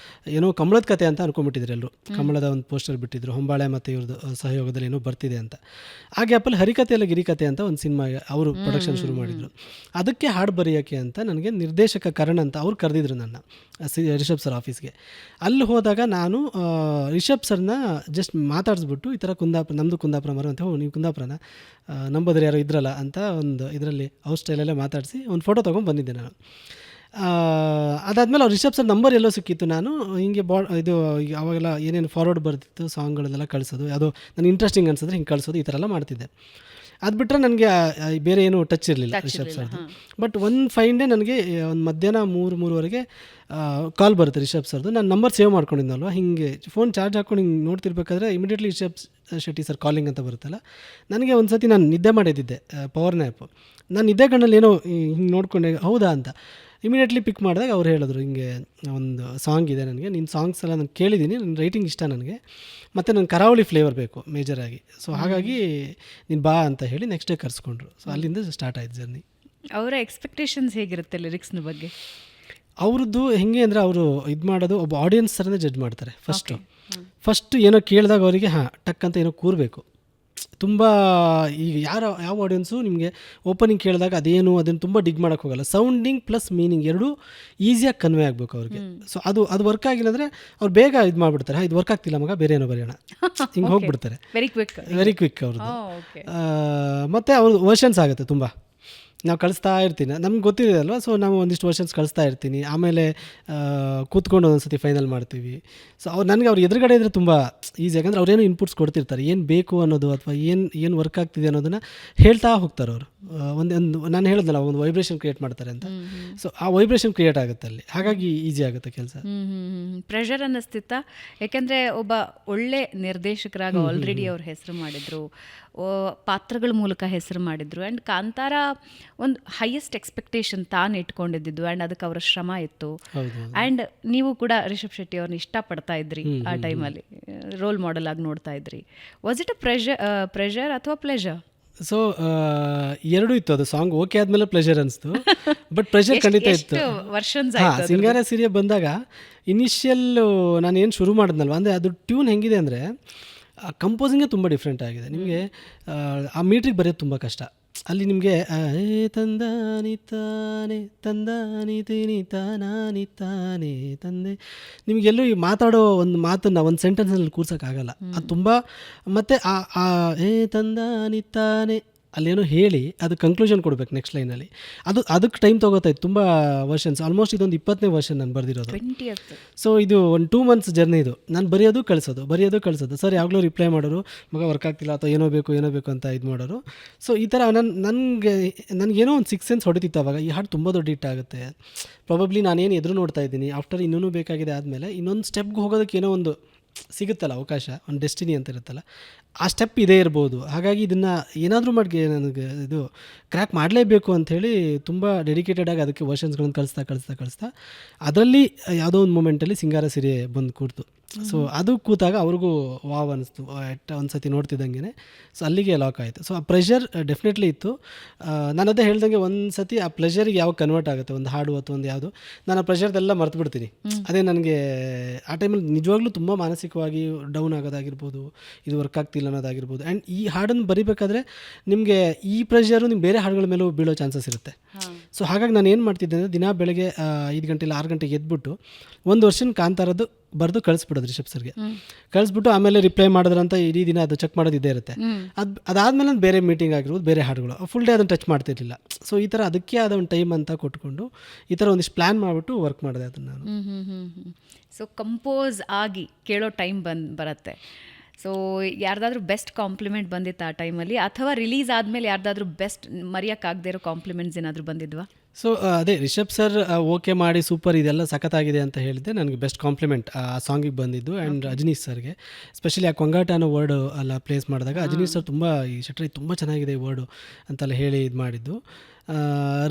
ಕಮಲದ ಕತೆ ಅಂತ ಅನ್ಕೊಂಡ್ಬಿಟ್ಟಿದ್ರು ಎಲ್ಲರೂ. ಕಮಲದ ಒಂದು ಪೋಸ್ಟರ್ ಬಿಟ್ಟಿದ್ರು, ಹೊಂಬಾಳೆ ಮತ್ತು ಇವ್ರದ್ದು ಸಹಯೋಗದಲ್ಲಿ ಏನೋ ಬರ್ತಿದೆ ಅಂತ. ಆ ಗ್ಯಾಪಲ್ಲಿ ಹರಿಕತೆ ಅಲ್ಲ ಗಿರಿಕತೆ ಅಂತ ಒಂದು ಸಿನಿಮಾ ಅವರು ಪ್ರೊಡಕ್ಷನ್ ಶುರು ಮಾಡಿದರು. ಅದಕ್ಕೆ ಹಾಡು ಬರೆಯೋಕ್ಕೆ ಅಂತ ನನಗೆ ನಿರ್ದೇಶಕ ಕರಣ್ ಅಂತ ಅವ್ರು ಕರೆದಿದ್ರು ನನ್ನ ರಿಷಬ್ ಸರ್ ಆಫೀಸ್ಗೆ. ಅಲ್ಲಿ ಹೋದಾಗ ನಾನು ರಿಷಬ್ ಸರ್ನ ಜಸ್ಟ್ ಮಾತಾಡಿಸ್ಬಿಟ್ಟು, ಈ ಥರ ನಮ್ಮದು ಕುಂದಾಪುರ ಮರ ಅಂತ, ನೀವು ಕುಂದಾಪುರನ ನಂಬೋದ್ರೆ ಯಾರೋ ಇದ್ರಲ್ಲ ಅಂತ ಒಂದು ಇದರಲ್ಲಿ ಅವ್ರ ಸ್ಟೈಲಲ್ಲೇ ಮಾತಾಡಿಸಿ ಒಂದು ಫೋಟೋ ತೊಗೊಂಡು ಬಂದಿದ್ದೆ ನಾನು. ಅದಾದಮೇಲೆ ಅವ್ರು ರಿಷಬ್ ಸರ್ ನಂಬರ್ ಎಲ್ಲೋ ಸಿಕ್ಕಿತ್ತು. ನಾನು ಹಿಂಗೆ ಇದು ಅವಾಗೆಲ್ಲ ಏನೇನು ಫಾರ್ವರ್ಡ್ ಬರ್ತಿತ್ತು ಸಾಂಗ್ಗಳನ್ನೆಲ್ಲ ಕಳಿಸೋದು, ಯಾವುದೋ ನನಗೆ ಇಂಟ್ರೆಸ್ಟಿಂಗ್ ಅನ್ಸಿದ್ರೆ ಹಿಂಗೆ ಕಳಿಸೋದು, ಈ ಥರ ಎಲ್ಲ ಮಾಡ್ತಿದ್ದೆ. ಅದು ಬಿಟ್ಟರೆ ನನಗೆ ಬೇರೆ ಏನೂ ಟಚ್ ಇರಲಿಲ್ಲ ರಿಷಬ್ ಸರ್ದು. ಬಟ್ ಒಂದು ಫೈನ್ ಡೇ ನನಗೆ ಒಂದು ಮಧ್ಯಾಹ್ನ 3-3:30 ಕಾಲ್ ಬರುತ್ತೆ ರಿಷಬ್ ಸರ್ದು. ನಾನು ನಂಬರ್ ಸೇವ್ ಮಾಡ್ಕೊಂಡಿದ್ನಲ್ವ, ಹಿಂಗೆ ಫೋನ್ ಚಾರ್ಜ್ ಹಾಕ್ಕೊಂಡು ಹಿಂಗೆ ನೋಡ್ತಿರ್ಬೇಕಾದ್ರೆ immediately Rishab Shetty sir calling ಅಂತ ಬರುತ್ತಲ್ಲ. ನನಗೆ ಒಂದು ಸತಿ ನಾನು ನಿದ್ದೆ ಮಾಡಿದ್ದೆ, ಪವರ್ ನ್ಯಾಪು. ನಾನು ನಿದ್ದೆ ಕಣ್ಣಲ್ಲಿ ಏನೋ ಹಿಂಗೆ ನೋಡ್ಕೊಂಡೆ, ಹೌದಾ ಅಂತ ಇಮಿಡಿಯೇಟ್ಲಿ ಪಿಕ್ ಮಾಡಿದಾಗ ಅವ್ರು ಹೇಳಿದ್ರು, ಹಿಂಗೆ ಒಂದು ಸಾಂಗ್ ಇದೆ ನನಗೆ, ನಿನ್ನ ಸಾಂಗ್ಸ್ ಎಲ್ಲ ನಾನು ಕೇಳಿದ್ದೀನಿ, ನನ್ನ ರೈಟಿಂಗ್ ಇಷ್ಟ ನನಗೆ, ಮತ್ತು ನನ್ನ ಕರಾವಳಿ ಫ್ಲೇವರ್ ಬೇಕು ಮೇಜರಾಗಿ, ಸೊ ಹಾಗಾಗಿ ನೀನು ಬಾ ಅಂತ ಹೇಳಿ ನೆಕ್ಸ್ಟ್ ಡೇ ಕರೆಸ್ಕೊಂಡ್ರು. ಸೊ ಅಲ್ಲಿಂದ ಸ್ಟಾರ್ಟ್ ಆಯ್ತು ಜರ್ನಿ. ಅವರ ಎಕ್ಸ್ಪೆಕ್ಟೇಷನ್ಸ್ ಹೇಗಿರುತ್ತೆ ಲಿರಿಕ್ಸ್ನ ಬಗ್ಗೆ? ಅವ್ರದ್ದು ಹೆಂಗೆ ಅಂದರೆ, ಅವರು ಇದು ಮಾಡೋದು ಒಬ್ಬ ಆಡಿಯನ್ಸ್ ಥರನೇ ಜಡ್ಜ್ ಮಾಡ್ತಾರೆ. ಫಸ್ಟು ಏನೋ ಕೇಳಿದಾಗ ಅವರಿಗೆ ಟಕ್ ಅಂತ ಏನೋ ಕೂರಬೇಕು. ತುಂಬ ಈಗ ಯಾವ ಆಡಿಯನ್ಸು ನಿಮಗೆ ಓಪನಿಂಗ್ ಕೇಳಿದಾಗ ಅದನ್ನು ತುಂಬ ಡಿಗ್ ಮಾಡೋಕ್ಕೆ ಹೋಗಲ್ಲ. ಸೌಂಡಿಂಗ್ ಪ್ಲಸ್ ಮೀನಿಂಗ್ ಎರಡೂ ಈಸಿಯಾಗಿ ಕನ್ವೆ ಆಗಬೇಕು ಅವ್ರಿಗೆ. ಸೊ ಅದು ವರ್ಕ್ ಆಗಿಲ್ಲ ಅಂದರೆ ಅವ್ರು ಬೇಗ ಇದು ಮಾಡಿಬಿಡ್ತಾರೆ, ಇದು ವರ್ಕ್ ಆಗ್ತಿಲ್ಲ ಮಗ, ಬೇರೆ ಏನೋ ಬರೆಯೋಣ, ಹಿಂಗೆ ಹೋಗ್ಬಿಡ್ತಾರೆ ವೆರಿ ಕ್ವಿಕ್ ಅವ್ರದ್ದು. ಮತ್ತು ಅವ್ರದ್ದು ವರ್ಷನ್ಸ್ ಆಗುತ್ತೆ ತುಂಬ. ನಾವು ಕಳಿಸ್ತಾ ಇರ್ತೀನಿ, ನಮ್ಗೆ ಗೊತ್ತಿದೆ ಅಲ್ವಾ, ಸೊ ನಾವು ಒಂದಿಷ್ಟು ವರ್ಷನ್ಸ್ ಕಳಿಸ್ತಾ ಇರ್ತೀನಿ. ಆಮೇಲೆ ಕೂತ್ಕೊಂಡು ಒಂದೊಂದ್ಸತಿ ಫೈನಲ್ ಮಾಡ್ತೀವಿ. ಸೊ ಅವ್ರು ಎದುರುಗಡೆ ಇದ್ದರೆ ತುಂಬ ಈಸಿ, ಯಾಕಂದರೆ ಅವ್ರೇನು ಇನ್ಪುಟ್ಸ್ ಕೊಡ್ತಿರ್ತಾರೆ, ಏನು ಬೇಕು ಅನ್ನೋದು ಅಥವಾ ಏನು ವರ್ಕ್ ಆಗ್ತಿದೆ ಅನ್ನೋದನ್ನು ಹೇಳ್ತಾ ಹೋಗ್ತಾರೆ ಅವರು. ನಾನು ಹೇಳಿದ್ನಲ್ಲ, ಒಂದು ವೈಬ್ರೇಷನ್ ಕ್ರಿಯೇಟ್ ಮಾಡ್ತಾರೆ ಅಂತ. ಸೊ ಆ ವೈಬ್ರೇಷನ್ ಕ್ರಿಯೇಟ್ ಆಗುತ್ತೆ ಅಲ್ಲಿ, ಹಾಗಾಗಿ ಈಸಿ ಆಗುತ್ತೆ ಕೆಲಸ. ಪ್ರೆಷರ್ ಅನ್ನಿಸ್ತಿತ್ತ? ಯಾಕೆಂದರೆ ಒಬ್ಬ ಒಳ್ಳೆ ನಿರ್ದೇಶಕರಾಗ ಆಲ್ರೆಡಿ ಅವ್ರ ಹೆಸರು ಮಾಡಿದರು, ಪಾತ್ರಗಳ ಮೂಲಕ ಹೆಸರು ಮಾಡಿದರು. ಆ್ಯಂಡ್ ಕಾಂತಾರ ಒಂದು ಹೈಯೆಸ್ಟ್ ಎಕ್ಸ್ಪೆಕ್ಟೇಷನ್ ತಾನು ಇಟ್ಕೊಂಡಿದ್ದು, ಆ್ಯಂಡ್ ಅದಕ್ಕೆ ಅವರ ಶ್ರಮ ಇತ್ತು. ಆ್ಯಂಡ್ ನೀವು ಕೂಡ ರಿಷಬ್ ಶೆಟ್ಟಿ ಅವ್ರನ್ನ ಇಷ್ಟಪಡ್ತಾ ಇದ್ರಿ, ಆ ಟೈಮಲ್ಲಿ ರೋಲ್ ಮಾಡೆಲ್ ಆಗಿ ನೋಡ್ತಾ ಇದ್ರಿ. ವಾಸ್ ಇಟ್ ಪ್ರೆಷರ್ ಅಥವಾ ಪ್ಲೆಜರ್? ಸೊ ಎರಡೂ ಇತ್ತು. ಅದು ಸಾಂಗ್ ಓಕೆ ಆದಮೇಲೆ ಪ್ಲೆಷರ್ ಅನಿಸ್ತು, ಬಟ್ ಪ್ರೆಷರ್ ಖಂಡಿತ ಇತ್ತು. ಸಿಂಗಾರ ಸಿರಿಯ ಬಂದಾಗ ಇನಿಷಿಯಲ್ ನಾನು ಏನು ಶುರು ಮಾಡಿದ್ನಲ್ವ, ಅಂದರೆ ಅದು ಟ್ಯೂನ್ ಹೆಂಗಿದೆ ಅಂದರೆ ಕಂಪೋಸಿಂಗೇ ತುಂಬ ಡಿಫ್ರೆಂಟ್ ಆಗಿದೆ. ನಿಮಗೆ ಆ ಮೀಟ್ರಿಗೆ ಬರೆಯೋದು ತುಂಬ ಕಷ್ಟ. ಅಲ್ಲಿ ನಿಮಗೆ ತಂದಾನಿ ತಾನೆ ತಂದಾನಿ ತೀನಿ ತಾನಾನಿ ತಾನೆ ತಂದೆ, ನಿಮಗೆಲ್ಲೂ ಈ ಮಾತಾಡೋ ಒಂದು ಮಾತನ್ನು ಒಂದು ಸೆಂಟೆನ್ಸ್ನಲ್ಲಿ ಕೂರ್ಸೋಕ್ಕಾಗಲ್ಲ. ಅದು ತುಂಬ, ಮತ್ತು ತಂದಾನಿ ತಾನೆ ಅಲ್ಲೇನೋ ಹೇಳಿ ಅದು ಕಂಕ್ಲೂಷನ್ ಕೊಡ್ಬೇಕು ನೆಕ್ಸ್ಟ್ ಲೈನಲ್ಲಿ. ಅದಕ್ಕೆ ಟೈಮ್ ತೊಗೋತಾಯಿತ್ತು ತುಂಬ ವರ್ಷನ್ಸ್. ಆಲ್ಮೋಸ್ಟ್ ಇದೊಂದು 20ನೇ ವರ್ಷನ್ ನಾನು ಬರೆದಿರೋದು. ಸೊ ಇದು ಒಂದು 2 months ಜರ್ನಿ ಇದು. ನಾನು ಬರೆಯೋದು ಕಳಿಸೋದು ಸರ್ ಯಾವಾಗಲೂ ರಿಪ್ಲೈ ಮಾಡೋರು, ಮಗ ವರ್ಕ್ ಆಗ್ತಿಲ್ಲ ಅಥವಾ ಏನೋ ಬೇಕು ಅಂತ ಇದು ಮಾಡೋರು. ಸೊ ಈ ಥರ ನನಗೇನೋ ಒಂದು 6 cents ಹೊಡಿತಿತ್ತು ಅವಾಗ. ಈ ಹಾಡು ತುಂಬ ದೊಡ್ಡ ಹಿಟ್ ಆಗುತ್ತೆ, ಪ್ರಾಬಬ್ಲಿ ನಾನೇನು ಎದುರು ನೋಡ್ತಾ ಇದ್ದೀನಿ, ಆಫ್ಟರ್ ಇನ್ನೂ ಬೇಕಾಗಿದೆ ಆದಮೇಲೆ ಇನ್ನೊಂದು ಸ್ಟೆಪ್ಗೆ ಹೋಗೋದಕ್ಕೆ ಏನೋ ಒಂದು ಸಿಗುತ್ತಲ್ಲ ಅವಕಾಶ, ಒಂದು ಡೆಸ್ಟಿನಿ ಅಂತ ಇರುತ್ತಲ್ಲ, ಆ ಸ್ಟೆಪ್ ಇದೇ ಇರ್ಬೋದು. ಹಾಗಾಗಿ ಇದನ್ನು ಏನಾದರೂ ಮಾಡಿ ನನಗೆ ಇದು ಕ್ರ್ಯಾಕ್ ಮಾಡಲೇಬೇಕು ಅಂಥೇಳಿ ತುಂಬ ಡೆಡಿಕೇಟೆಡಾಗಿ ಅದಕ್ಕೆ ವರ್ಷನ್ಸ್ಗಳನ್ನು ಕಳಿಸ್ತಾ ಅದರಲ್ಲಿ ಯಾವುದೋ ಒಂದು ಮೂಮೆಂಟಲ್ಲಿ ಸಿಂಗಾರ ಸಿರಿ ಬಂದು ಕೂರ್ತು. ಸೊ ಅದು ಕೂತಾಗ ಅವ್ರಿಗೂ ವಾವ್ ಅನ್ನಿಸ್ತು, ಒಂದು ಸತಿ ನೋಡ್ತಿದ್ದಂಗೆ. ಸೊ ಅಲ್ಲಿಗೆ ಲಾಕ್ ಆಯಿತು. ಸೊ ಆ ಪ್ರೆಷರ್ ಡೆಫಿನೆಟ್ಲಿ ಇತ್ತು. ನಾನು ಅದೇ ಹೇಳ್ದಂಗೆ ಒಂದು ಸತಿ ಆ ಪ್ಲೆಷರಿಗೆ ಯಾವ ಕನ್ವರ್ಟ್ ಆಗುತ್ತೆ, ಒಂದು ಹಾಡು ಅಥವಾ ಒಂದು ಯಾವುದು, ನಾನು ಆ ಪ್ರೆಷರ್ದೆಲ್ಲ ಮರ್ತು ಬಿಡ್ತೀನಿ. ಅದೇ ನನಗೆ ಆ ಟೈಮಲ್ಲಿ ನಿಜವಾಗ್ಲೂ ತುಂಬ ಮಾನಸಿಕವಾಗಿ ಡೌನ್ ಆಗೋದಾಗಿರ್ಬೋದು, ಇದು ವರ್ಕ್ ಆಗ್ತಿಲ್ಲ ಅನ್ನೋದಾಗಿರ್ಬೋದು. ಆ್ಯಂಡ್ ಈ ಹಾಡನ್ನು ಬರಿಬೇಕಾದ್ರೆ ನಿಮಗೆ ಈ ಪ್ರೆಷರು ನಿಮ್ಗೆ ಬೇರೆ ಹಾಡುಗಳ ಮೇಲೂ ಬೀಳೋ ಚಾನ್ಸಸ್ ಇರುತ್ತೆ. ಸೊ ಹಾಗಾಗಿ ನಾನು ಏನು ಮಾಡ್ತಿದ್ದೆ ಅಂದರೆ, ದಿನ ಬೆಳಗ್ಗೆ 5 ಗಂಟೆ ಇಲ್ಲ 6 ಗಂಟೆಗೆ ಎದ್ಬಿಟ್ಟು ಒಂದು ವರ್ಷನ್ ಕಾಂತಾರದ್ದು ಬರೆದು ಕಳಿಸ್ಬಿಡೋದು ರಿಷಬ್ ಸರ್ಗೆ. ಕಳಿಸ್ಬಿಟ್ಟು ಆಮೇಲೆ ರಿಪ್ಲೈ ಮಾಡಿದ್ರಂತ ಇಡೀ ದಿನ ಅದು ಚೆಕ್ ಮಾಡೋದು ಇದ್ದೇ ಇರುತ್ತೆ. ಅದಾದಮೇಲೆ ಬೇರೆ ಮೀಟಿಂಗ್ ಆಗಿರ್ಬೋದು, ಬೇರೆ ಹಾಡುಗಳು ಫುಲ್ ಡೇ ಅದನ್ನು ಟಚ್ ಮಾಡ್ತಿರ್ಲಿಲ್ಲ. ಸೊ ಈ ಥರ ಅದಕ್ಕೆ ಆದ ಒಂದು ಟೈಮ್ ಅಂತ ಕೊಟ್ಕೊಂಡು ಈ ಥರ ಒಂದಿಷ್ಟು ಪ್ಲ್ಯಾನ್ ಮಾಡಿಬಿಟ್ಟು ವರ್ಕ್ ಮಾಡಿದೆ ಅದನ್ನು ನಾನು. ಸೊ ಕಂಪೋಸ್ ಆಗಿ ಕೇಳೋ ಟೈಮ್ ಬರುತ್ತೆ. ಸೊ ಯಾರ್ದಾದ್ರೂ ಬೆಸ್ಟ್ ಕಾಂಪ್ಲಿಮೆಂಟ್ ಬಂದಿತ್ತು ಆ ಟೈಮಲ್ಲಿ, ಅಥವಾ ರಿಲೀಸ್ ಆದಮೇಲೆ ಯಾರ್ದಾದ್ರೂ ಬೆಸ್ಟ್ ಮರೆಯೋಕ್ಕಾಗದೇ ಇರೋ ಕಾಂಪ್ಲಿಮೆಂಟ್ಸ್ ಏನಾದರೂ ಬಂದಿದ್ವಾ? ಸೊ ಅದೇ ರಿಷಬ್ ಸರ್ ಓಕೆ ಮಾಡಿ ಸೂಪರ್ ಇದೆಲ್ಲ ಸಖತ್ತಾಗಿದೆ ಅಂತ ಹೇಳಿದ್ದೆ ನನಗೆ ಬೆಸ್ಟ್ ಕಾಂಪ್ಲಿಮೆಂಟ್ ಆ ಸಾಂಗಿಗೆ ಬಂದಿದ್ದು. ಆ್ಯಂಡ್ ಅಜನೀಶ್ ಸರ್ಗೆ ಸ್ಪೆಷಲಿ ಆ ಕೊಂಗಾಟ ಅನ್ನೋ ವರ್ಡ್ ಎಲ್ಲ ಪ್ಲೇಸ್ ಮಾಡಿದಾಗ ಅಜನೀಶ್ ಸರ್ ತುಂಬ ಈ ಶೆಟ್ರಿ ತುಂಬ ಚೆನ್ನಾಗಿದೆ ಈ ವರ್ಡು ಅಂತೆಲ್ಲ ಹೇಳಿ ಇದು ಮಾಡಿದ್ದು.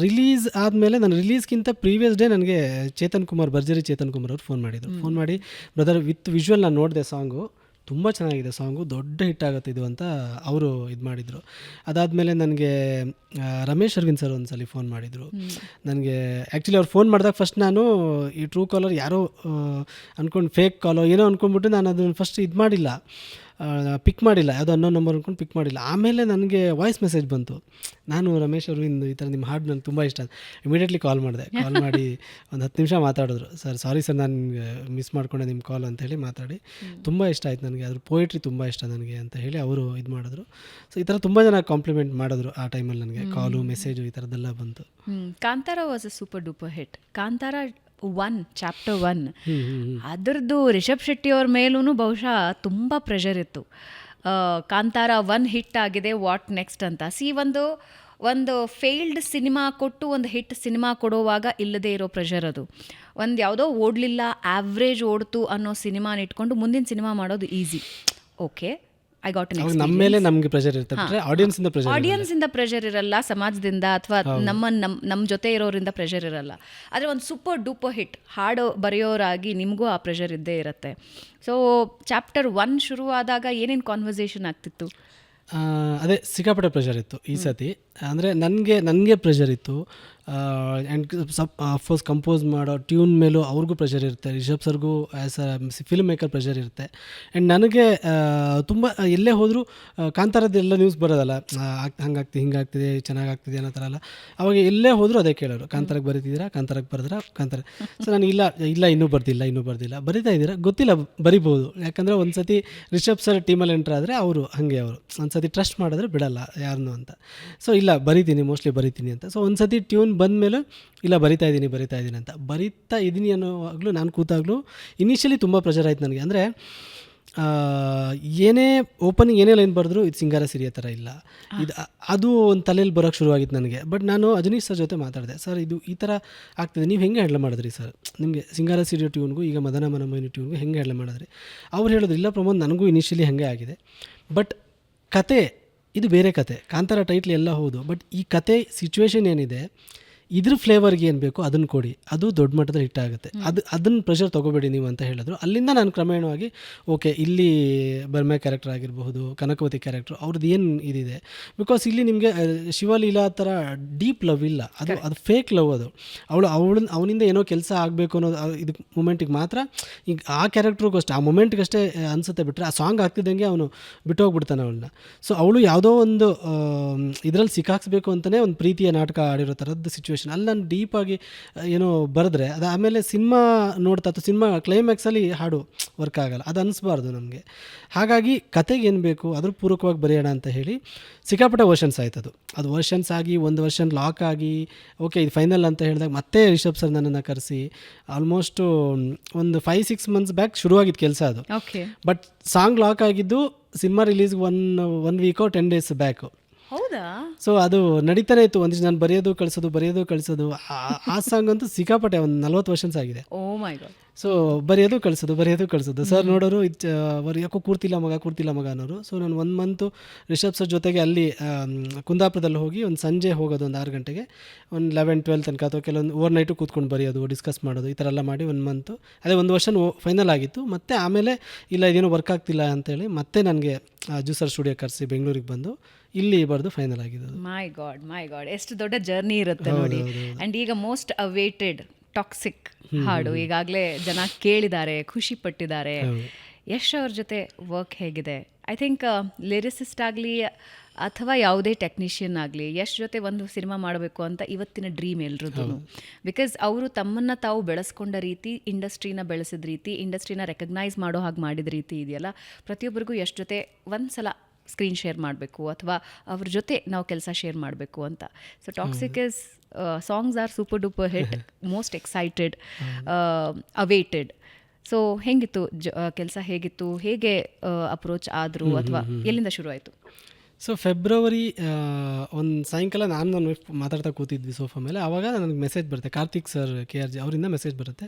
ರಿಲೀಸ್ ಆದಮೇಲೆ ನಾನು ರಿಲೀಸ್ಗಿಂತ ಪ್ರೀವಿಯಸ್ ಡೇ ನನಗೆ ಚೇತನ್ ಕುಮಾರ್ ಭರ್ಜರಿ ಚೇತನ್ ಕುಮಾರ್ ಅವರು ಫೋನ್ ಮಾಡಿದರು. ಫೋನ್ ಮಾಡಿ ಬ್ರದರ್ ವಿತ್ ವಿಜುವಲ್ ನಾನು ನೋಡಿದೆ ಸಾಂಗು, ತುಂಬ ಚೆನ್ನಾಗಿದೆ ಸಾಂಗು, ದೊಡ್ಡ ಹಿಟ್ ಆಗುತ್ತೆ ಇದು ಅಂತ ಅವರು ಇದು ಮಾಡಿದರು. ಅದಾದಮೇಲೆ ನನಗೆ ರಮೇಶ್ ಅರವಿಂದ್ ಸರ್ ಒಂದು ಸಲ ಫೋನ್ ಮಾಡಿದರು ನನಗೆ. ಆ್ಯಕ್ಚುಲಿ ಅವ್ರು ಫೋನ್ ಮಾಡಿದಾಗ ಫಸ್ಟ್ ನಾನು ಈ ಟ್ರೂ ಕಾಲರ್ ಯಾರೋ ಅಂದ್ಕೊಂಡು ಫೇಕ್ ಕಾಲೋ ಏನೋ ಅಂದ್ಕೊಂಡ್ಬಿಟ್ಟು ನಾನು ಅದನ್ನು ಫಸ್ಟ್ ಇದು ಮಾಡಿಲ್ಲ, ಪಿಕ್ ಮಾಡಿಲ್ಲ, ಯಾವುದೋ ಅನ್ನೋ ನಂಬರ್ ಅಂದ್ಕೊಂಡು ಪಿಕ್ ಮಾಡಿಲ್ಲ. ಆಮೇಲೆ ನನಗೆ ವಾಯ್ಸ್ ಮೆಸೇಜ್ ಬಂತು, ನಾನು ರಮೇಶ್ ಅರವಿಂದ್ ಈ ಥರ ನಿಮ್ಮ ಹಾಡು ನನಗೆ ತುಂಬ ಇಷ್ಟ. ಇಮಿಡಿಯೇಟ್ಲಿ ಕಾಲ್ ಮಾಡಿದೆ. ಕಾಲ್ ಮಾಡಿ ಒಂದು 10 ನಿಮಿಷ ಮಾತಾಡಿದ್ರು. ಸರ್ ಸಾರಿ ಸರ್ ನಾನು ಮಿಸ್ ಮಾಡ್ಕೊಂಡೆ ನಿಮ್ಮ ಕಾಲ್ ಅಂತೇಳಿ ಮಾತಾಡಿ, ತುಂಬ ಇಷ್ಟ ಆಯ್ತು ನನಗೆ, ಅದ್ರ ಪೋಯಿಟ್ರಿ ತುಂಬ ಇಷ್ಟ ನನಗೆ ಅಂತ ಹೇಳಿ ಅವರು ಇದು ಮಾಡಿದ್ರು. ಸೊ ಈ ಥರ ತುಂಬ ಜನ ಕಾಂಪ್ಲಿಮೆಂಟ್ ಮಾಡಿದ್ರು ಆ ಟೈಮಲ್ಲಿ ನನಗೆ. ಕಾಲು ಮೆಸೇಜು ಈ ಥರದ್ದೆಲ್ಲ ಬಂತು. Kantara was a super duper hit. Kantara 1 chapter 1 ಅದರದ್ದು ರಿಷಬ್ ಶೆಟ್ಟಿ ಅವ್ರ ಮೇಲೂ ಬಹುಶಃ ತುಂಬ ಪ್ರೆಷರ್ ಇತ್ತು. ಕಾಂತಾರ 1 ಹಿಟ್ ಆಗಿದೆ, ವಾಟ್ ನೆಕ್ಸ್ಟ್ ಅಂತ. ಒಂದು ಫೇಲ್ಡ್ ಸಿನಿಮಾ ಕೊಟ್ಟು ಒಂದು ಹಿಟ್ ಸಿನಿಮಾ ಕೊಡುವಾಗ ಇಲ್ಲದೇ ಇರೋ ಪ್ರೆಷರ್ ಅದು. ಒಂದು ಯಾವುದೋ ಓಡಲಿಲ್ಲ, ಆವ್ರೇಜ್ ಓಡ್ತು ಅನ್ನೋ ಸಿನಿಮಾನ ಇಟ್ಕೊಂಡು ಮುಂದಿನ ಸಿನಿಮಾ ಮಾಡೋದು ಈಸಿ. ಓಕೆ, ಐ ಗಾಟ್ ಅನ್ ನಮ್ಮ ಮೇಲೆ ನಮಗೆ ಪ್ರೆಷರ್ ಇರ್ತದೆ, ಆಡಿಯನ್ಸಿಂದ ಪ್ರೆಷರ್ ಇರಲ್ಲ, ಸಮಾಜದಿಂದ ಅಥವಾ ನಮ್ಮ ಜೊತೆ ಇರೋರಿಂದ ಪ್ರೆಷರ್ ಇರಲ್ಲ. ಆದರೆ ಒಂದು ಸೂಪರ್ ಡೂಪರ್ ಹಿಟ್ ಹಾಡು ಬರೆಯೋರಾಗಿ ನಿಮಗೂ ಆ ಪ್ರೆಷರ್ ಇದ್ದೇ ಇರುತ್ತೆ. ಸೊ ಚಾಪ್ಟರ್ 1 ಶುರುವಾದಾಗ ಏನೇನು ಕಾನ್ವರ್ಸೇಷನ್ ಆಗ್ತಿತ್ತು? ಅದೇ ಸಿಕ್ಕಾಪಟ್ಟೆ ಪ್ರೆಷರ್ ಇತ್ತು ಈ ಸತಿ. ಅಂದರೆ ನನಗೆ ಪ್ರೆಷರ್ ಇತ್ತು. ಆ್ಯಂಡ್ ಅಫ್ಕೋರ್ಸ್ ಕಂಪೋಸ್ ಮಾಡೋ ಟ್ಯೂನ್ ಮೇಲೂ ಅವ್ರಿಗೂ ಪ್ರೆಷರ್ ಇರುತ್ತೆ. ರಿಷಬ್ ಸರ್ಗೂ as a filmmaker pressure ಇರುತ್ತೆ. ಆ್ಯಂಡ್ ನನಗೆ ತುಂಬ ಎಲ್ಲೇ ಹೋದರೂ ಕಾಂತಾರದ್ದೆಲ್ಲ ನ್ಯೂಸ್ ಬರೋದಲ್ಲ, ಹಂಗಾಗ್ತಿದೆ ಹಿಂಗಾಗ್ತಿದೆ ಚೆನ್ನಾಗಾಗ್ತಿದೆ ಅನ್ನೋ ಥರ ಅಲ್ಲ. ಅವಾಗ ಎಲ್ಲೇ ಹೋದರೂ ಅದೇ ಕೇಳೋರು, ಕಾಂತಾರಕ್ಕೆ ಬರೀತಿದ್ದೀರಾ, ಕಾಂತಾರಕ್ಕೆ ಬರೆದ್ರಾ, ಕಾಂತಾರ. ಸೊ ನಾನು ಇಲ್ಲ ಇನ್ನೂ ಬರ್ದಿಲ್ಲ ಬರಿತಾ ಇದ್ದೀರಾ, ಗೊತ್ತಿಲ್ಲ, ಬರಿಬೋದು. ಯಾಕಂದರೆ ಒಂದು ಸತಿ ರಿಷಬ್ ಸರ್ ಟೀಮಲ್ಲಿ ಎಂಟ್ರ್ ಆದರೆ ಅವರು ಒಂದು ಸತಿ ಟ್ರಸ್ಟ್ ಮಾಡಿದ್ರೆ ಬಿಡಲ್ಲ ಯಾರನ್ನೂ ಅಂತ. ಸೊ ಇಲ್ಲ ಮೋಸ್ಟ್ಲಿ ಬರಿತೀನಿ ಅಂತ. ಸೊ ಒಂದು ಸತಿ ಟ್ಯೂನ್ ಬಂದಮೇಲೆ ಇಲ್ಲ ಬರಿತಾ ಇದ್ದೀನಿ ಅಂತ ಬರಿತಾ ಇದ್ದೀನಿ ಅನ್ನೋವಾಗಲೂ ನಾನು ಕೂತಾಗಲೂ ಇನಿಷಿಯಲಿ ತುಂಬ ಪ್ರೆಷರ್ ಆಯ್ತು ನನಗೆ. ಅಂದರೆ ಏನೇ ಓಪನಿಂಗ್ ಏನೇ ಲೈನ್ ಬರೆದ್ರು ಇದು ಸಿಂಗಾರ ಸಿರಿಯ ಥರ ಇಲ್ಲ, ಅದು ಒಂದು ತಲೆಯಲ್ಲಿ ಬರೋಕ್ಕೆ ಶುರುವಾಗಿತ್ತು ನನಗೆ. ಬಟ್ ನಾನು ಅಜನೀಶ್ ಸರ್ ಜೊತೆ ಮಾತಾಡಿದೆ, ಸರ್ ಇದು ಈ ಥರ ಆಗ್ತಿದೆ, ನೀವು ಹೆಂಗೆ ಹ್ಯಾಂಡಲ್ ಮಾಡಿದ್ರಿ ಸರ್, ನಿಮಗೆ ಸಿಂಗಾರ ಸಿರಿಯ ಟ್ಯೂನ್ಗೂ ಈಗ ಮದನ ಮನಮೋಹಿನಿ ಟ್ಯೂನ್ಗೂ ಹೆಂಗೆ ಹ್ಯಾಂಡಲ್ ಮಾಡಿದ್ರಿ? ಅವ್ರು ಹೇಳಿದ್ರು, ಇಲ್ಲ ಪ್ರಮೋದ್ ನನಗೂ ಇನಿಷಿಯಲಿ ಹಾಗೆ ಆಗಿದೆ, ಬಟ್ ಕತೆ ಇದು ಬೇರೆ ಕತೆ. ಕಾಂತಾರ ಟೈಟ್ಲ್ ಎಲ್ಲ ಹೌದು, ಬಟ್ ಈ ಕತೆ ಸಿಚುವೇಶನ್ ಏನಿದೆ ಇದ್ರ ಫ್ಲೇವರ್ಗೆ ಏನು ಬೇಕು ಅದನ್ನು ಕೊಡಿ, ಅದು ದೊಡ್ಡ ಮಟ್ಟದಲ್ಲಿ ಹಿಟ್ ಆಗುತ್ತೆ. ಅದನ್ನು ಪ್ರೆಷರ್ ತೊಗೋಬೇಡಿ ನೀವು ಅಂತ ಹೇಳಿದ್ರು. ಅಲ್ಲಿಂದ ನಾನು ಕ್ರಮೇಣವಾಗಿ ಓಕೆ ಇಲ್ಲಿ ಬರ್ಮೆ ಕ್ಯಾರೆಕ್ಟರ್ ಆಗಿರಬಹುದು, ಕನಕವತಿ ಕ್ಯಾರೆಕ್ಟರ್ ಅವ್ರದ್ದು ಏನು ಇದಿದೆ. ಬಿಕಾಸ್ ಇಲ್ಲಿ ನಿಮಗೆ ಶಿವಲೀಲಾ ಥರ ಡೀಪ್ ಲವ್ ಇಲ್ಲ, ಅದು ಫೇಕ್ ಲವ್. ಅದು ಅವನಿಂದ ಏನೋ ಕೆಲಸ ಆಗಬೇಕು ಅನ್ನೋದು ಇದು ಮೂಮೆಂಟಿಗೆ ಮಾತ್ರ. ಈಗ ಆ ಕ್ಯಾರೆಕ್ಟ್ರಿಗೂ ಅಷ್ಟೇ, ಆ ಮೂಮೆಂಟ್ಗಷ್ಟೇ ಅನಿಸುತ್ತೆ, ಬಿಟ್ಟರೆ ಆ ಸಾಂಗ್ ಆಗ್ತಿದ್ದಂಗೆ ಅವನು ಬಿಟ್ಟೋಗ್ಬಿಡ್ತಾನೆ ಅವಳನ್ನ. ಸೊ ಅವಳು ಯಾವುದೋ ಒಂದು ಇದರಲ್ಲಿ ಸಿಕ್ಕಾಕ್ಸ್ಬೇಕು ಅಂತಲೇ ಒಂದು ಪ್ರೀತಿಯ ನಾಟಕ ಆಡಿರೋ ಥರದ್ದು ಸಿಚುವೇಶನ್. ಅಲ್ಲಿ ನಾನು ಡೀಪಾಗಿ ಏನೋ ಬರೆದ್ರೆ ಅದು ಆಮೇಲೆ ಸಿನಿಮಾ ನೋಡ್ತಾ ಅಥವಾ ಸಿನಿಮಾ ಕ್ಲೈಮ್ಯಾಕ್ಸಲ್ಲಿ ಹಾಡು ವರ್ಕ್ ಆಗಲ್ಲ, ಅದು ಅನಿಸ್ಬಾರ್ದು ನಮಗೆ. ಹಾಗಾಗಿ ಕತೆಗೆ ಏನು ಬೇಕು ಅದ್ರ ಪೂರಕವಾಗಿ ಬರೆಯೋಣ ಅಂತ ಹೇಳಿ ಸಿಕ್ಕಾಪಟ್ಟೆ ವರ್ಷನ್ಸ್ ಆಯ್ತದು. ಅದು ವರ್ಷನ್ಸ್ ಆಗಿ ಒಂದು ವರ್ಷನ್ ಲಾಕ್ ಆಗಿ ಓಕೆ ಇದು ಫೈನಲ್ ಅಂತ ಹೇಳಿದಾಗ ಮತ್ತೆ ರಿಷಬ್ ಸರ್ ನನ್ನನ್ನು ಕರೆಸಿ ಆಲ್ಮೋಸ್ಟು ಒಂದು 5-6 ಮಂತ್ಸ್ ಬ್ಯಾಕ್ ಶುರುವಾಗಿದ್ದು ಕೆಲಸ ಅದು. ಬಟ್ ಸಾಂಗ್ ಲಾಕ್ ಆಗಿದ್ದು ಸಿನಿಮಾ ರಿಲೀಸ್ಗೆ ಒನ್ ವೀಕೋ 10 ಡೇಸ್ ಬ್ಯಾಕು. ಹೌದಾ? ಸೊ ಅದು ನಡೀತಾನೆ ಇತ್ತು. ಒಂದಿಷ್ಟು ನಾನು ಬರೆಯೋದು ಕಳಿಸೋದು ಆ ಸಾಂಗ್ ಅಂತೂ ಸಿಕ್ಕಾಪಟ್ಟೆ ಒಂದು 40 ವರ್ಷನ್ಸ್ ಆಗಿದೆ. ಓ ಮೈ ಗಾಡ್. ಸೊ ಬರೆಯೋದು ಕಳಿಸೋದು ಸರ್ ನೋಡೋರು ಅವ್ರು ಯಾಕೋ ಕೂರ್ತಿಲ್ಲ ಮಗ ಅನ್ನೋರು. ಸೊ ನಾನು 1 ಮಂತು ರಿಷಬ್ ಸರ್ ಜೊತೆಗೆ ಅಲ್ಲಿ ಕುಂದಾಪುರದಲ್ಲಿ ಹೋಗಿ ಒಂದು ಸಂಜೆ ಹೋಗೋದು, ಒಂದು 6 ಗಂಟೆಗೆ, ಒಂದು 11-12 ತನಕ ಅಥವಾ ಕೆಲವೊಂದು ಓವರ್ ನೈಟು ಕೂತ್ಕೊಂಡು ಬರೆಯೋದು, ಡಿಸ್ಕಸ್ ಮಾಡೋದು, ಈ ಥರ ಎಲ್ಲ ಮಾಡಿ 1 ಮಂತು ಅದೇ 1 ವರ್ಷ ಫೈನಲ್ ಆಗಿತ್ತು. ಮತ್ತು ಆಮೇಲೆ ಇಲ್ಲ ಇದೇನೋ ವರ್ಕ್ ಆಗ್ತಿಲ್ಲ ಅಂತೇಳಿ ಮತ್ತೆ ನನಗೆ ಜ್ಯೂಸರ್ ಸ್ಟುಡಿಯೋ ಕರೆಸಿ ಬೆಂಗಳೂರಿಗೆ ಬಂದು ಇಲ್ಲಿ ಬರೆದು ಫೈನಲ್ ಆಗಿದೆ. ಮೈ ಗಾಡ್ ಎಷ್ಟು ದೊಡ್ಡ ಜರ್ನಿ ಇರುತ್ತೆ ನೋಡಿ. ಆ್ಯಂಡ್ ಈಗ ಮೋಸ್ಟ್ ಅವೇಟೆಡ್ ಟಾಕ್ಸಿಕ್ ಹಾಡು ಈಗಾಗಲೇ ಜನ ಕೇಳಿದ್ದಾರೆ, ಖುಷಿ ಪಟ್ಟಿದ್ದಾರೆ. ಯಶ್ ಅವ್ರ ಜೊತೆ ವರ್ಕ್ ಹೇಗಿದೆ? ಐ ಥಿಂಕ್ ಲಿರಿಸಿಸ್ಟ್ ಆಗಲಿ ಅಥವಾ ಯಾವುದೇ ಟೆಕ್ನಿಷಿಯನ್ ಆಗಲಿ ಯಶ್ ಜೊತೆ ಒಂದು ಸಿನಿಮಾ ಮಾಡಬೇಕು ಅಂತ ಇವತ್ತಿನ ಡ್ರೀಮ್ ಎಲ್ರದ್ದು. ಬಿಕಾಸ್ ಅವರು ತಮ್ಮನ್ನು ತಾವು ಬೆಳೆಸ್ಕೊಂಡ ರೀತಿ, ಇಂಡಸ್ಟ್ರಿನ ಬೆಳೆಸಿದ ರೀತಿ, ಇಂಡಸ್ಟ್ರಿನ ರೆಕಗ್ನೈಸ್ ಮಾಡೋ ಹಾಗೆ ಮಾಡಿದ ರೀತಿ ಇದೆಯಲ್ಲ, ಪ್ರತಿಯೊಬ್ಬರಿಗೂ ಯಶ್ ಜೊತೆ ಒಂದು ಸಲ ಸ್ಕ್ರೀನ್ ಶೇರ್ ಮಾಡಬೇಕು ಅಥವಾ ಅವ್ರ ಜೊತೆ ನಾವು ಕೆಲಸ ಶೇರ್ ಮಾಡಬೇಕು ಅಂತ. So toxic is songs are super duper hit, most excited, awaited. So ಹೆಂಗಿತ್ತು ಕೆಲಸ? ಹೇಗಿತ್ತು? ಹೇಗೆ ಅಪ್ರೋಚ್ ಆದರು ಅಥವಾ ಎಲ್ಲಿಂದ ಶುರು ಆಯಿತು? ಸೊ ಫೆಬ್ರವರಿ ಒಂದು ಸಾಯಂಕಾಲ ನನ್ನ ವೈಫ್ ಮಾತಾಡ್ತಾ ಕೂತಿದ್ವಿ ಸೋಫಾ ಮೇಲೆ. ಆವಾಗ ನನಗೆ ಮೆಸೇಜ್ ಬರುತ್ತೆ, ಕಾರ್ತಿಕ್ ಸರ್ KRJ ಅವರಿಂದ ಮೆಸೇಜ್ ಬರುತ್ತೆ,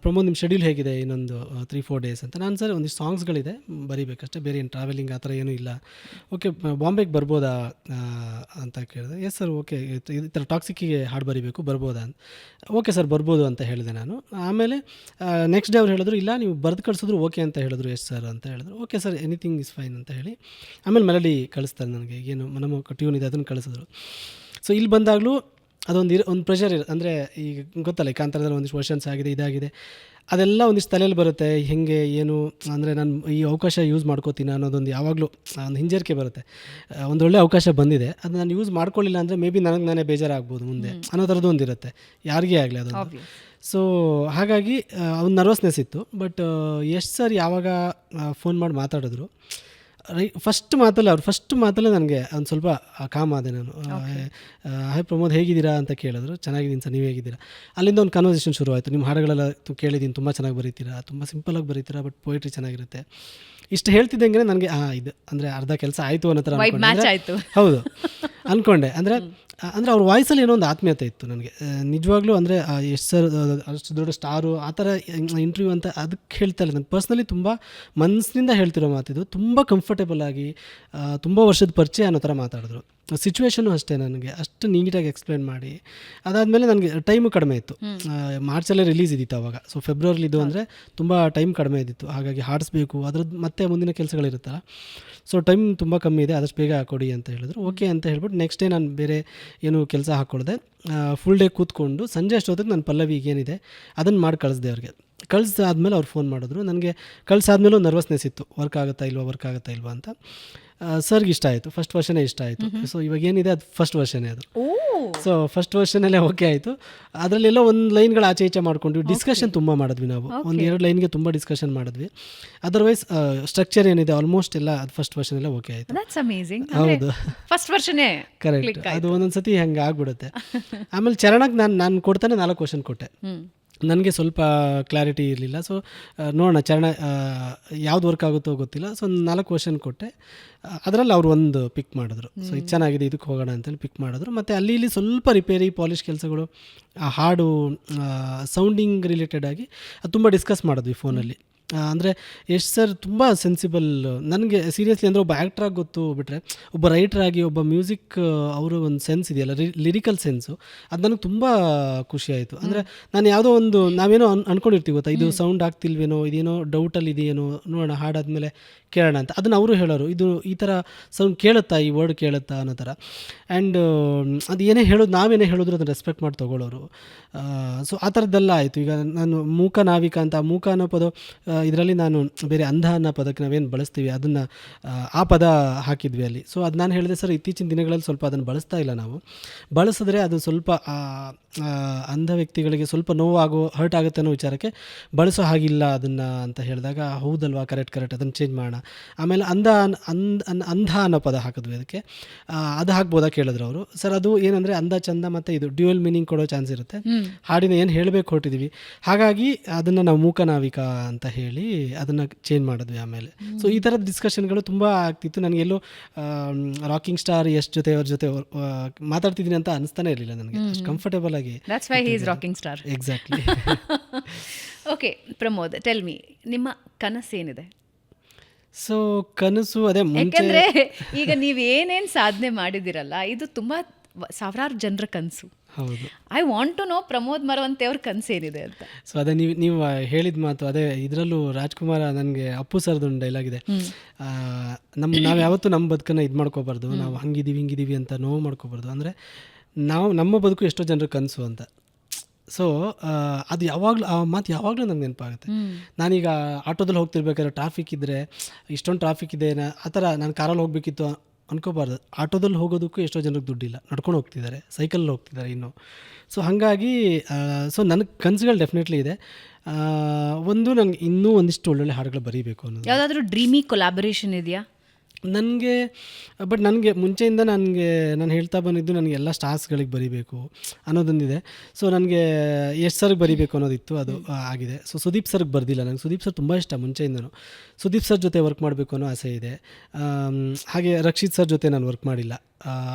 ಪ್ರಮೋದ್ ನಿಮ್ಮ ಶೆಡ್ಯೂಲ್ ಹೇಗಿದೆ ಇನ್ನೊಂದು 3-4 ಡೇಸ್ ಅಂತ. ನಾನು ಸರ್ ಒಂದಿಷ್ಟು ಸಾಂಗ್ಸ್ಗಳಿದೆ ಬರೀಬೇಕಷ್ಟೇ, ಬೇರೆ ಏನು ಟ್ರಾವೆಲಿಂಗ್ ಆ ಥರ ಏನೂ ಇಲ್ಲ. ಓಕೆ ಬಾಂಬೆಗೆ ಬರ್ಬೋದಾ ಅಂತ ಕೇಳಿದೆ. ಎಸ್ ಸರ್ ಓಕೆ, ಈ ಥರ ಟಾಕ್ಸಿಕ್ಕಿಗೆ ಹಾಡು ಬರೀಬೇಕು, ಬರ್ಬೋದಾ ಅಂತ. ಓಕೆ ಸರ್ ಬರ್ಬೋದು ಅಂತ ಹೇಳಿದೆ ನಾನು. ಆಮೇಲೆ ನೆಕ್ಸ್ಟ್ ಡೇ ಅವ್ರು ಹೇಳಿದ್ರು, ಇಲ್ಲ ನೀವು ಬರೆದು ಕಳಿಸಿದ್ರು ಓಕೆ ಅಂತ ಹೇಳಿದ್ರು. ಎಸ್ ಸರ್ ಅಂತ ಹೇಳಿದ್ರು. Okay sir anything is fine ಅಂತ ಹೇಳಿ ಆಮೇಲೆ ಮೆಲಡಿ ಕಳಿಸ್ತಾರೆ ನನಗೆ, ಏನು ನಮ್ಮ ಟ್ಯೂನ್ ಇದೆ ಅದನ್ನು ಕಳಿಸಿದ್ರು. ಸೊ ಇಲ್ಲಿ ಬಂದಾಗಲೂ ಒಂದು ಪ್ರೆಷರ್ ಅಂದರೆ ಈಗ ಗೊತ್ತಲ್ಲ, ಈ ಕಾಂತಾರದಲ್ಲಿ ಒಂದಿಷ್ಟು ವರ್ಷನ್ಸ್ ಆಗಿದೆ, ಇದಾಗಿದೆ, ಅದೆಲ್ಲ ಒಂದಿಷ್ಟು ತಲೆಯಲ್ಲಿ ಬರುತ್ತೆ. ಹೇಗೆ ಏನು ಅಂದರೆ ನಾನು ಈ ಅವಕಾಶ ಯೂಸ್ ಮಾಡ್ಕೋತೀನಿ ಅನ್ನೋದೊಂದು ಯಾವಾಗಲೂ ಒಂದು ಹಿಂಜರಿಕೆ ಬರುತ್ತೆ. ಒಂದೊಳ್ಳೆ ಅವಕಾಶ ಬಂದಿದೆ, ಅದು ನಾನು ಯೂಸ್ ಮಾಡ್ಕೊಳ್ಳಿಲ್ಲ ಅಂದರೆ ಮೇ ಬಿ ನನಗೆ ನಾನೇ ಬೇಜಾರಾಗ್ಬೋದು ಮುಂದೆ ಅನ್ನೋ ಥರದ್ದು ಒಂದಿರುತ್ತೆ, ಯಾರಿಗೇ ಆಗಲಿ ಅದೊಂದು. ಸೊ ಹಾಗಾಗಿ ಒಂದು ನರ್ವಸ್ನೆಸ್ ಇತ್ತು. ಬಟ್ ಯಶ್ ಸರ್ ಯಾವಾಗ ಫೋನ್ ಮಾಡಿ ಮಾತಾಡಿದ್ರು, ಫಸ್ಟ್ ಮಾತಲ್ಲೇ ನನಗೆ ಒಂದು ಸ್ವಲ್ಪ ಕಾಮ್ ಆದೆ ನಾನು. ಹಾಯ್ ಪ್ರಮೋದ್ ಹೇಗಿದ್ದೀರಾ ಅಂತ ಕೇಳಿದ್ರು. ಚೆನ್ನಾಗಿದ್ದೀನಿ ಸರ್, ನೀವು ಹೇಗಿದ್ದೀರಾ. ಅಲ್ಲಿಂದ ಒಂದು ಕನ್ವರ್ಸೇಷನ್ ಶುರು ಆಯಿತು. ನಿಮ್ಮ ಹಾಡುಗಳೆಲ್ಲ ಕೇಳಿದ್ದೀನಿ, ತುಂಬ ಚೆನ್ನಾಗಿ ಬರೀತೀರಾ, ತುಂಬ ಸಿಂಪಲಾಗಿ ಬರೀತೀರಾ, ಬಟ್ ಪೊಯಿಟ್ರಿ ಚೆನ್ನಾಗಿರುತ್ತೆ. ಇಷ್ಟು ಹೇಳ್ತಿದ್ದಂಗೆ ನನಗೆ ಇದು ಅಂದರೆ ಅರ್ಧ ಕೆಲಸ ಆಯಿತು ಅನ್ನೋ ಥರ ಆಯಿತು. ಹೌದು ಅಂದ್ಕೊಂಡೆ. ಅಂದರೆ ಅವ್ರ ವಾಯ್ಸಲ್ಲಿ ಏನೋ ಒಂದು ಆತ್ಮೀಯತೆ ಇತ್ತು ನನಗೆ ನಿಜವಾಗ್ಲೂ. ಅಂದರೆ ಎಷ್ಟು ಸರ್ ಅಷ್ಟು ದೊಡ್ಡ ಸ್ಟಾರು ಆ ಥರ ಇಂಟರ್ವ್ಯೂ ಅಂತ ಅದಕ್ಕೆ ಹೇಳ್ತಾ ಇಲ್ಲ, ನಾನು ಪರ್ಸ್ನಲಿ ತುಂಬ ಮನಸ್ಸಿನಿಂದ ಹೇಳ್ತಿರೋ ಮಾತಿದು. ತುಂಬ ಕಂಫರ್ಟೇಬಲ್ ಆಗಿ ತುಂಬ ವರ್ಷದ ಪರಿಚಯ ಅನ್ನೋ ಥರ ಮಾತಾಡಿದ್ರು. ಸಿಚುವೇಶನ್ನು ಅಷ್ಟೇ ನನಗೆ ಅಷ್ಟು ನೀಟಾಗಿ ಎಕ್ಸ್ಪ್ಲೇನ್ ಮಾಡಿ. ಅದಾದಮೇಲೆ ನನಗೆ ಟೈಮು ಕಡಿಮೆ ಇತ್ತು, ಮಾರ್ಚಲ್ಲೇ ರಿಲೀಸ್ ಇದ್ದಿತ್ತು ಆವಾಗ. ಸೊ ಫೆಬ್ರವರಿಲಿದ್ದು ಅಂದರೆ ತುಂಬ ಟೈಮ್ ಕಡಿಮೆ ಇದ್ದಿತ್ತು, ಹಾಗಾಗಿ ಹಾಡಿಸ್ಬೇಕು, ಅದ್ರದ್ದು ಮತ್ತೆ ಮುಂದಿನ ಕೆಲಸಗಳಿರುತ್ತಲ್ಲ. ಸೊ ಟೈಮ್ ತುಂಬ ಕಮ್ಮಿ ಇದೆ, ಆದಷ್ಟು ಬೇಗ ಹಾಕೊಡಿ ಅಂತ ಹೇಳಿದ್ರು. ಓಕೆ ಅಂತ ಹೇಳ್ಬಿಟ್ಟು ನೆಕ್ಸ್ಟ್ ಡೇ ನಾನು ಬೇರೆ ಏನು ಕೆಲಸ ಹಾಕ್ಕೊಳ್ದೆ, ಫುಲ್ ಡೇ ಕೂತ್ಕೊಂಡು ಸಂಜೆ ಅಷ್ಟೊತ್ತಿಗೆ ನನ್ನ ಪಲ್ಲವಿಗೆ ಏನಿದೆ ಅದನ್ನು ಮಾಡಿ ಕಳಿಸ್ದೆ ಅವ್ರಿಗೆ. ಕಳಿಸಾದ್ಮೇಲೆ ಅವ್ರು ಫೋನ್ ಮಾಡಿದ್ರು. ನನಗೆ ಕಳಿಸಾದ್ಮೇಲೂ ನರ್ವಸ್ನೆಸ್ ಇತ್ತು, ವರ್ಕ್ ಆಗುತ್ತಾ ಇಲ್ವಾ ಅಂತ. ಸರ್ಗೆ ಇಷ್ಟ ಆಯಿತು, ಫಸ್ಟ್ ವರ್ಷನೇ ಇಷ್ಟ ಆಯಿತು. ಸೊ ಇವಾಗ ಏನಿದೆ ಅದು ಫಸ್ಟ್ ವರ್ಷನೇ ಅದು. ಸೊ ಫಸ್ಟ್ ವರ್ಷನಲ್ಲೇ ಓಕೆ ಆಯಿತು. ಅದರಲ್ಲೆಲ್ಲ ಒಂದು ಲೈನ್ಗಳು ಆಚೆ ಈಚೆ ಮಾಡ್ಕೊಂಡ್ವಿ. ಡಿಸ್ಕಷನ್ ತುಂಬ ಮಾಡಿದ್ವಿ ನಾವು, 1-2 ಲೈನ್ಗೆ ತುಂಬ ಡಿಸ್ಕಷನ್ ಮಾಡಿದ್ವಿ. ಅದರ್ವೈಸ್ ಸ್ಟ್ರಕ್ಚರ್ ಏನಿದೆ ಆಲ್ಮೋಸ್ಟ್ ಎಲ್ಲ ಅದು ಫಸ್ಟ್ ವರ್ಷನಲ್ಲೇ ಓಕೆ ಆಯಿತು. ಹೌದು, ಫಸ್ಟ್ ವರ್ಷನೇ ಕರೆಕ್ಟ್. ಅದು ಒಂದೊಂದ್ಸತಿ ಹಂಗೆ ಆಗ್ಬಿಡುತ್ತೆ. ಆಮೇಲೆ ಚರಣಕ್ಕೆ ನಾನು ಕೊಡ್ತಾನೆ 4 ಕ್ವಶನ್ ಕೊಟ್ಟೆ. ನನಗೆ ಸ್ವಲ್ಪ ಕ್ಲಾರಿಟಿ ಇರಲಿಲ್ಲ. ಸೊ ನೋಡೋಣ ಚರಣ ಯಾವ್ದು ವರ್ಕ್ ಆಗುತ್ತೋ ಗೊತ್ತಿಲ್ಲ. ಸೊ 4 ಕ್ವಶನ್ ಕೊಟ್ಟೆ, ಅದರಲ್ಲಿ ಅವ್ರು ಒಂದು ಪಿಕ್ ಮಾಡಿದ್ರು. ಸೊ ಇದು ಚೆನ್ನಾಗಿದೆ, ಇದಕ್ಕೆ ಹೋಗೋಣ ಅಂತೇಳಿ ಪಿಕ್ ಮಾಡಿದ್ರು. ಮತ್ತು ಅಲ್ಲಿ ಇಲ್ಲಿ ಸ್ವಲ್ಪ ರಿಪೇರಿ ಪಾಲಿಶ್ ಕೆಲಸಗಳು, ಹಾಡು ಸೌಂಡಿಂಗ್ ರಿಲೇಟೆಡ್ ಆಗಿ ಅದು ತುಂಬ ಡಿಸ್ಕಸ್ ಮಾಡಿದ್ವಿ ಫೋನಲ್ಲಿ. ಅಂದರೆ ಯಶ್ ಸರ್ ತುಂಬ ಸೆನ್ಸಿಬಲ್. ನನಗೆ ಸೀರಿಯಸ್ಲಿ ಅಂದರೆ ಒಬ್ಬ ಆ್ಯಕ್ಟ್ರಾಗಿ ಗೊತ್ತು ಬಿಟ್ಟರೆ, ಒಬ್ಬ ರೈಟ್ರಾಗಿ ಒಬ್ಬ ಮ್ಯೂಸಿಕ್ ಅವರು ಒಂದು ಸೆನ್ಸ್ ಇದೆಯಲ್ಲ, ಲಿರಿಕಲ್ ಸೆನ್ಸು, ಅದು ನನಗೆ ತುಂಬ ಖುಷಿಯಾಯಿತು. ಅಂದರೆ ನಾನು ಯಾವುದೋ ಒಂದು ನಾವೇನೋ ಅನ್ಕೊಂಡಿರ್ತೀವಿ ಗೊತ್ತಾ, ಇದು ಸೌಂಡ್ ಆಗ್ತಿಲ್ವೇನೋ, ಇದೇನೋ ಡೌಟಲ್ಲಿ ಇದೆಯೇನೋ, ನೋಡೋಣ ಹಾಡಾದ್ಮೇಲೆ ಕೇಳೋಣ ಅಂತ. ಅದನ್ನು ಅವರು ಹೇಳೋರು, ಇದು ಈ ಥರ ಸೌಂಡ್ ಕೇಳುತ್ತಾ, ಈ ವರ್ಡ್ ಕೇಳುತ್ತಾ ಅನ್ನೋ ಥರ. ಆ್ಯಂಡ್ ಅದು ಏನೇ ಹೇಳೋದು, ನಾವೇನೇ ಹೇಳಿದ್ರು ಅದನ್ನು ರೆಸ್ಪೆಕ್ಟ್ ಮಾಡಿ ತೊಗೊಳ್ಳೋರು. ಸೊ ಆ ಥರದ್ದೆಲ್ಲ ಆಯಿತು. ಈಗ ನಾನು ಮೂಕ ನಾವಿಕ ಅಂತ, ಮೂಕ ಅನ್ನೋ ಪದ ಇದರಲ್ಲಿ ನಾನು ಬೇರೆ ಅಂಧ ಅನ್ನೋ ಪದಕ್ಕೆ ನಾವೇನು ಬಳಸ್ತೀವಿ ಅದನ್ನು ಆ ಪದ ಹಾಕಿದ್ವಿ ಅಲ್ಲಿ. ಸೊ ಅದು ನಾನು ಹೇಳಿದೆ ಸರ್, ಇತ್ತೀಚಿನ ದಿನಗಳಲ್ಲಿ ಸ್ವಲ್ಪ ಅದನ್ನು ಬಳಸ್ತಾ ಇಲ್ಲ ನಾವು, ಬಳಸಿದ್ರೆ ಅದು ಸ್ವಲ್ಪ ಅಂಧ ವ್ಯಕ್ತಿಗಳಿಗೆ ಸ್ವಲ್ಪ ನೋವಾಗೋ ಹರ್ಟ್ ಆಗುತ್ತೆ ಅನ್ನೋ ವಿಚಾರಕ್ಕೆ ಬಳಸೋ ಹಾಗಿಲ್ಲ ಅದನ್ನು ಅಂತ ಹೇಳಿದಾಗ, ಹೌದಲ್ವಾ, ಕರೆಕ್ಟ್ ಅದನ್ನು ಚೇಂಜ್ ಮಾಡೋಣ. ಆಮೇಲೆ ಅಂಧ ಅನ್ನೋ ಪದ ಹಾಕಿದ್ವಿ ಅದಕ್ಕೆ, ಅದು ಹಾಕ್ಬೋದಾ ಕೇಳಿದ್ರು ಅವರು. ಸರ್ ಅದು ಏನಂದರೆ ಅಂಧ ಚಂದ ಮತ್ತು ಇದು ಡ್ಯುಯಲ್ ಮೀನಿಂಗ್ ಕೊಡೋ ಚಾನ್ಸ್ ಇರುತ್ತೆ, ಹಾಡಿನ ಏನು ಹೇಳಬೇಕು ಹೊರಟಿದ್ದೀವಿ, ಹಾಗಾಗಿ ಅದನ್ನು ನಾವು ಮೂಕನಾವಿಕ ಅಂತ ಹೇಳಿ ಅದನ್ನು ಚೇಂಜ್ ಮಾಡಿದ್ವಿ ಆಮೇಲೆ. ಸೊ ಈ ಥರದ ಡಿಸ್ಕಷನ್ಗಳು ತುಂಬ ಆಗ್ತಿತ್ತು. ನನಗೆಲ್ಲೋ ರಾಕಿಂಗ್ ಸ್ಟಾರ್ ಯಶ್ ಜೊತೆ ಅವ್ರ ಜೊತೆ ಮಾತಾಡ್ತಿದ್ದೀನಿ ಅಂತ ಅನಿಸ್ತಾನೆ ಇರಲಿಲ್ಲ ನನಗೆ, ಅಷ್ಟು ಕಂಫರ್ಟೇಬಲ್ ಆಗಿ. That's why he is rocking star. Exactly. Okay, Pramod, tell me, ನಿಮ್ಮ ಕನಸೇನಿದೆ? ಸೊ ಕನಸು ಅದೇ, ಯಾಕೆಂದರೆ ಈಗ ನೀವು ಏನೇನು ಸಾಧನೆ ಮಾಡಿದಿರಲ್ಲ, ಇದು ತುಂಬ ಸಾವಿರಾರು ಜನರ ಕನಸು. ಹೌದು. I want to know Pramod Maravanthe ಅವ್ರ ಕನಸೇನಿದೆ ಅಂತ. ಸೊ ಅದೇ ನೀವು ಹೇಳಿದ ಮಾತು ಅದೇ. ಇದರಲ್ಲೂ ರಾಜ್ಕುಮಾರ ನನಗೆ ಅಪ್ಪು ಸರ್ದೊಂದು ಡೈಲಾಗ್ ಇದೆ, ನಾವು ಯಾವತ್ತೂ ನಮ್ಮ ಬದುಕನ್ನು ಇದು ಮಾಡ್ಕೋಬಾರ್ದು, ನಾವು ಹಿಂಗಿದ್ದೀವಿ ಅಂತ ನೋವು ಮಾಡ್ಕೋಬಾರ್ದು. ಅಂದರೆ ನಮ್ಮ ಬದುಕು ಎಷ್ಟೋ ಜನರ ಕನಸು ಅಂತ. ಸೊ ಅದು ಯಾವಾಗಲೂ ಆ ಮಾತು ಯಾವಾಗಲೂ ನಂಗೆ ನೆನಪಾಗುತ್ತೆ. ನಾನೀಗ ಆಟೋದಲ್ಲಿ ಹೋಗ್ತಿರ್ಬೇಕಾದ್ರೆ ಟ್ರಾಫಿಕ್ ಇದ್ದರೆ, ಇಷ್ಟೊಂದು ಟ್ರಾಫಿಕ್ ಇದೆ, ಆ ಥರ ನಾನು ಕಾರಲ್ಲಿ ಹೋಗಬೇಕಿತ್ತು ಅನ್ಕೋಬಾರ್ದು. ಆಟೋದಲ್ಲಿ ಹೋಗೋದಕ್ಕೂ ಎಷ್ಟೋ ಜನಕ್ಕೆ ದುಡ್ಡಿಲ್ಲ, ನಡ್ಕೊಂಡು ಹೋಗ್ತಿದ್ದಾರೆ, ಸೈಕಲಲ್ಲಿ ಹೋಗ್ತಿದ್ದಾರೆ ಇನ್ನೂ. ಸೊ ಹಾಗಾಗಿ ಸೊ ನನಗೆ ಕನಸುಗಳು ಡೆಫಿನೆಟ್ಲಿ ಇದೆ. ಒಂದು ನಂಗೆ ಇನ್ನೂ ಒಂದಿಷ್ಟು ಒಳ್ಳೊಳ್ಳೆ ಹಾಡುಗಳು ಬರೀಬೇಕು ಅನ್ನೋದು. ಯಾವುದಾದ್ರೂ ಡ್ರೀಮಿ ಕೊಲಾಬರೇಷನ್ ಇದೆಯಾ? ನನಗೆ ಬಟ್ ನನಗೆ ಮುಂಚೆಯಿಂದ ನಾನು ಹೇಳ್ತಾ ಬಂದಿದ್ದು ನನಗೆ ಎಲ್ಲ ಸ್ಟಾರ್ಸ್ಗಳಿಗೆ ಬರೀಬೇಕು ಅನ್ನೋದೊಂದಿದೆ. ಸೊ ನನಗೆ ಎಷ್ಟು ಸರ್ಗೆ ಬರೀಬೇಕು ಅನ್ನೋದಿತ್ತು, ಅದು ಆಗಿದೆ. ಸೊ ಸುದೀಪ್ ಸರ್ಗೆ ಬರ್ದಿಲ್ಲ. ನನಗೆ ಸುದೀಪ್ ಸರ್ ತುಂಬ ಇಷ್ಟ ಮುಂಚೆಯಿಂದನೂ. ಸುದೀಪ್ ಸರ್ ಜೊತೆ ವರ್ಕ್ ಮಾಡಬೇಕು ಅನ್ನೋ ಆಸೆ ಇದೆ. ಹಾಗೆ ರಕ್ಷಿತ್ ಸರ್ ಜೊತೆ ನಾನು ವರ್ಕ್ ಮಾಡಿಲ್ಲ,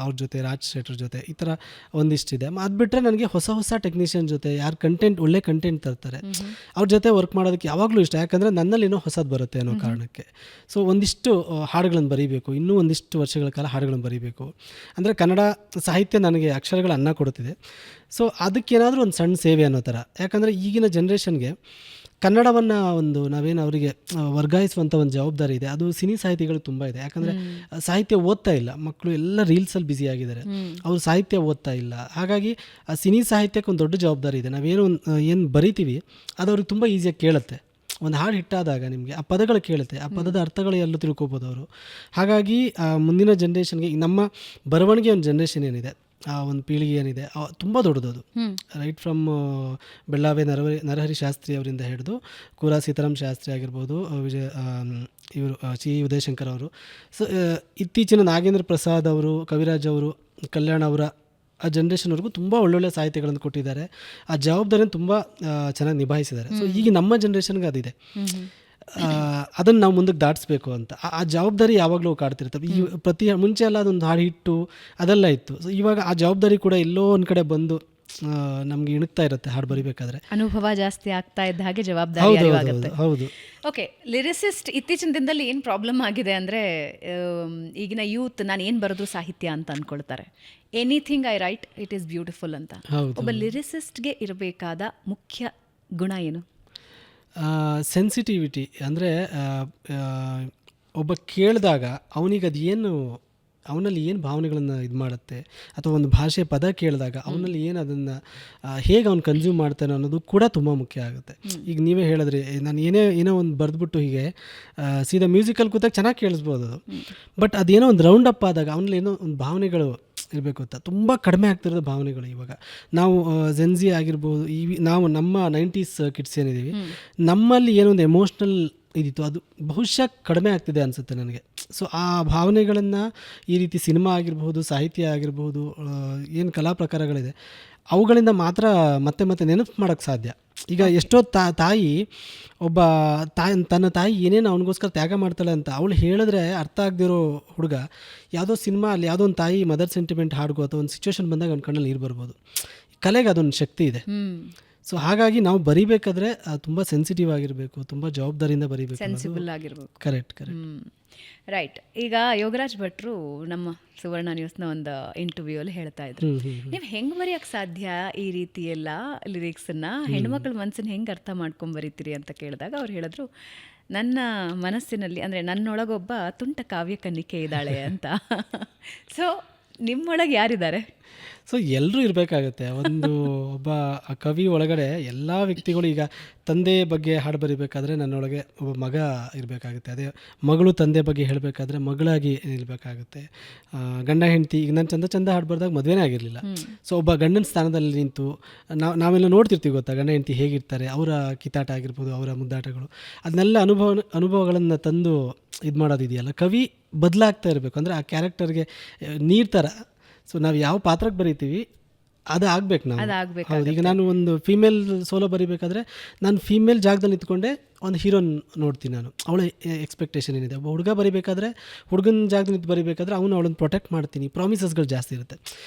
ಅವ್ರ ಜೊತೆ ರಾಜ್ ಶೆಟ್ಟರ್ ಜೊತೆ ಈ ಥರ ಒಂದಿಷ್ಟಿದೆ. ಅದು ಬಿಟ್ಟರೆ ನನಗೆ ಹೊಸ ಹೊಸ ಟೆಕ್ನಿಷಿಯನ್ ಜೊತೆ ಯಾರು ಒಳ್ಳೆ ಕಂಟೆಂಟ್ ತರ್ತಾರೆ ಅವ್ರ ಜೊತೆ ವರ್ಕ್ ಮಾಡೋದಕ್ಕೆ ಯಾವಾಗಲೂ ಇಷ್ಟ. ಯಾಕಂದರೆ ನನ್ನಲ್ಲಿ ಏನೋ ಹೊಸದು ಬರುತ್ತೆ ಅನ್ನೋ ಕಾರಣಕ್ಕೆ. ಸೊ ಒಂದಿಷ್ಟು ಹಾಡುಗಳನ್ನು ಬರೀಬೇಕು, ಇನ್ನೂ ಒಂದಿಷ್ಟು ವರ್ಷಗಳ ಕಾಲ ಹಾಡುಗಳನ್ನು ಬರೀಬೇಕು. ಅಂದರೆ ಕನ್ನಡ ಸಾಹಿತ್ಯ ನನಗೆ ಅಕ್ಷರಗಳ ಅನ್ನ ಕೊಡುತ್ತಿದೆ. ಸೊ ಅದಕ್ಕೇನಾದರೂ ಒಂದು ಸಣ್ಣ ಸೇವೆ ಅನ್ನೋ ಥರ. ಯಾಕಂದರೆ ಈಗಿನ ಜನ್ರೇಷನ್ಗೆ ಕನ್ನಡವನ್ನು ನಾವೇನು ಅವರಿಗೆ ವರ್ಗಾಯಿಸುವಂಥ ಒಂದು ಜವಾಬ್ದಾರಿ ಇದೆ. ಅದು ಸಿನಿ ಸಾಹಿತಿಗಳು ತುಂಬ ಇದೆ. ಯಾಕಂದರೆ ಸಾಹಿತ್ಯ ಓದ್ತಾ ಇಲ್ಲ ಮಕ್ಕಳು, ಎಲ್ಲ ರೀಲ್ಸಲ್ಲಿ ಬ್ಯುಸಿ ಆಗಿದ್ದಾರೆ, ಅವರು ಸಾಹಿತ್ಯ ಓದ್ತಾ ಇಲ್ಲ. ಹಾಗಾಗಿ ಆ ಸಿನಿ ಸಾಹಿತ್ಯಕ್ಕೆ ಒಂದು ದೊಡ್ಡ ಜವಾಬ್ದಾರಿ ಇದೆ. ನಾವೇನು ಏನು ಬರಿತೀವಿ ಅದು ಅವ್ರಿಗೆ ತುಂಬ ಈಸಿಯಾಗಿ ಕೇಳುತ್ತೆ. ಒಂದು ಹಾಡು ಹಿಟ್ಟಾದಾಗ ನಿಮಗೆ ಆ ಪದಗಳು ಕೇಳುತ್ತೆ, ಆ ಪದದ ಅರ್ಥಗಳು ಎಲ್ಲೂ ತಿಳ್ಕೊಬೋದು ಅವರು. ಹಾಗಾಗಿ ಮುಂದಿನ ಜನ್ರೇಷನ್ಗೆ, ನಮ್ಮ ಬರವಣಿಗೆ ಒಂದು ಜನ್ರೇಷನ್ ಏನಿದೆ, ಆ ಒಂದು ಪೀಳಿಗೆ ಏನಿದೆ ತುಂಬ ದೊಡ್ಡದು. ರೈಟ್ ಫ್ರಮ್ ಬೆಳ್ಳಾವೆ ನರಹರಿ ಶಾಸ್ತ್ರಿ ಅವರಿಂದ ಹಿಡಿದು ಕೂರಾ ಸೀತಾರಾಮ್ ಶಾಸ್ತ್ರಿ ಆಗಿರ್ಬೋದು, ಇವರು ಸಿ ಉದಯಶಂಕರ್ ಅವರು, ಸೊ ಇತ್ತೀಚಿನ ನಾಗೇಂದ್ರ ಪ್ರಸಾದ್ ಅವರು, ಕವಿರಾಜ್ ಅವರು, ಕಲ್ಯಾಣ್ ಅವರ ಆ ಜನ್ರೇಷನ್ವರೆಗೂ ತುಂಬ ಒಳ್ಳೊಳ್ಳೆ ಸಾಹಿತ್ಯಗಳನ್ನು ಕೊಟ್ಟಿದ್ದಾರೆ. ಆ ಜವಾಬ್ದಾರಿಯನ್ನು ತುಂಬ ಚೆನ್ನಾಗಿ ನಿಭಾಯಿಸಿದ್ದಾರೆ. ಸೊ ಈಗ ನಮ್ಮ ಜನ್ರೇಷನ್ಗೆ ಅದಿದೆ, ಅದನ್ನು ನಾವು ಮುಂದಕ್ಕೆ ದಾಟಿಸ್ಬೇಕು ಅಂತ. ಆ ಜವಾಬ್ದಾರಿ ಯಾವಾಗಲೂ ಕಾಡ್ತಿರ್ತವೆ. ಈ ಮುಂಚೆ ಎಲ್ಲ ಅದೊಂದು ಹಾಡು ಹಿಟ್ಟು ಅದೆಲ್ಲ ಇತ್ತು. ಸೊ ಇವಾಗ ಆ ಜವಾಬ್ದಾರಿ ಕೂಡ ಎಲ್ಲೋ ಒಂದು ಕಡೆ ಬಂದು ನಮ್ಗೆ ಇಣುಕ್ತಾ ಇರುತ್ತೆ. ಹಾಡು ಬರಿಬೇಕಾದ್ರೆ ಅನುಭವ ಜಾಸ್ತಿ ಆಗ್ತಾ ಇದ್ದ ಹಾಗೆ ಜವಾಬ್ದಾರಿ ಆಗುತ್ತೆ. ಹೌದು. ಓಕೆ, ಲಿರಿಸಿಸ್ಟ್ ಇತ್ತೀಚಿನ ದಿನದಲ್ಲಿ ಏನು ಪ್ರಾಬ್ಲಮ್ ಆಗಿದೆ ಅಂದರೆ, ಈಗಿನ ಯೂತ್ ನಾನು ಏನು ಬರೆದ್ರು ಸಾಹಿತ್ಯ ಅಂತ ಅಂದ್ಕೊಳ್ತಾರೆ. Anything I write it is beautiful ಅಂತ. ಒಬ್ಬ ಲಿರಿಸಿಸ್ಟ್ಗೆ ಇರಬೇಕಾದ ಮುಖ್ಯ ಗುಣ ಏನು? ಸೆನ್ಸಿಟಿವಿಟಿ. ಅಂದರೆ ಒಬ್ಬ ಕೇಳಿದಾಗ ಅವನಿಗೆ ಅದು ಅವನಲ್ಲಿ ಏನು ಭಾವನೆಗಳನ್ನು ಇದು ಮಾಡುತ್ತೆ, ಅಥವಾ ಒಂದು ಭಾಷೆ ಪದ ಕೇಳಿದಾಗ ಅವನಲ್ಲಿ ಏನು ಅದನ್ನು ಹೇಗೆ ಅವ್ನು ಕನ್ಸ್ಯೂಮ್ ಮಾಡ್ತಾನೆ ಅನ್ನೋದು ಕೂಡ ತುಂಬ ಮುಖ್ಯ ಆಗುತ್ತೆ. ಈಗ ನೀವೇ ಹೇಳಿದ್ರಿ, ನಾನು ಏನೋ ಒಂದು ಬರೆದ್ಬಿಟ್ಟು ಹೀಗೆ ಸೀದಾ ಮ್ಯೂಸಿಕಲ್ಲಿ ಕೂತಾಗ ಚೆನ್ನಾಗಿ ಕೇಳಿಸ್ಬೋದು ಅದು. ಬಟ್ ಅದೇನೋ ಒಂದು ರೌಂಡ್ ಅಪ್ ಆದಾಗ ಅವನಲ್ಲಿ ಏನೋ ಒಂದು ಭಾವನೆಗಳು ಇರಬೇಕು ಅಂತ. ತುಂಬ ಕಡಿಮೆ ಆಗ್ತಿರೋದು ಭಾವನೆಗಳು. ಇವಾಗ ನಾವು ಜೆನ್ಜಿ ಆಗಿರ್ಬೋದು, ನಾವು ನಮ್ಮ 90s ಕಿಡ್ಸ್ ಏನಿದ್ದೀವಿ, ನಮ್ಮಲ್ಲಿ ಏನೊಂದು ಎಮೋಷ್ನಲ್ ಇದಿತ್ತು ಅದು ಬಹುಶಃ ಕಡಿಮೆ ಆಗ್ತಿದೆ ಅನಿಸುತ್ತೆ ನನಗೆ. ಸೊ ಆ ಭಾವನೆಗಳನ್ನು ಈ ರೀತಿ ಸಿನಿಮಾ ಆಗಿರ್ಬೋದು, ಸಾಹಿತ್ಯ ಆಗಿರ್ಬೋದು, ಏನು ಕಲಾ ಪ್ರಕಾರಗಳಿದೆ ಅವುಗಳಿಂದ ಮಾತ್ರ ಮತ್ತೆ ನೆನಪು ಮಾಡೋಕ್ಕೆ ಸಾಧ್ಯ. ಈಗ ಎಷ್ಟೋ ತಾಯಿ ತನ್ನ ತಾಯಿ ಏನೇನು ಅವನಿಗೋಸ್ಕರ ತ್ಯಾಗ ಮಾಡ್ತಾಳೆ ಅಂತ ಅವಳು ಹೇಳಿದ್ರೆ ಅರ್ಥ ಆಗದಿರೋ ಹುಡುಗ ಯಾವುದೋ ಸಿನಿಮಾ ಅಲ್ಲಿ ಯಾವುದೋ ಒಂದು ತಾಯಿ ಮದರ್ ಸೆಂಟಿಮೆಂಟ್ ಹಾಡ್ಗೋ ಅಥವಾ ಒಂದು ಸಿಚುವೇಶನ್ ಬಂದಾಗ ಅವ್ನ ಕಣ್ಣಲ್ಲಿ ನೀರು ಬರ್ಬೋದು. ಕಲೆಗೆ ಅದೊಂದು ಶಕ್ತಿ ಇದೆ. ಸೊ ಹಾಗಾಗಿ ನಾವು ಬರಿಬೇಕಾದ್ರೆ ತುಂಬ ಸೆನ್ಸಿಟಿವ್ ಆಗಿರಬೇಕು, ತುಂಬ ಜವಾಬ್ದಾರಿಯಿಂದ ಬರಿಬೇಕು, ಸೆನ್ಸಿಬಲ್ ಆಗಿರ್ಬೇಕು. ಕರೆಕ್ಟ್. ರೈಟ್. ಈಗ ಯೋಗರಾಜ್ ಭಟ್ರು ನಮ್ಮ ಸುವರ್ಣ ನ್ಯೂಸ್ನ ಒಂದು ಇಂಟರ್ವ್ಯೂಲ್ಲಿ ಹೇಳ್ತಾ ಇದ್ರು, ನೀವು ಹೆಂಗೆ ಬರೆಯೋಕ್ಕೆ ಸಾಧ್ಯ ಈ ರೀತಿ ಎಲ್ಲ ಲಿರಿಕ್ಸನ್ನು, ಹೆಣ್ಮಕ್ಳ ಮನಸ್ಸನ್ನು ಹೆಂಗೆ ಅರ್ಥ ಮಾಡ್ಕೊಂಡು ಬರೀತೀರಿ ಅಂತ ಕೇಳಿದಾಗ ಅವ್ರು ಹೇಳಿದ್ರು, ನನ್ನ ಮನಸ್ಸಿನಲ್ಲಿ ಅಂದರೆ ನನ್ನೊಳಗೊಬ್ಬ ತುಂಟ ಕಾವ್ಯ ಕನ್ನಿಕೆ ಇದ್ದಾಳೆ ಅಂತ. ಸೊ ನಿಮ್ಮೊಳಗೆ ಯಾರಿದ್ದಾರೆ? ಸೊ ಎಲ್ಲರೂ ಇರಬೇಕಾಗತ್ತೆ. ಒಬ್ಬ ಕವಿ ಒಳಗಡೆ ಎಲ್ಲ ವ್ಯಕ್ತಿಗಳು, ಈಗ ತಂದೆ ಬಗ್ಗೆ ಹಾಡು ಬರಿಬೇಕಾದ್ರೆ ನನ್ನೊಳಗೆ ಒಬ್ಬ ಮಗ ಇರಬೇಕಾಗುತ್ತೆ. ಅದೇ ಮಗಳು ತಂದೆ ಬಗ್ಗೆ ಹೇಳಬೇಕಾದ್ರೆ ಮಗಳಾಗಿ ನಿಲ್ಲಬೇಕಾಗುತ್ತೆ. ಗಂಡ ಹೆಂಡತಿ, ಈಗ ನಾನು ಚಂದ ಹಾಡು ಬರೆದಾಗ ಮದುವೆನೇ ಆಗಿರಲಿಲ್ಲ. ಸೊ ಒಬ್ಬ ಗಂಡನ ಸ್ಥಾನದಲ್ಲಿ ನಿಂತು ನಾವೆಲ್ಲ ನೋಡ್ತಿರ್ತೀವಿ ಗೊತ್ತಾ, ಗಂಡ ಹೆಂಡತಿ ಹೇಗಿರ್ತಾರೆ, ಅವರ ಕಿತ್ತಾಟ ಆಗಿರ್ಬೋದು, ಅವರ ಮುದ್ದಾಟಗಳು, ಅದನ್ನೆಲ್ಲ ಅನುಭವಗಳನ್ನು ತಂದು ಇದು ಮಾಡೋದಿದೆಯಲ್ಲ, ಕವಿ ಬದಲಾಗ್ತಾ ಇರಬೇಕು. ಅಂದರೆ ಆ ಕ್ಯಾರೆಕ್ಟರ್ಗೆ ನೀರು ಥರ. ಸೊ ನಾವು ಯಾವ ಪಾತ್ರಕ್ಕೆ ಬರೀತೀವಿ ಅದು ಆಗ್ಬೇಕು ನಾವು. ಹೌದು. ಈಗ ನಾನು ಒಂದು ಫೀಮೇಲ್ ಸೋಲೋ ಬರಿಬೇಕಾದ್ರೆ ನಾನು ಫೀಮೇಲ್ ಜಾಗದಲ್ಲಿ ನಿಂತ್ಕೊಂಡೆ ಒಂದು ಹೀರೋನ್ ನೋಡ್ತೀನಿ. ನಾನು ಅವಳ ಎಕ್ಸ್ಪೆಕ್ಟೇಷನ್ ಏನಿದೆ. ಒಬ್ಬ ಹುಡುಗ ಬರಿಬೇಕಾದ್ರೆ ಹುಡುಗನ ಜಾಗದಲ್ಲಿ ನಿಂತು ಬರಿಬೇಕಾದ್ರೆ ಅವಳನ್ನು ಪ್ರೊಟೆಕ್ಟ್ ಮಾಡ್ತೀನಿ. ಪ್ರಾಮಿಸಸ್ಗಳು ಜಾಸ್ತಿ ಇರುತ್ತೆ.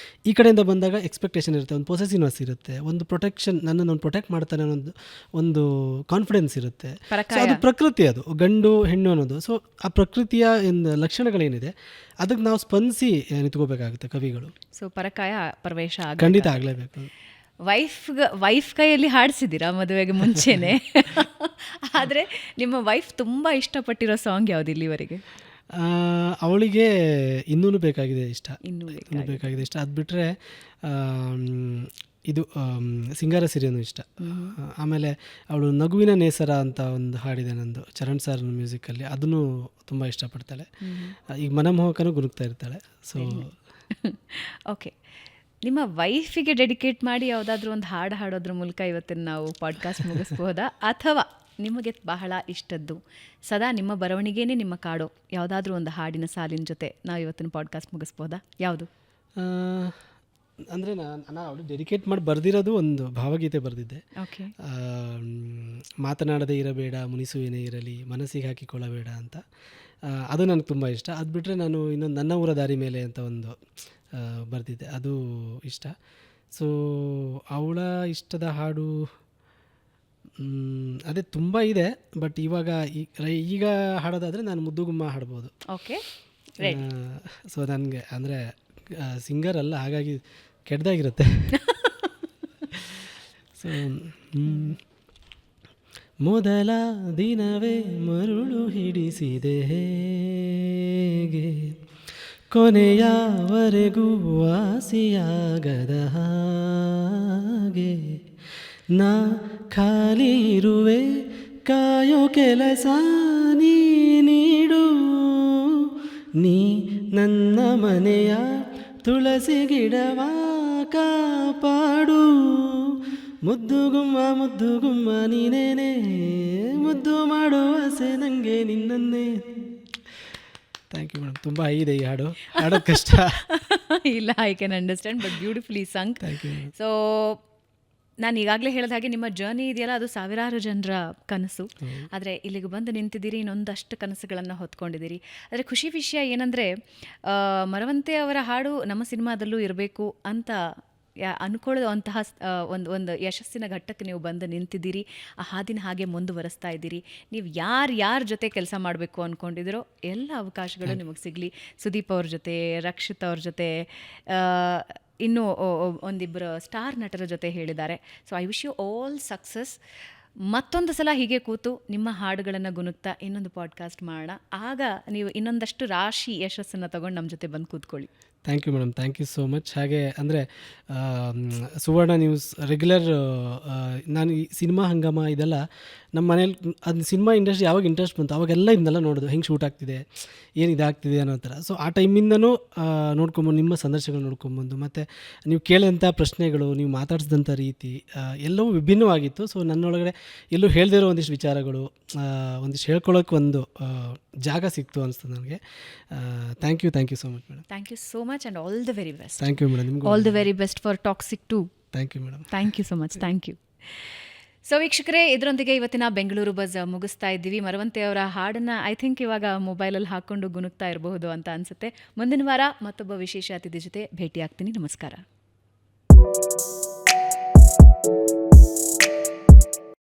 ಈ ಕಡೆಯಿಂದ ಬಂದಾಗ ಎಕ್ಸ್ಪೆಕ್ಟೇಷನ್ ಇರುತ್ತೆ, ಒಂದು ಪೊಸೆಸಿವ್ನೆಸ್ ಇರುತ್ತೆ, ಒಂದು ಪ್ರೊಟೆಕ್ಷನ್, ನನ್ನನ್ನು ಒಂದು ಪ್ರೊಟೆಕ್ಟ್ ಮಾಡ್ತಾನೆ ಅನ್ನೋದು ಒಂದು ಕಾನ್ಫಿಡೆನ್ಸ್ ಇರುತ್ತೆ. ಸೊ ಅದು ಪ್ರಕೃತಿ, ಅದು ಗಂಡು ಹೆಣ್ಣು ಅನ್ನೋದು. ಸೊ ಆ ಪ್ರಕೃತಿಯ ಲಕ್ಷಣಗಳೇನಿದೆ ಅದಕ್ಕೆ ನಾವು ಸ್ಪಂದಿಸಿ ನಿಂತ್ಕೋಬೇಕಾಗುತ್ತೆ ಕವಿಗಳು. ಸೊ ಪರಕಾಯ ಪ್ರವೇಶ ಖಂಡಿತ ಆಗಲೇಬೇಕು. ವೈಫ್ ಕೈಯಲ್ಲಿ ಹಾಡಿಸಿದ್ದೀರಾ ಮದುವೆಗೆ ಮುಂಚೆನೆ? ಆದರೆ ನಿಮ್ಮ ವೈಫ್ ತುಂಬ ಇಷ್ಟಪಟ್ಟಿರೋ ಸಾಂಗ್ ಯಾವುದು ಇಲ್ಲಿವರೆಗೆ? ಅವಳಿಗೆ ಇನ್ನೂ ಬೇಕಾಗಿದೆ ಇಷ್ಟ. ಅದು ಬಿಟ್ಟರೆ ಇದು ಸಿಂಗಾರ ಸಿರಿಯನ್ನು ಇಷ್ಟ. ಆಮೇಲೆ ಅವಳು ನಗುವಿನ ನೇಸರ ಅಂತ ಒಂದು ಹಾಡಿದೆ ನಂದು, ಚರಣ್ ಸರ್ ಮ್ಯೂಸಿಕಲ್ಲಿ, ಅದನ್ನು ತುಂಬ ಇಷ್ಟಪಡ್ತಾಳೆ. ಈಗ ಮನಮೋಹಕನೂ ಗುರುಗ್ತಾ ಇರ್ತಾಳೆ. ಸೊ ಓಕೆ, ನಿಮ್ಮ ವೈಫಿಗೆ ಡೆಡಿಕೇಟ್ ಮಾಡಿ ಯಾವುದಾದ್ರೂ ಒಂದು ಹಾಡು ಹಾಡೋದ್ರ ಮೂಲಕ ಇವತ್ತಿನ ನಾವು ಪಾಡ್ಕಾಸ್ಟ್ ಮುಗಿಸ್ಬೋದಾ, ಅಥವಾ ನಿಮಗೆ ಬಹಳ ಇಷ್ಟದ್ದು, ಸದಾ ನಿಮ್ಮ ಬರವಣಿಗೆನೇ ನಿಮ್ಮ ಕಾಡೋ ಯಾವುದಾದ್ರೂ ಒಂದು ಹಾಡಿನ ಸಾಲಿನ ಜೊತೆ ನಾವು ಇವತ್ತಿನ ಪಾಡ್ಕಾಸ್ಟ್ ಮುಗಿಸ್ಬೋದಾ? ಯಾವುದು? ಅಂದರೆ ನಾನು ಅವಳು ಡೆಡಿಕೇಟ್ ಮಾಡಿ ಬರೆದಿರೋದು ಒಂದು ಭಾವಗೀತೆ ಬರೆದಿದ್ದೆ. ಓಕೆ. ಮಾತನಾಡದೇ ಇರಬೇಡ ಮುನಿಸುವೇನೇ ಇರಲಿ ಮನಸ್ಸಿಗೆ ಹಾಕಿಕೊಳ್ಳಬೇಡ ಅಂತ. ಅದು ನನಗೆ ತುಂಬ ಇಷ್ಟ. ಅದು ಬಿಟ್ಟರೆ ನಾನು ಇನ್ನೊಂದು ನನ್ನ ಊರ ದಾರಿ ಮೇಲೆ ಅಂತ ಒಂದು ಬರೆದಿದ್ದೆ, ಅದು ಇಷ್ಟ. ಸೊ ಅವಳ ಇಷ್ಟದ ಹಾಡು ಅದೇ ತುಂಬ ಇದೆ. ಬಟ್ ಇವಾಗ ಈಗ ಹಾಡೋದಾದರೆ ನಾನು ಮುದ್ದುಗುಮ್ಮ ಹಾಡ್ಬೋದು. ಓಕೆ. ಸೊ ನನಗೆ ಅಂದರೆ ಸಿಂಗರ್ ಅಲ್ಲ, ಹಾಗಾಗಿ ಕೆಟ್ಟದಾಗಿರುತ್ತೆ. ಸೊ ಮೊದಲ ದಿನವೇ ಮರುಳು ಹಿಡಿಸಿದೆ ಹೇಗೆ, ಕೊನೆಯವರೆಗೂ ವಾಸಿಯಾಗದ ಹಾಗೆ, ನಾ ಖಾಲಿ ಇರುವೆ ಕಾಯೋ ಕೆಲಸ ನೀಡು, ನೀ ನನ್ನ ಮನೆಯ ತುಳಸಿ ಗಿಡವ ಕಾಪಾಡು, ಮುದ್ದುಗುಮ್ಮ ನೀನೇನೆ, ಮುದ್ದು ಮಾಡುವ ಆಸೆ ನನಗೆ ನಿನ್ನನ್ನೇ. Thank you madam. ತುಂಬ ಇದೆ ಈ ಹಾಡು, ಹಾಡೋದು ಕಷ್ಟ. ಇಲ್ಲ, I can understand, but beautifully sung. Thank you. So ನಾನು ಈಗಾಗಲೇ ಹೇಳಿದ ಹಾಗೆ ನಿಮ್ಮ ಜರ್ನಿ ಇದೆಯಲ್ಲ, ಅದು ಸಾವಿರಾರು ಜನರ ಕನಸು. ಆದರೆ ಇಲ್ಲಿಗೆ ಬಂದು ನಿಂತಿದ್ದೀರಿ, ಇನ್ನೊಂದಷ್ಟು ಕನಸುಗಳನ್ನು ಹೊತ್ಕೊಂಡಿದ್ದೀರಿ. ಆದರೆ ಖುಷಿ ವಿಷಯ ಏನಂದರೆ, ಮರವಂತೆ ಅವರ ಹಾಡು ನಮ್ಮ ಸಿನಿಮಾದಲ್ಲೂ ಇರಬೇಕು ಅಂತ ಅಂದ್ಕೊಳ್ಳುವಂತಹ ಒಂದು ಯಶಸ್ಸಿನ ಘಟ್ಟಕ್ಕೆ ನೀವು ಬಂದು ನಿಂತಿದ್ದೀರಿ. ಆ ಹಾದಿನ ಹಾಗೆ ಮುಂದುವರಿಸ್ತಾ ಇದ್ದೀರಿ. ನೀವು ಯಾರ ಜೊತೆ ಕೆಲಸ ಮಾಡಬೇಕು ಅಂದ್ಕೊಂಡಿದ್ದೀರೋ ಎಲ್ಲ ಅವಕಾಶಗಳು ನಿಮಗೆ ಸಿಗಲಿ. ಸುದೀಪ್ ಅವ್ರ ಜೊತೆ, ರಕ್ಷಿತ್ ಅವ್ರ ಜೊತೆ, ಇನ್ನೂ ಒಂದಿಬ್ಬರು ಸ್ಟಾರ್ ನಟರ ಜೊತೆ ಹೇಳಿದ್ದಾರೆ. So I wish you all success. ಮತ್ತೊಂದು ಸಲ ಹೀಗೆ ಕೂತು ನಿಮ್ಮ ಹಾಡುಗಳನ್ನು ಗುನುಗ್ತಾ ಇನ್ನೊಂದು ಪಾಡ್ಕಾಸ್ಟ್ ಮಾಡೋಣ. ಆಗ ನೀವು ಇನ್ನೊಂದಷ್ಟು ರಾಶಿ ಯಶಸ್ಸನ್ನು ತಗೊಂಡು ನಮ್ಮ ಜೊತೆ ಬಂದು ಕೂತ್ಕೊಳ್ಳಿ. Thank you madam, thank you so much. ಹಾಗೆ ಅಂದರೆ ಸುವರ್ಣ ನ್ಯೂಸ್ ರೆಗ್ಯುಲರ್, ನಾನು ಈ ಸಿನಿಮಾ ಹಂಗಾಮ ಇದೆಲ್ಲ ನಮ್ಮ ಮನೇಲಿ, ಅದು ಸಿನಿಮಾ ಇಂಡಸ್ಟ್ರಿ ಯಾವಾಗ ಇಂಟ್ರೆಸ್ಟ್ ಬಂತು ಅವಾಗೆಲ್ಲ ಇದನ್ನೆಲ್ಲ ನೋಡೋದು, ಹೆಂಗೆ ಶೂಟ್ ಆಗ್ತಿದೆ, ಏನು ಇದಾಗ್ತಿದೆ ಅನ್ನೋ ಥರ. ಸೊ ಆ ಟೈಮಿಂದನೂ ನೋಡ್ಕೊಂಬಂದು ನಿಮ್ಮ ಸಂದರ್ಶನಗಳು ನೋಡ್ಕೊಂಬಂದು, ಮತ್ತು ನೀವು ಕೇಳಿದಂಥ ಪ್ರಶ್ನೆಗಳು, ನೀವು ಮಾತಾಡಿಸಿದಂಥ ರೀತಿ ಎಲ್ಲವೂ ವಿಭಿನ್ನವಾಗಿತ್ತು. ಸೊ ನನ್ನೊಳಗಡೆ ಎಲ್ಲೂ ಹೇಳದೇ ಇರೋ ಒಂದಿಷ್ಟು ವಿಚಾರಗಳು, ಒಂದಿಷ್ಟು ಹೇಳ್ಕೊಳ್ಳೋಕೆ ಒಂದು ಜಾಗ ಸಿಕ್ತು ಅನಿಸ್ತು ನನಗೆ. Thank you so much madam. Thank you so much and all the very best. Thank you madam. ನಿಮ್ಗೆ all the very best for Toxic too. Thank you madam. Thank you so much. Thank you. So ವೀಕ್ಷಕರೇ, ಇದರೊಂದಿಗೆ ಇವತ್ತಿನ ಬೆಂಗಳೂರು ಬಸ್ ಮುಗಿಸ್ತಾ ಇದ್ದೀವಿ. ಮರವಂತೆ ಅವರ ಹಾಡನ್ನು ಐ ಥಿಂಕ್ ಇವಾಗ ಮೊಬೈಲಲ್ಲಿ ಹಾಕ್ಕೊಂಡು ಗುನುಗ್ತಾ ಇರಬಹುದು ಅಂತ ಅನಿಸುತ್ತೆ. ಮುಂದಿನ ವಾರ ಮತ್ತೊಬ್ಬ ವಿಶೇಷ ಅತಿಥಿ ಜೊತೆ ಭೇಟಿಯಾಗ್ತೀನಿ. ನಮಸ್ಕಾರ.